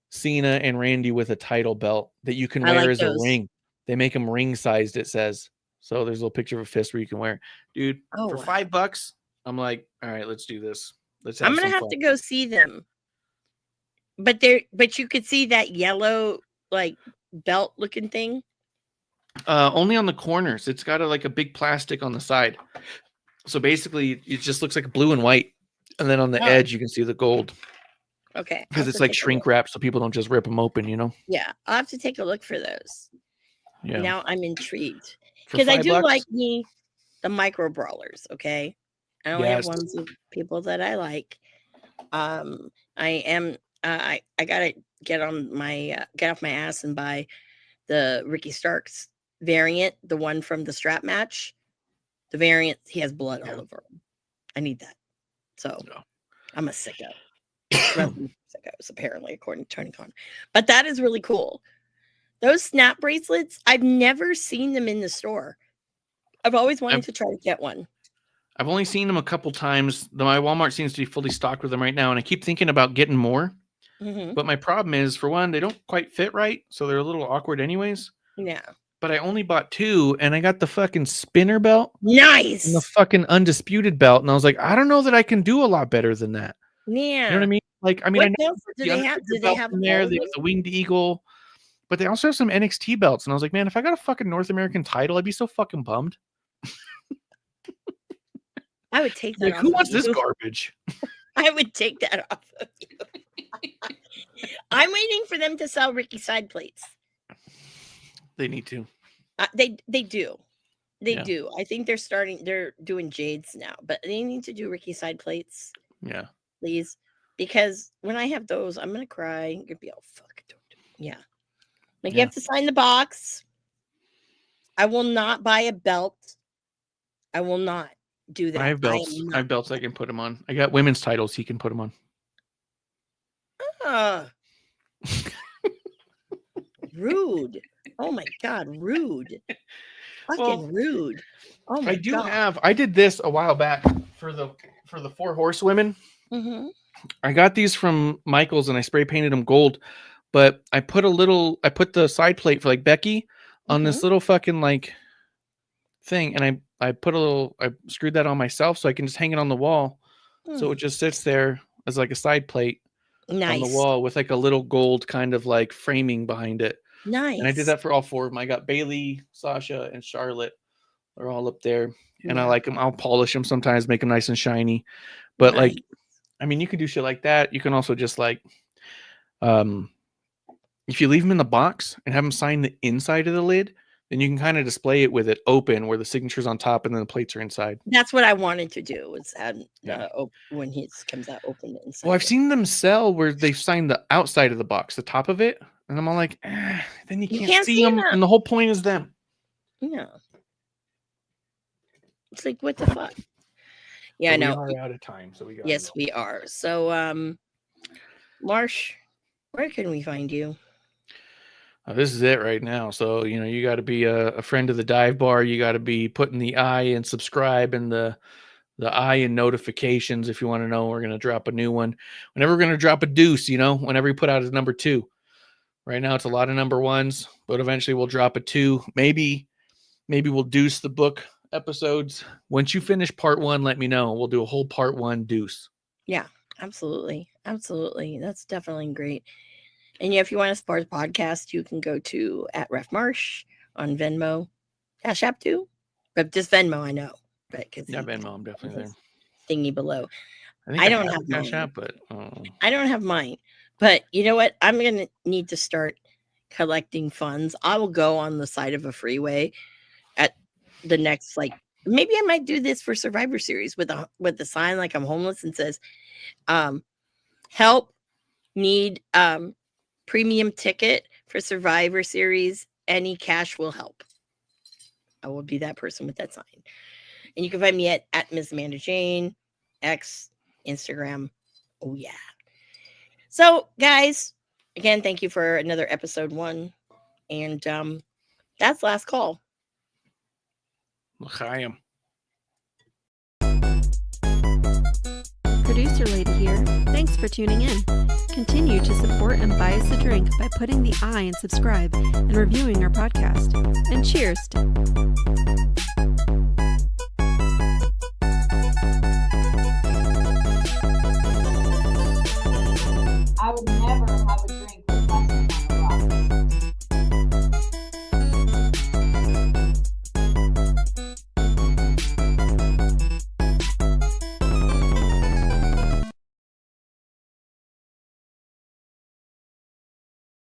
Speaker 5: Cena and Randy with a title belt that you can
Speaker 6: I
Speaker 5: wear
Speaker 6: like
Speaker 5: as
Speaker 6: those.
Speaker 5: a ring. They make them ring sized, it says. So there's a little picture of a fist where you can wear. Dude,
Speaker 6: Oh,
Speaker 5: for
Speaker 6: wow.
Speaker 5: $5, I'm like, all right, let's do this. Let's have
Speaker 6: I'm gonna
Speaker 5: some
Speaker 6: have
Speaker 5: fun.
Speaker 6: to go see them. But you could see that yellow like belt looking thing.
Speaker 5: Only on the corners. It's got like a big plastic on the side. So basically, it just looks like blue and white. And then on the
Speaker 6: Oh.
Speaker 5: edge, you can see the gold.
Speaker 6: Okay. I'll
Speaker 5: Because
Speaker 6: have
Speaker 5: it's
Speaker 6: to
Speaker 5: like
Speaker 6: take a
Speaker 5: shrink
Speaker 6: look.
Speaker 5: wrap, so people don't just rip them open, you know?
Speaker 6: Yeah, I'll have to take a look for those.
Speaker 5: Yeah.
Speaker 6: Now I'm intrigued.
Speaker 5: For
Speaker 6: Because I do
Speaker 5: $5?
Speaker 6: like the micro brawlers, okay? I only have
Speaker 5: Yes.
Speaker 6: ones of people that I like. I am I gotta get on my get off my ass and buy the Ricky Starks variant, the one from the strap match. The variant, he has blood all over him. I need that. So
Speaker 5: Yeah.
Speaker 6: I'm a sicko. Wrestling sickos, apparently, according to Tony Khan. But that is really cool. Those snap bracelets, I've never seen them in the store. I've always wanted to try to get one.
Speaker 5: I've only seen them a couple times. Though my Walmart seems to be fully stocked with them right now, and I keep thinking about getting more.
Speaker 6: Mhm.
Speaker 5: But my problem is, for one, they don't quite fit right, so they're a little awkward anyways.
Speaker 6: Yeah.
Speaker 5: But I only bought 2, and I got the fucking spinner belt and the
Speaker 6: Nice.
Speaker 5: fucking undisputed belt, and I was like, I don't know that I can do a lot better than that.
Speaker 6: Yeah.
Speaker 5: You know what I mean? Like, I mean, I
Speaker 6: What
Speaker 5: know
Speaker 6: belts do
Speaker 5: the
Speaker 6: they have?
Speaker 5: Undisputed
Speaker 6: Do they
Speaker 5: belt
Speaker 6: have
Speaker 5: in there.
Speaker 6: all of
Speaker 5: They
Speaker 6: them?
Speaker 5: have the Winged Eagle, but they also have some NXT belts, and I was like, man, if I got a fucking North American title, I'd be so fucking bummed.
Speaker 6: I would take that
Speaker 5: Like,
Speaker 6: off
Speaker 5: who
Speaker 6: of
Speaker 5: wants this
Speaker 6: you.
Speaker 5: garbage?
Speaker 6: I would take that off of you. I'm waiting for them to sell Ricky side plates.
Speaker 5: They need to.
Speaker 6: They do. They
Speaker 5: Yeah.
Speaker 6: do. I think they're doing Jades now, but they need to do Ricky side plates,
Speaker 5: Yeah.
Speaker 6: please. Because when I have those, I'm gonna cry. You're gonna be all fuck. Don't do it. Yeah. Like you
Speaker 5: Yeah.
Speaker 6: have to sign the box. I will not buy a belt. I will not do that.
Speaker 5: I have belts. I have belts I can put them on. I got women's titles. He can put them on.
Speaker 6: Rude. Oh my god, rude. Fucking
Speaker 5: Well,
Speaker 6: rude. Oh my
Speaker 5: I do
Speaker 6: god.
Speaker 5: have. I did this a while back for the 4 horsewomen.
Speaker 6: Mm-hmm.
Speaker 5: I got these from Michaels and I spray painted them gold, but I put the side plate for like Becky on this little fucking like thing, and I screwed that on myself so I can just hang it on the wall. So it just sits there as like a side plate
Speaker 6: Nice.
Speaker 5: on the wall with like a little gold kind of like framing behind it.
Speaker 6: Nice.
Speaker 5: And I did that for all 4 of them. I got Bailey, Sasha, and Charlotte. They're all up there. And I
Speaker 6: Yeah.
Speaker 5: like them. I'll polish them sometimes, make them nice and shiny. But like, I mean, you can do shit like that. You can also just like, if you leave them in the box and have them sign the inside of the lid, then you can kind of display it with it open where the signature's on top and then the plates are inside.
Speaker 6: That's what I wanted to do was have
Speaker 5: Yeah.
Speaker 6: when he comes out open inside.
Speaker 5: Well, I've
Speaker 6: it.
Speaker 5: seen them sell where they sign the outside of the box, the top of it. And I'm all like, then you can't see them. And the whole point is them.
Speaker 6: Yeah. It's like, what the fuck? Yeah, I know.
Speaker 5: We are out of time, so we got.
Speaker 6: Yes, we are. So, Marsh, where can we find you?
Speaker 5: This is it right now. So, you know, you got to be a friend of the Dive Bar. You got to be putting the I and subscribe and the I and notifications if you want to know we're going to drop a new one. Whenever we're going to drop a deuce, you know, whenever we put out his number 2. Right now it's a lot of number 1s, but eventually we'll drop a 2. Maybe we'll deuce the book episodes. Once you finish part 1, let me know. We'll do a whole part 1 deuce.
Speaker 6: Yeah, absolutely. Absolutely. That's definitely great. And yeah, if you want to support the podcast, you can go to @RefMarsh on Venmo. Cash App too. But just Venmo, I know. But
Speaker 5: Yeah, Venmo, I'm definitely there.
Speaker 6: Thingy below.
Speaker 5: I think
Speaker 6: I don't have
Speaker 5: Cash
Speaker 6: mine.
Speaker 5: App, but
Speaker 6: I don't have mine. But you know what? I'm going to need to start collecting funds. I will go on the side of a freeway the next, like, maybe I might do this for Survivor Series with a sign like I'm homeless and says, help, need premium ticket for Survivor Series. Any cash will help. I will be that person with that sign. And you can find me at Miss Amanda Jane, X, Instagram. Oh yeah. So guys, again, thank you for another episode 1. And that's last call.
Speaker 5: L'chaim.
Speaker 7: Producer Lady here. Thanks for tuning in. Continue to support and buy us a drink by putting the I in subscribe and reviewing our podcast. And cheers.